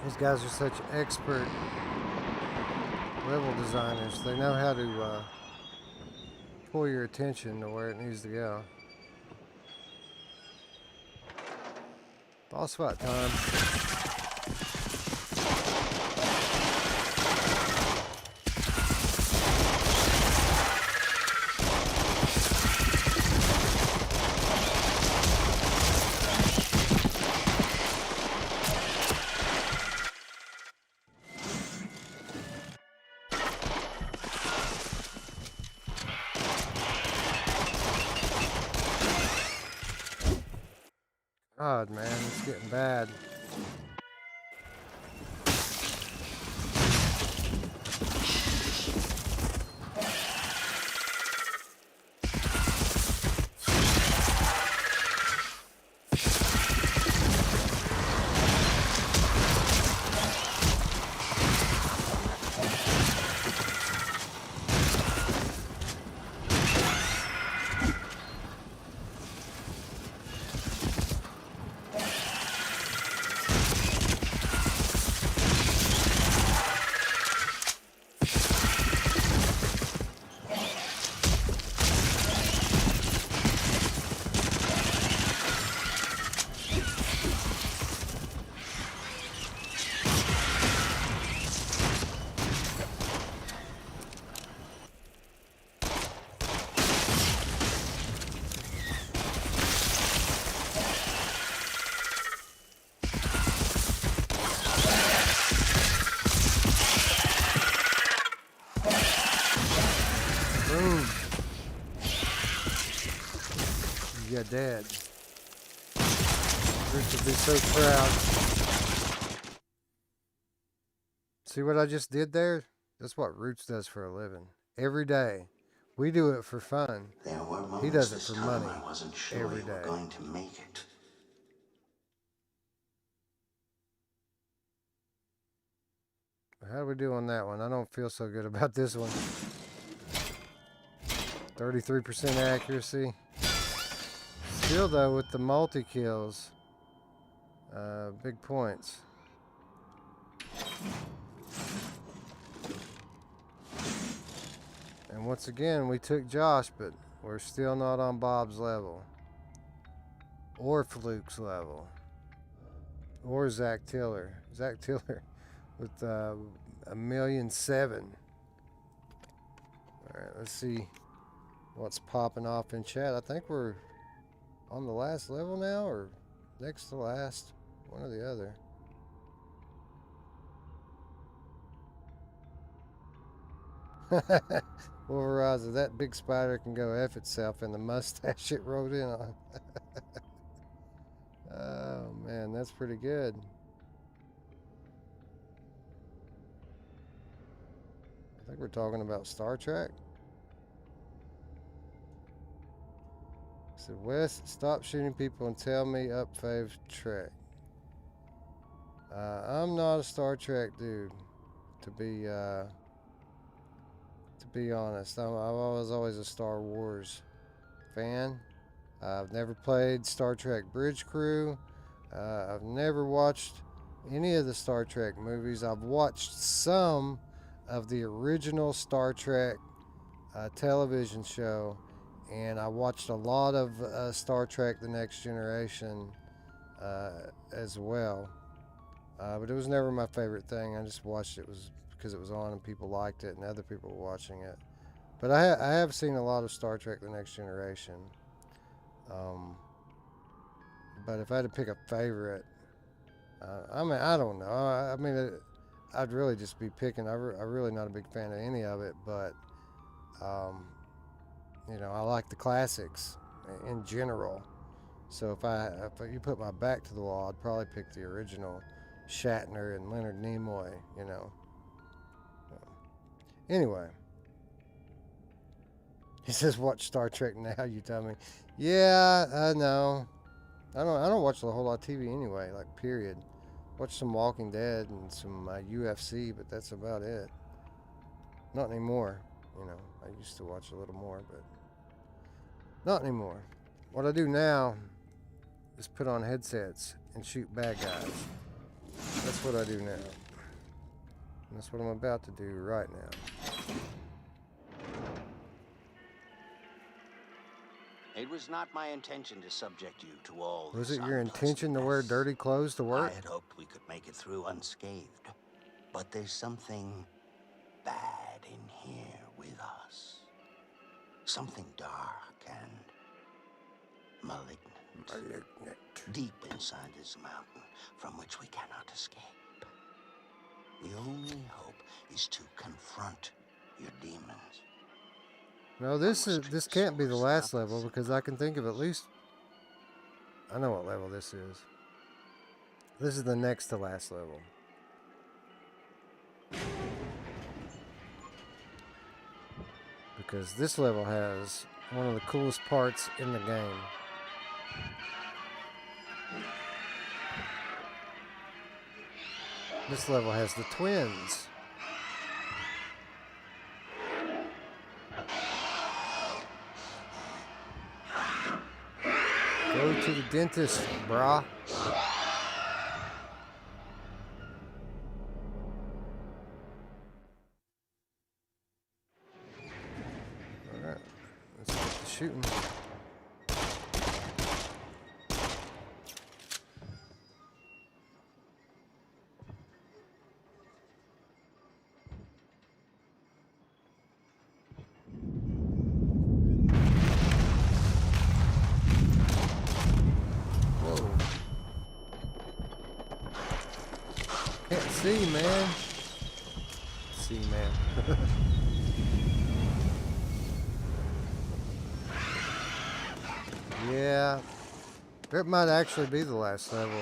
[SPEAKER 1] These guys are such expert level designers. They know how to pull your attention to where it needs to go. Boss fight time. God, man, it's getting bad. Yeah, Dad. Ruuts would be so proud. See what I just did there? That's what Ruuts does for a living. Every day. We do it for fun.
[SPEAKER 6] There were moments
[SPEAKER 1] He does it
[SPEAKER 6] this
[SPEAKER 1] for
[SPEAKER 6] time
[SPEAKER 1] money.
[SPEAKER 6] I wasn't sure
[SPEAKER 1] Every
[SPEAKER 6] you were
[SPEAKER 1] day.
[SPEAKER 6] going to make it.
[SPEAKER 1] How do we do on that one? I don't feel so good about this one. 33% accuracy. Still though, with the multi-kills, big points. And once again, we took Josh, but we're still not on Bob's level. Or Fluke's level. Or Zach Tiller. Zach Tiller with 1,000,007. Alright, let's see what's popping off in chat. I think we're on the last level now, or next to last. One or the other. Wolverizer, that big spider can go F itself in the mustache it rode in on. Oh man, that's pretty good. I think we're talking about Star Trek. Said Wes, stop shooting people and tell me up fave Trek. I'm not a Star Trek dude, to be honest. I was always a Star Wars fan. I've never played Star Trek Bridge Crew. I've never watched any of the Star Trek movies. I've watched some of the original Star Trek television show, and I watched a lot of Star Trek The Next Generation as well. But it was never my favorite thing. I just watched it because it was on and people liked it and other people were watching it. But I have seen a lot of Star Trek The Next Generation. But if I had to pick a favorite, I mean, I don't know. I mean, I'd really just be picking. I'm really not a big fan of any of it, but you know, I like the classics in general. So if you put my back to the wall, I'd probably pick the original Shatner and Leonard Nimoy, you know. Anyway. He says, watch Star Trek now, you tell me. Yeah, I know. I don't watch a whole lot of TV anyway, like, period. Watch some Walking Dead and some UFC, but that's about it. Not anymore. You know, I used to watch a little more, but not anymore. What I do now is put on headsets and shoot bad guys. That's what I do now. And that's what I'm about to do right now.
[SPEAKER 6] It was not my intention to subject you to all
[SPEAKER 1] Was
[SPEAKER 6] this
[SPEAKER 1] it your intention to wear dirty clothes to work?
[SPEAKER 6] I had hoped we could make it through unscathed. But there's something bad in here with us. Something dark and malignant. Deep inside this mountain from which we cannot escape. The only hope is to confront your demons.
[SPEAKER 1] No, this can't be the last level because I can think of at least. I know what level this is. This is the next to last level. Because this level has one of the coolest parts in the game. This level has the twins. Go to the dentist, brah. Alright, let's get to shooting. See, man. See, man. Yeah. It might actually be the last level.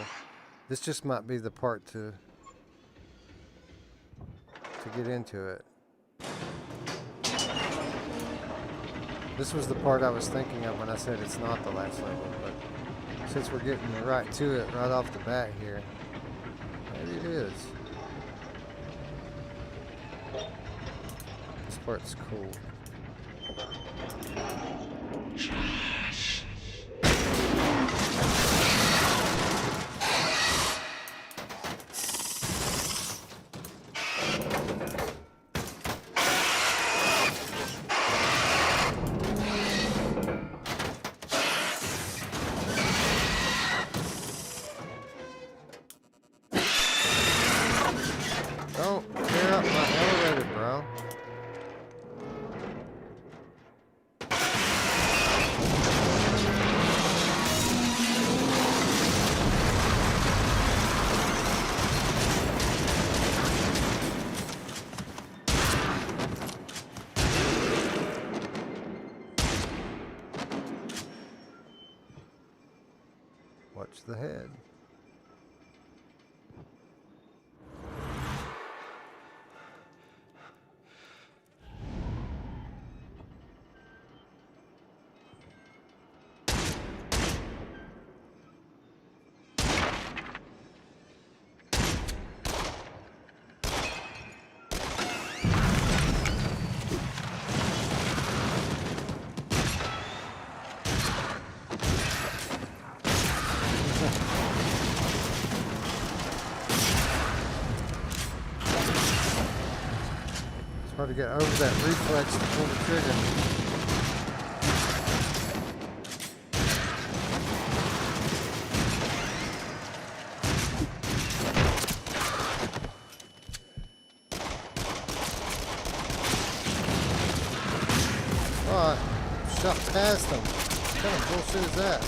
[SPEAKER 1] This just might be the part to get into it. This was the part I was thinking of when I said it's not the last level, but since we're getting right to it right off the bat here, maybe it is. This part's cool. Don't tear up my elevator, bro. Watch the head. Hard to get over that reflex to pull the trigger. Oh, I shot past him. What kind of bullshit is that?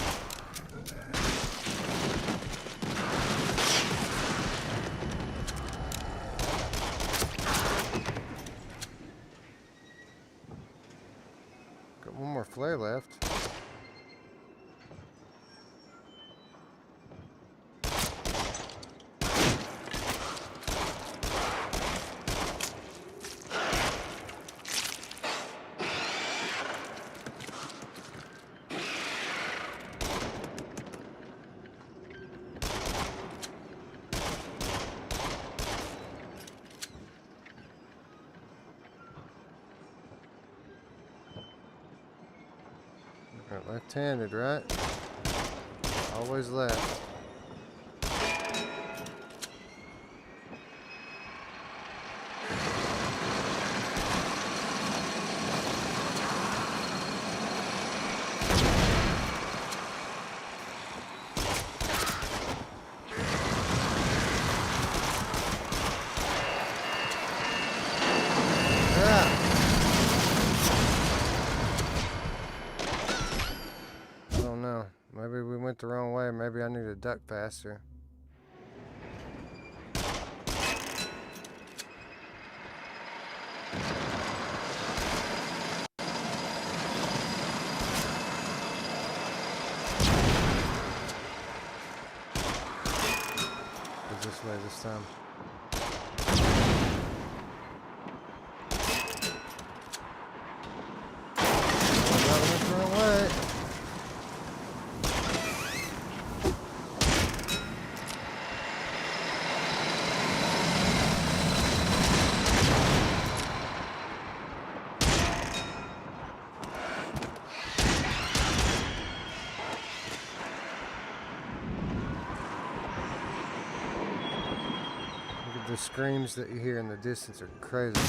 [SPEAKER 1] One more flare left. Left-handed, right? Always left. Maybe we went the wrong way. Maybe I need to duck faster. Go this way this time. Oh, I went the wrong way. The screams that you hear in the distance are crazy.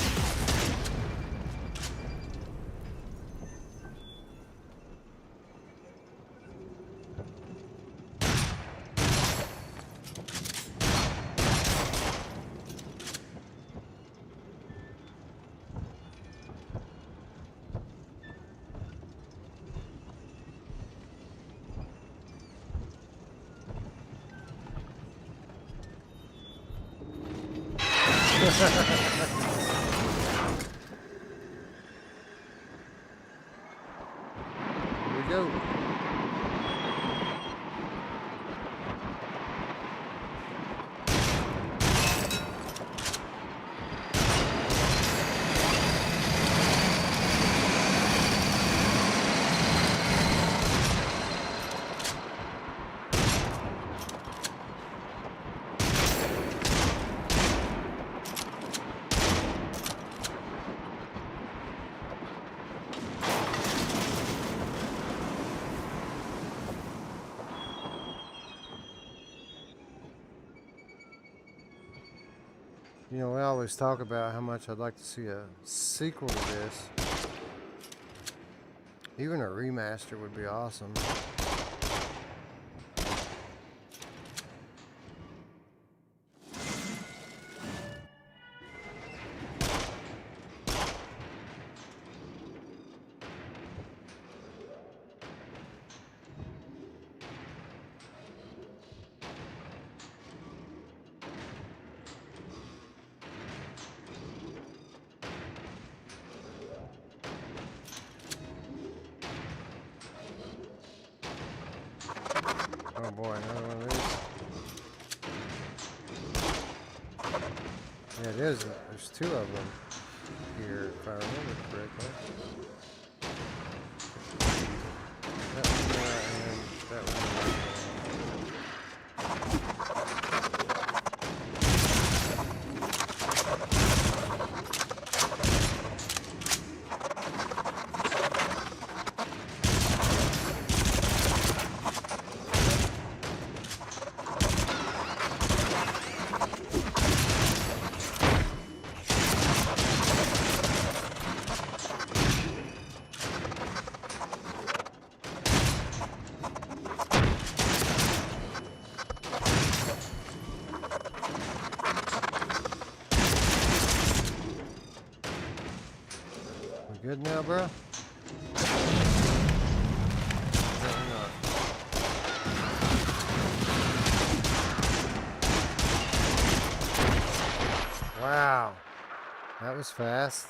[SPEAKER 1] Here we go. You know, we always talk about how much I'd like to see a sequel to this. Even a remaster would be awesome. Oh boy, another one of these. Yeah, it is. There's two of them here, if I remember correctly. That one there and that one there. Good now, bro? Wow, that was fast.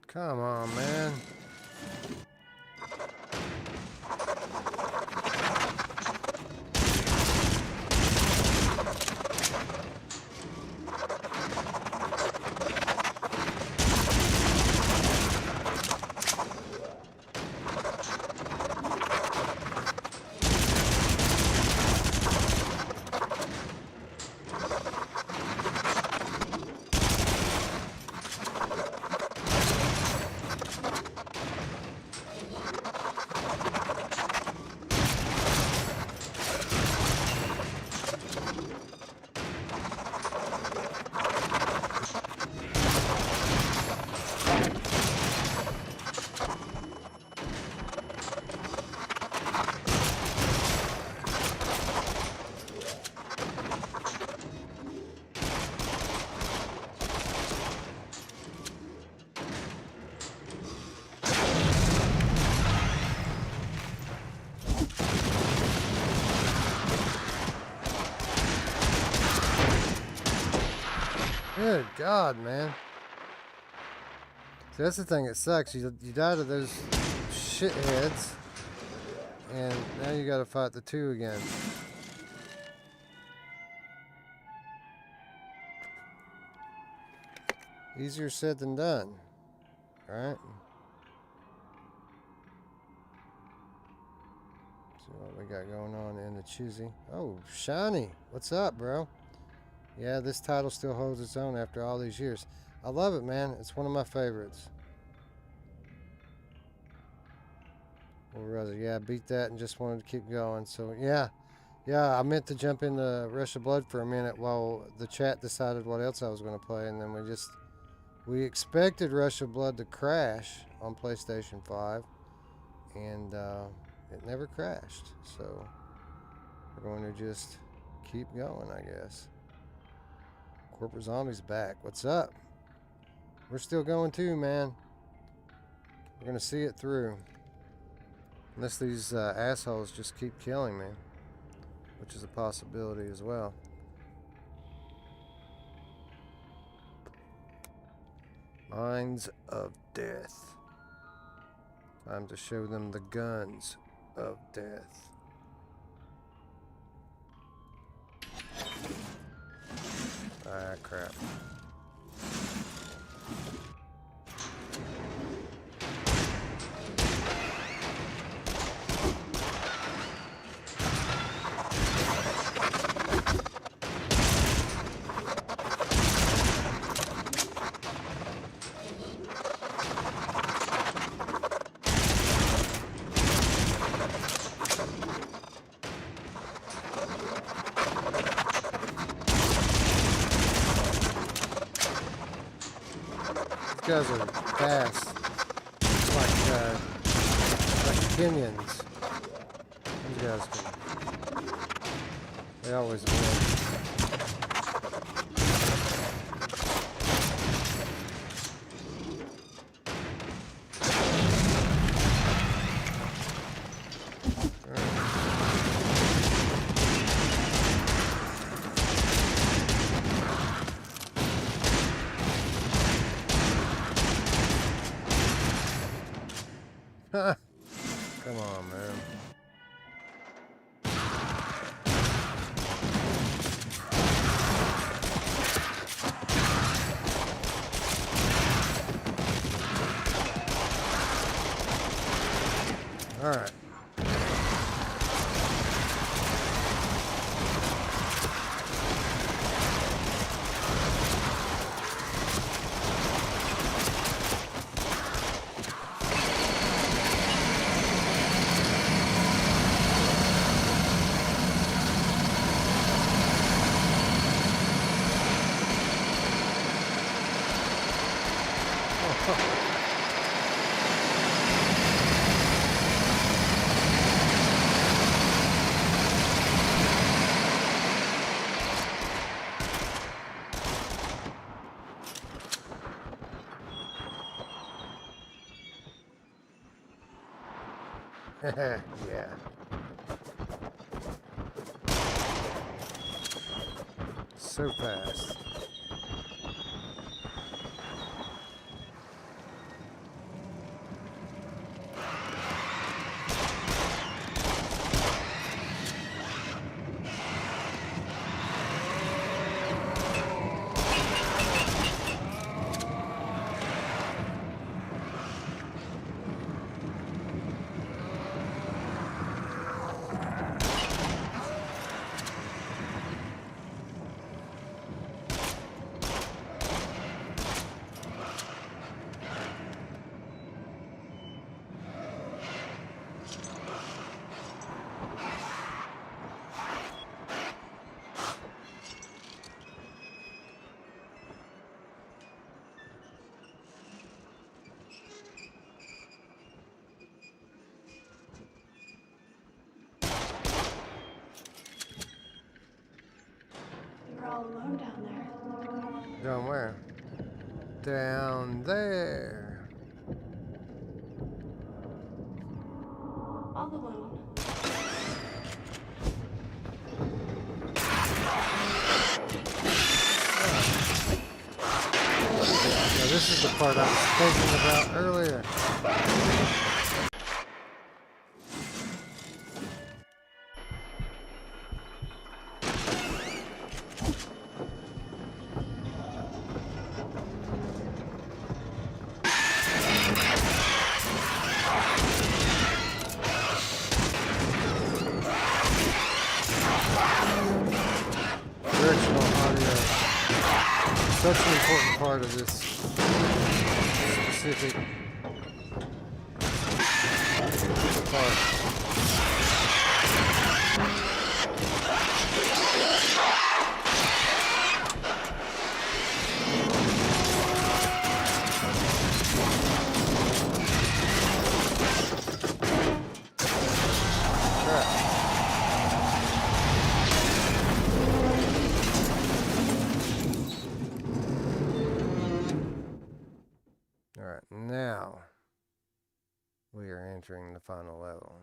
[SPEAKER 1] Come on, man. Good God, man. See, that's the thing that sucks. You die to those shitheads, and now you gotta fight the two again. Easier said than done, right? See what we got going on in the Chizzy. Oh, Shiny, what's up, bro? Yeah, this title still holds its own after all these years. I love it, man. It's one of my favorites. Or rather, yeah, I beat that and just wanted to keep going. So, yeah, I meant to jump into Rush of Blood for a minute while the chat decided what else I was going to play, and then we expected Rush of Blood to crash on PlayStation 5, and it never crashed. So, we're going to just keep going, I guess. Corporate Zombie's back. What's up? We're still going too, man. We're going to see it through. Unless these assholes just keep killing me, which is a possibility as well. Minds of Death. Time to show them the guns of death. Ah, crap. These guys are fast, like Kenyans. These guys they always win. Come on, man. All right. Yeah. So fast.
[SPEAKER 7] We're all alone down there.
[SPEAKER 1] Down where? Down there.
[SPEAKER 7] All alone.
[SPEAKER 1] this is the part I was thinking about earlier. Directional audio. Such an important part of this specific part. Alright, now we are entering the final level.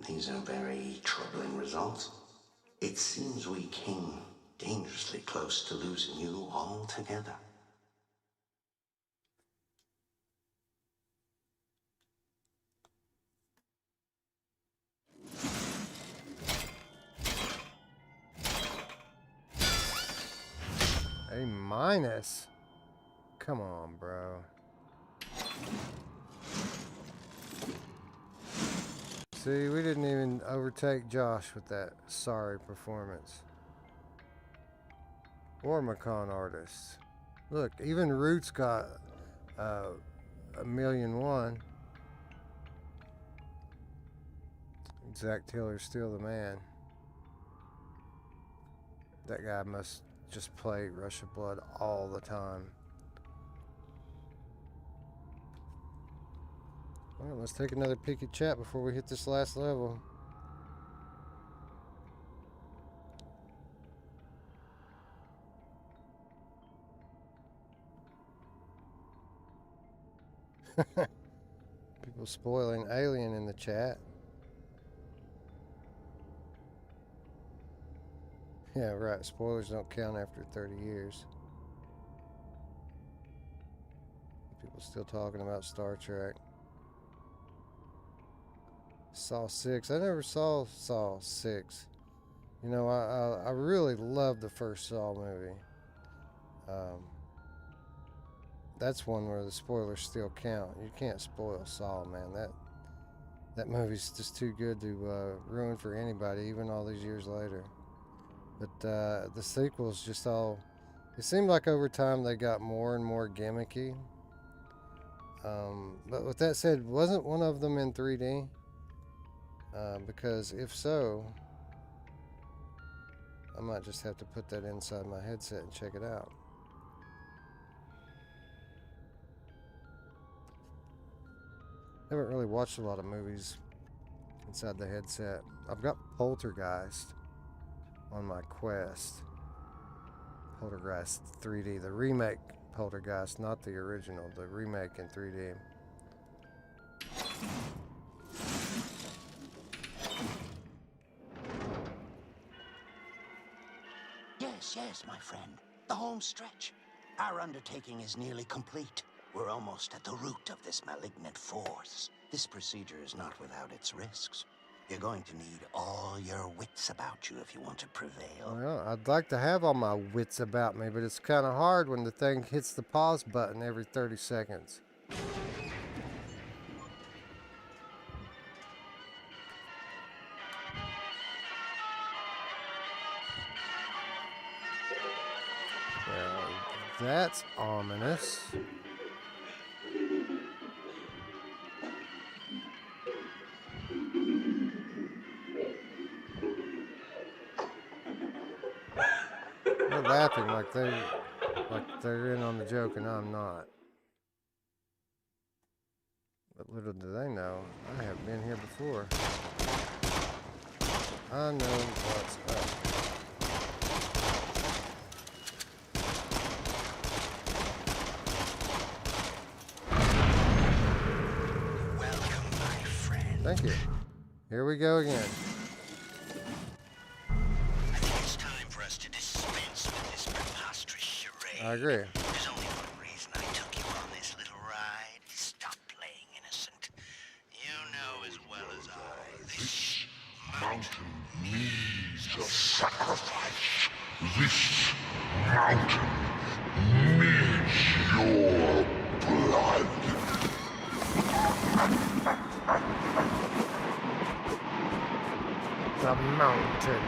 [SPEAKER 6] These are very troubling results. It seems we came dangerously close to losing you altogether.
[SPEAKER 1] A minus? Come on, bro. See, we didn't even overtake Josh with that sorry performance. Or Macon artists. Look, even Ruuts got 1,000,001. Zach Taylor's still the man. That guy must just play Rush of Blood all the time. Well, let's take another peek at chat before we hit this last level. People spoiling Alien in the chat. Yeah, right. Spoilers don't count after 30 years. People still talking about Star Trek. Saw 6. I never saw 6. You know, I really loved the first Saw movie. That's one where the spoilers still count. You can't spoil Saw, man. That movie's just too good to ruin for anybody, even all these years later. But the sequels just all... It seemed like over time they got more and more gimmicky. But with that said, wasn't one of them in 3D? Because if so, I might just have to put that inside my headset and check it out. I haven't really watched a lot of movies inside the headset. I've got Poltergeist on my Quest. Poltergeist 3D, the remake Poltergeist, not the original, the remake in 3D.
[SPEAKER 6] Yes, my friend. The home stretch. Our undertaking is nearly complete. We're almost at the root of this malignant force. This procedure is not without its risks. You're going to need all your wits about you if you want to prevail.
[SPEAKER 1] Well, I'd like to have all my wits about me, but it's kind of hard when the thing hits the pause button every 30 seconds. Well, that's ominous. They're laughing like they're in on the joke and I'm not. But little do they know, I have been here before. I know what's up.
[SPEAKER 6] Welcome, my friend.
[SPEAKER 1] Thank you. Here we go again.
[SPEAKER 6] I think it's time for us to dispense with this preposterous charade.
[SPEAKER 1] I agree.
[SPEAKER 6] There's only one reason I took
[SPEAKER 5] sacrifice. This mountain needs your blood.
[SPEAKER 1] The mountain.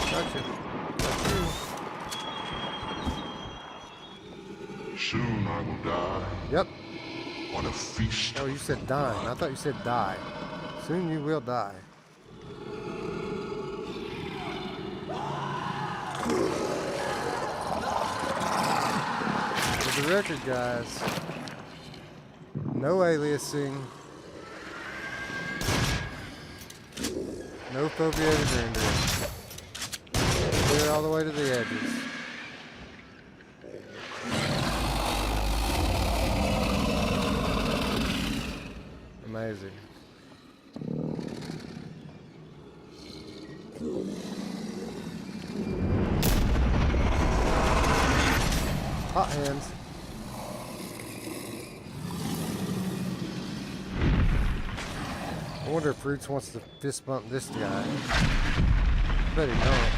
[SPEAKER 1] Gotcha. That's you.
[SPEAKER 5] Soon I will die
[SPEAKER 1] Yep.
[SPEAKER 5] on a feast.
[SPEAKER 1] Oh, you said dying. I thought you said die. Soon you will die. For the record, guys, no aliasing, no foveated rendering. Clear all the way to the edges. Amazing. Hot hands. I wonder if Ruuts wants to fist bump this guy. Bet he don't.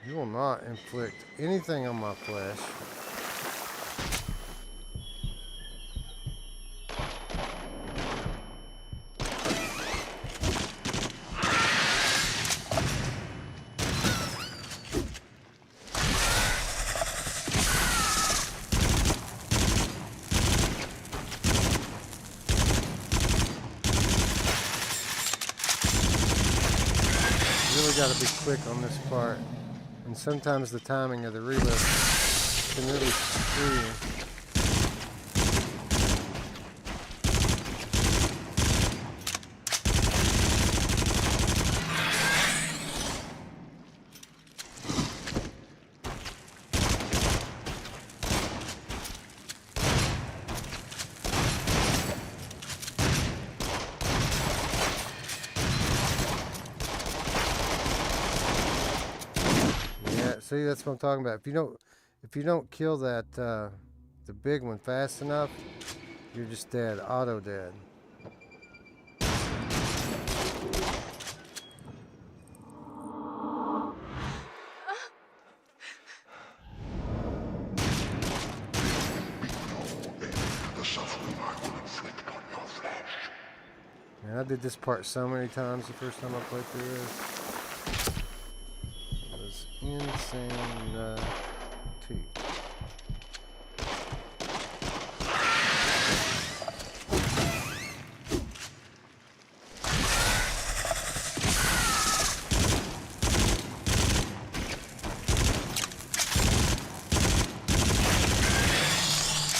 [SPEAKER 1] You will not inflict anything on my flesh. Really got to be quick on this part. And sometimes the timing of the reload can really screw you. See, that's what I'm talking about. If you don't kill that the big one fast enough, you're just dead, auto dead. Man, I did this part so many times the first time I played through this. Insanity.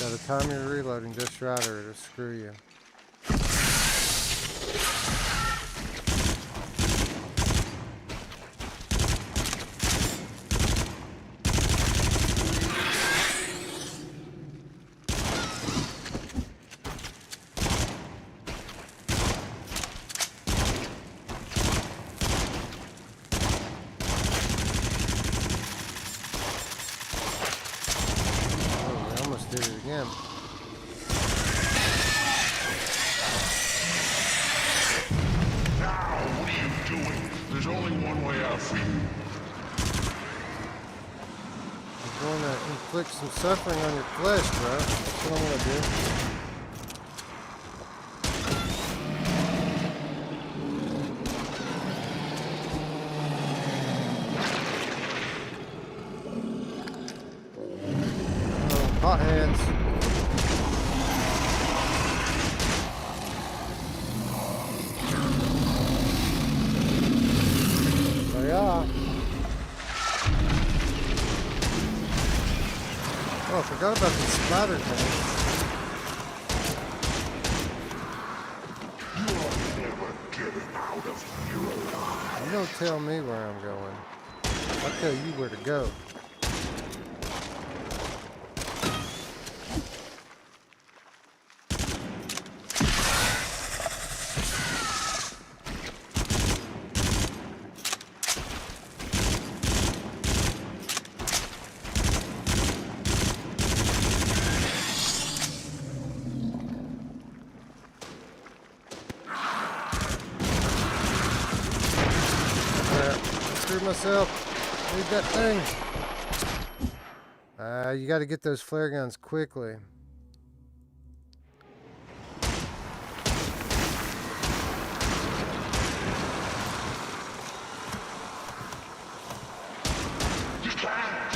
[SPEAKER 1] Gotta time your reloading just right or it'll screw you. Did it again.
[SPEAKER 5] Now, what are you doing? There's only one way out for you.
[SPEAKER 1] I'm going to inflict some suffering on your flesh, bro. That's what I'm going to do. Hot hands. So yeah. Oh, I forgot about the splatter thing.
[SPEAKER 5] You're never getting out of here alive.
[SPEAKER 1] You don't tell me where I'm going. I'll tell you where to go. screwed myself. Need that thing. You got to get those flare guns quickly.
[SPEAKER 5] You can't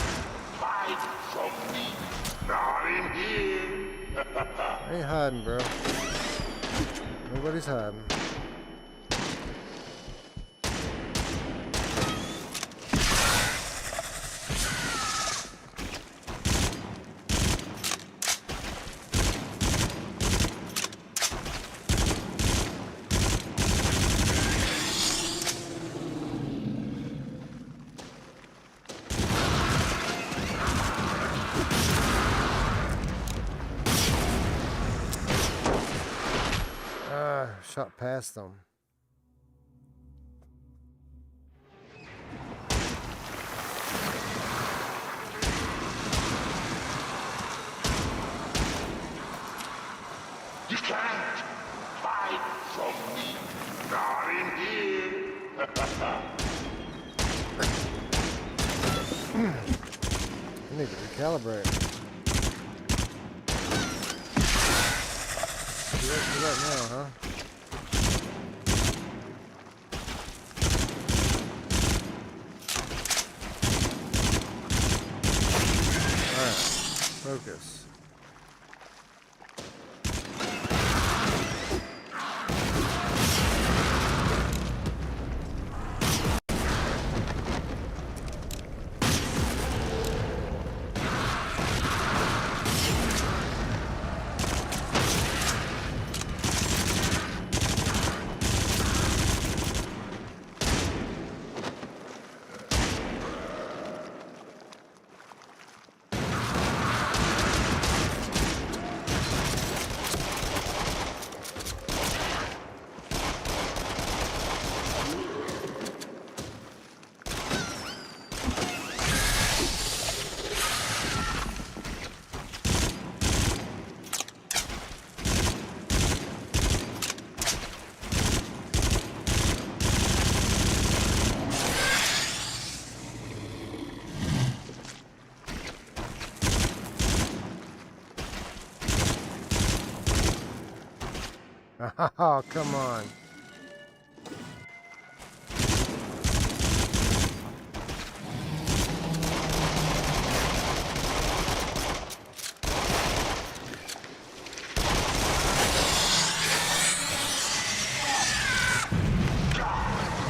[SPEAKER 5] hide from me. Not in here.
[SPEAKER 1] I ain't hiding, bro. Nobody's hiding. Shot past them.
[SPEAKER 5] You can't hide from me. Not in here.
[SPEAKER 1] I need to recalibrate. Do that now, huh? Focus. Oh, come on.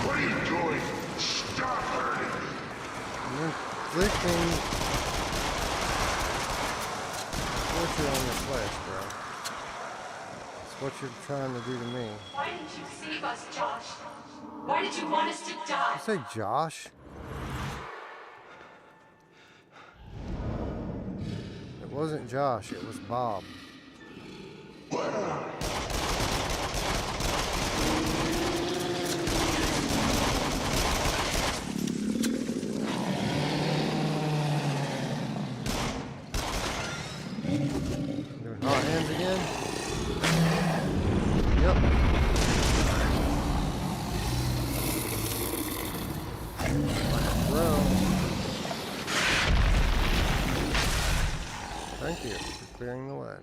[SPEAKER 5] What are you doing? Stop hurting me.
[SPEAKER 1] You're inflicting torture on your flesh, bro. What you're trying to do to me.
[SPEAKER 7] Why didn't you save us, Josh? Why did you want us to die?
[SPEAKER 1] You say Josh? It wasn't Josh, it was Bob. Doing hot hands again? Yep. Bro. Thank you for clearing the way.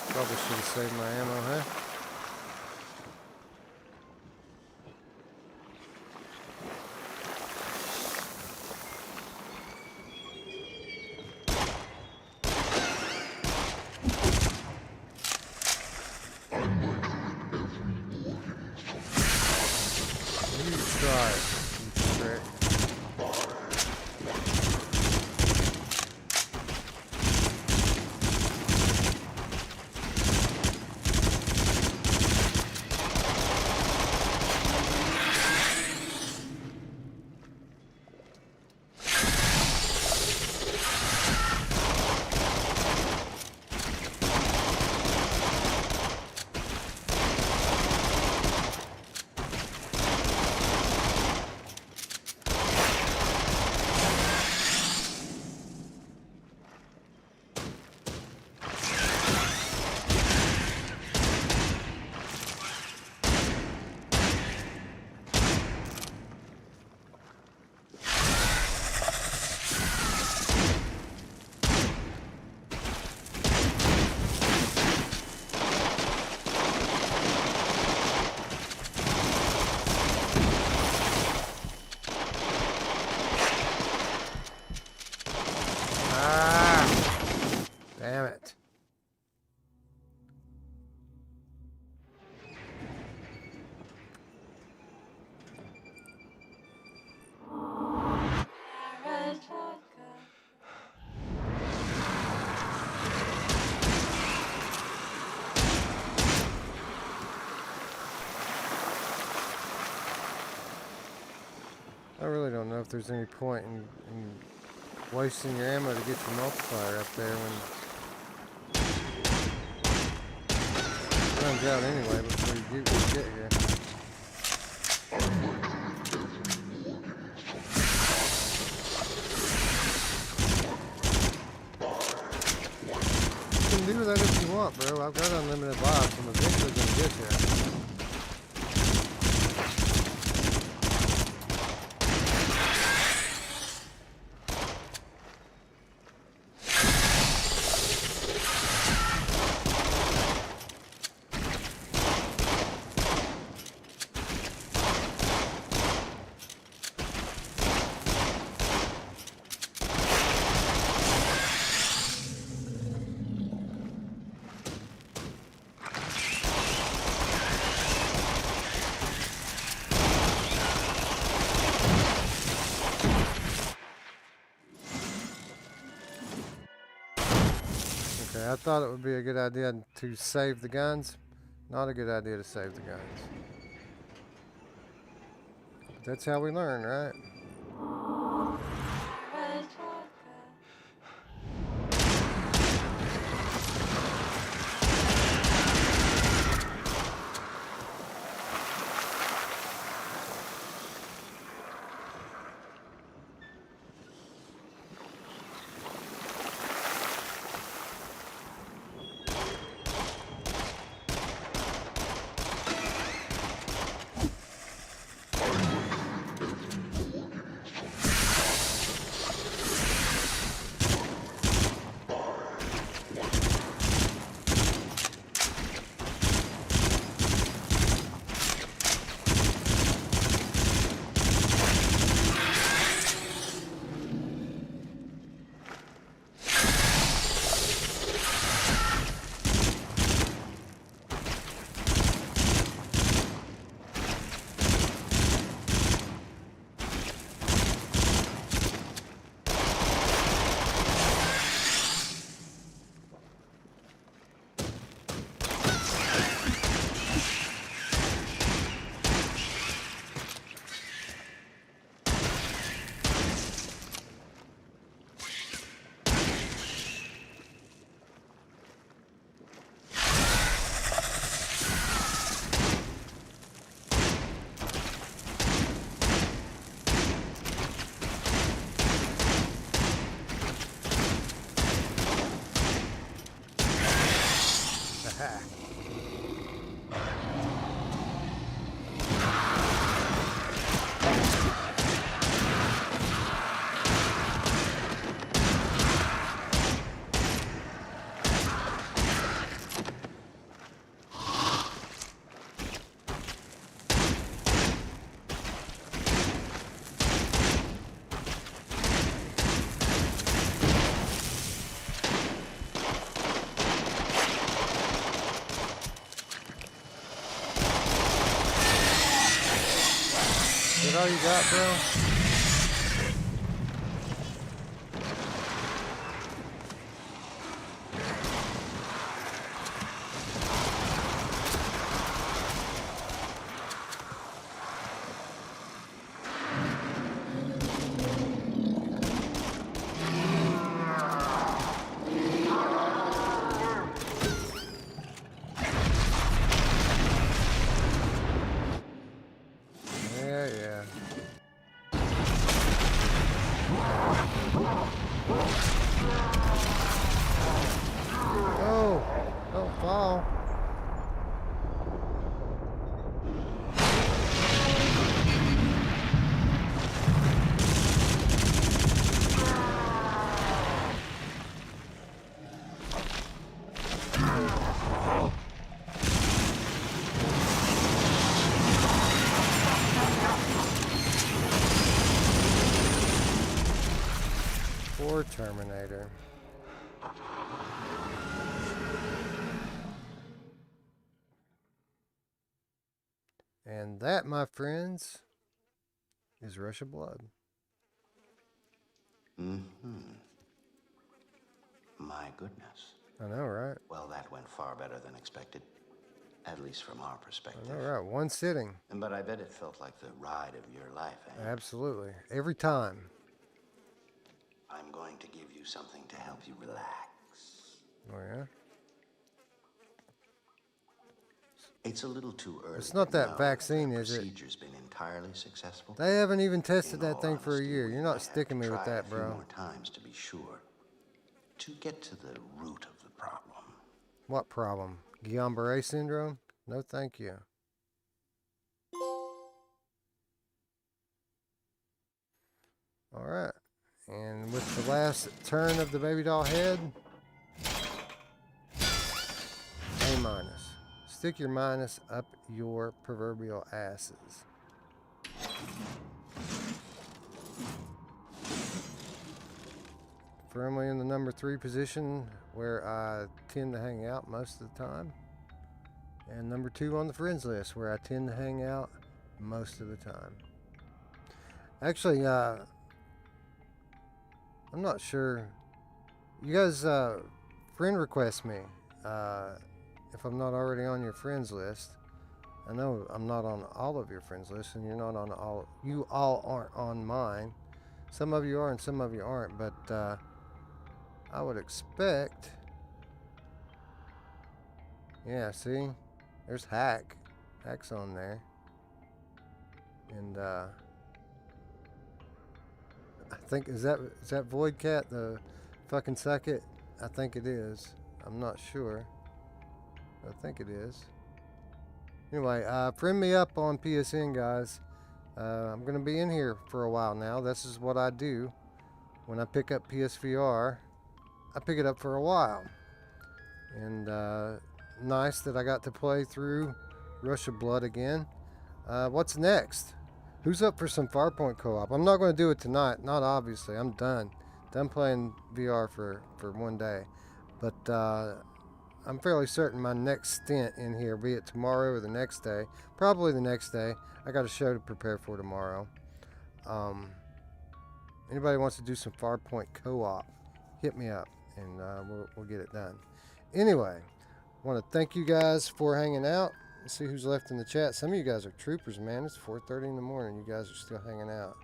[SPEAKER 1] Probably should have saved my ammo, huh? I really don't know if there's any point in wasting your ammo to get your multiplier up there when it runs out anyway before you get here. You can do that if you want, bro. I've got unlimited lives. I'm eventually gonna get there. Okay, I thought it would be a good idea to save the guns. Not a good idea to save the guns. But that's how we learn, right? Is that all you got, bro? Yeah, yeah. Oh, don't fall. Poor Terminator. And that, my friends, is Rush of Blood.
[SPEAKER 6] Mm-hmm. My goodness.
[SPEAKER 1] I know, right?
[SPEAKER 6] Well, that went far better than expected. At least from our perspective.
[SPEAKER 1] All right, one sitting.
[SPEAKER 6] But I bet it felt like the ride of your life, eh?
[SPEAKER 1] Absolutely. Every time.
[SPEAKER 6] I'm going to give you something to help you relax.
[SPEAKER 1] Oh, yeah?
[SPEAKER 6] It's a little too early.
[SPEAKER 1] It's not
[SPEAKER 6] to
[SPEAKER 1] that
[SPEAKER 6] know
[SPEAKER 1] vaccine,
[SPEAKER 6] the
[SPEAKER 1] is it?
[SPEAKER 6] procedure's been entirely successful.
[SPEAKER 1] They haven't even tested
[SPEAKER 6] In
[SPEAKER 1] that
[SPEAKER 6] all
[SPEAKER 1] thing for a
[SPEAKER 6] honesty,
[SPEAKER 1] year.
[SPEAKER 6] we
[SPEAKER 1] You're
[SPEAKER 6] might
[SPEAKER 1] not
[SPEAKER 6] have to
[SPEAKER 1] sticking me with
[SPEAKER 6] try
[SPEAKER 1] that,
[SPEAKER 6] a few
[SPEAKER 1] bro.
[SPEAKER 6] more times to be sure. To get to the root of the problem.
[SPEAKER 1] What problem? Guillain-Barré syndrome? No, thank you. All right. And with the last turn of the baby doll head, A minus. Stick your minus up your proverbial asses. Firmly in the number 3 position where I tend to hang out most of the time. And number 2 on the friends list where I tend to hang out most of the time. Actually, I'm not sure. You guys friend request me if I'm not already on your friends list. I know I'm not on all of your friends list, and you're not on all. You all aren't on mine. Some of you are, and some of you aren't. But I would expect. Yeah, see, there's Hack. Hack's on there, and I think is that Void Cat, the fucking suck it? I think it is. I'm not sure. I think it is. Anyway, friend me up on PSN, guys. I'm gonna be in here for a while now. This is what I do when I pick up PSVR. I pick it up for a while, and nice that I got to play through Rush of Blood again. What's next? Who's up for some Farpoint co-op? I'm not going to do it tonight. Not obviously. I'm done playing VR for one day. But I'm fairly certain my next stint in here, be it tomorrow or the next day, probably the next day. I got a show to prepare for tomorrow. Anybody wants to do some Farpoint co-op, hit me up, and we'll get it done. Anyway, I want to thank you guys for hanging out. Let's see who's left in the chat. Some of you guys are troopers, man. It's 4:30 in the morning. You guys are still hanging out.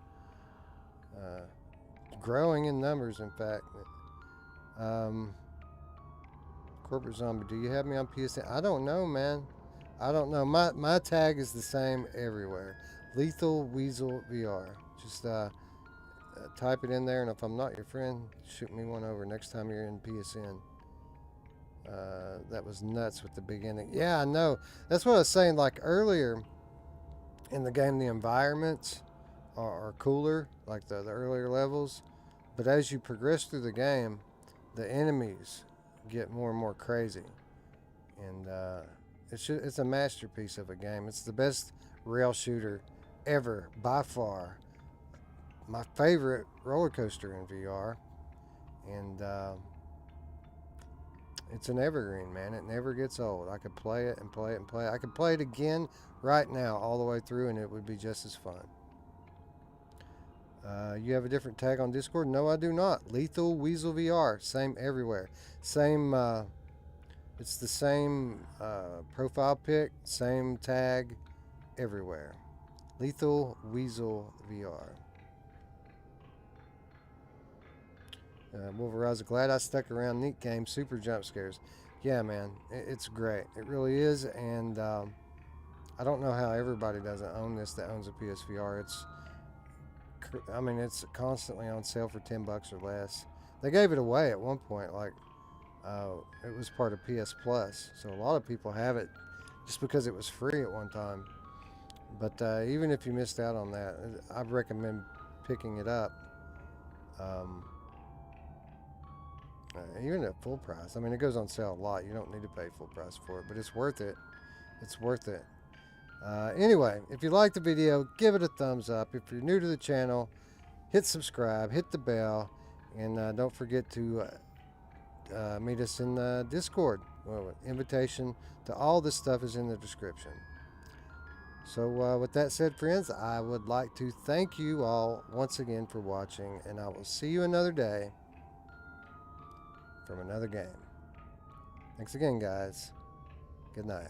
[SPEAKER 1] Growing in numbers, in fact. Corporate Zombie, do you have me on PSN? I don't know, man. I don't know. My tag is the same everywhere. Lethal Weasel VR. Just type it in there, and if I'm not your friend, shoot me one over next time you're in PSN. That was nuts with the beginning. Yeah, I know. That's what I was saying. Like earlier in the game, the environments are cooler, like the earlier levels. But as you progress through the game, the enemies get more and more crazy. And it's a masterpiece of a game. It's the best rail shooter ever, by far. My favorite roller coaster in VR. And it's an evergreen, man. It never gets old. I could play it and play it and play it. I could play it again right now all the way through, and it would be just as fun. You have a different tag on Discord? No, I do not. Lethal Weasel VR. Same everywhere. Same, it's the same profile pic, same tag everywhere. Lethal Weasel VR. Wolverizer, glad I stuck around. Neat game, super jump scares. Yeah, man, it's great. It really is, and I don't know how everybody doesn't own this that owns a PSVR. It's constantly on sale for $10 or less. They gave it away at one point, like it was part of PS Plus, so a lot of people have it just because it was free at one time. But even if you missed out on that, I'd recommend picking it up. Even at full price. I mean, it goes on sale a lot. You don't need to pay full price for it, but it's worth it. It's worth it. Anyway, if you liked the video, give it a thumbs up. If you're new to the channel, hit subscribe, hit the bell, and don't forget to meet us in Discord. Well, invitation to all this stuff is in the description. So with that said, friends, I would like to thank you all once again for watching, and I will see you another day from another game. Thanks again, guys. Good night.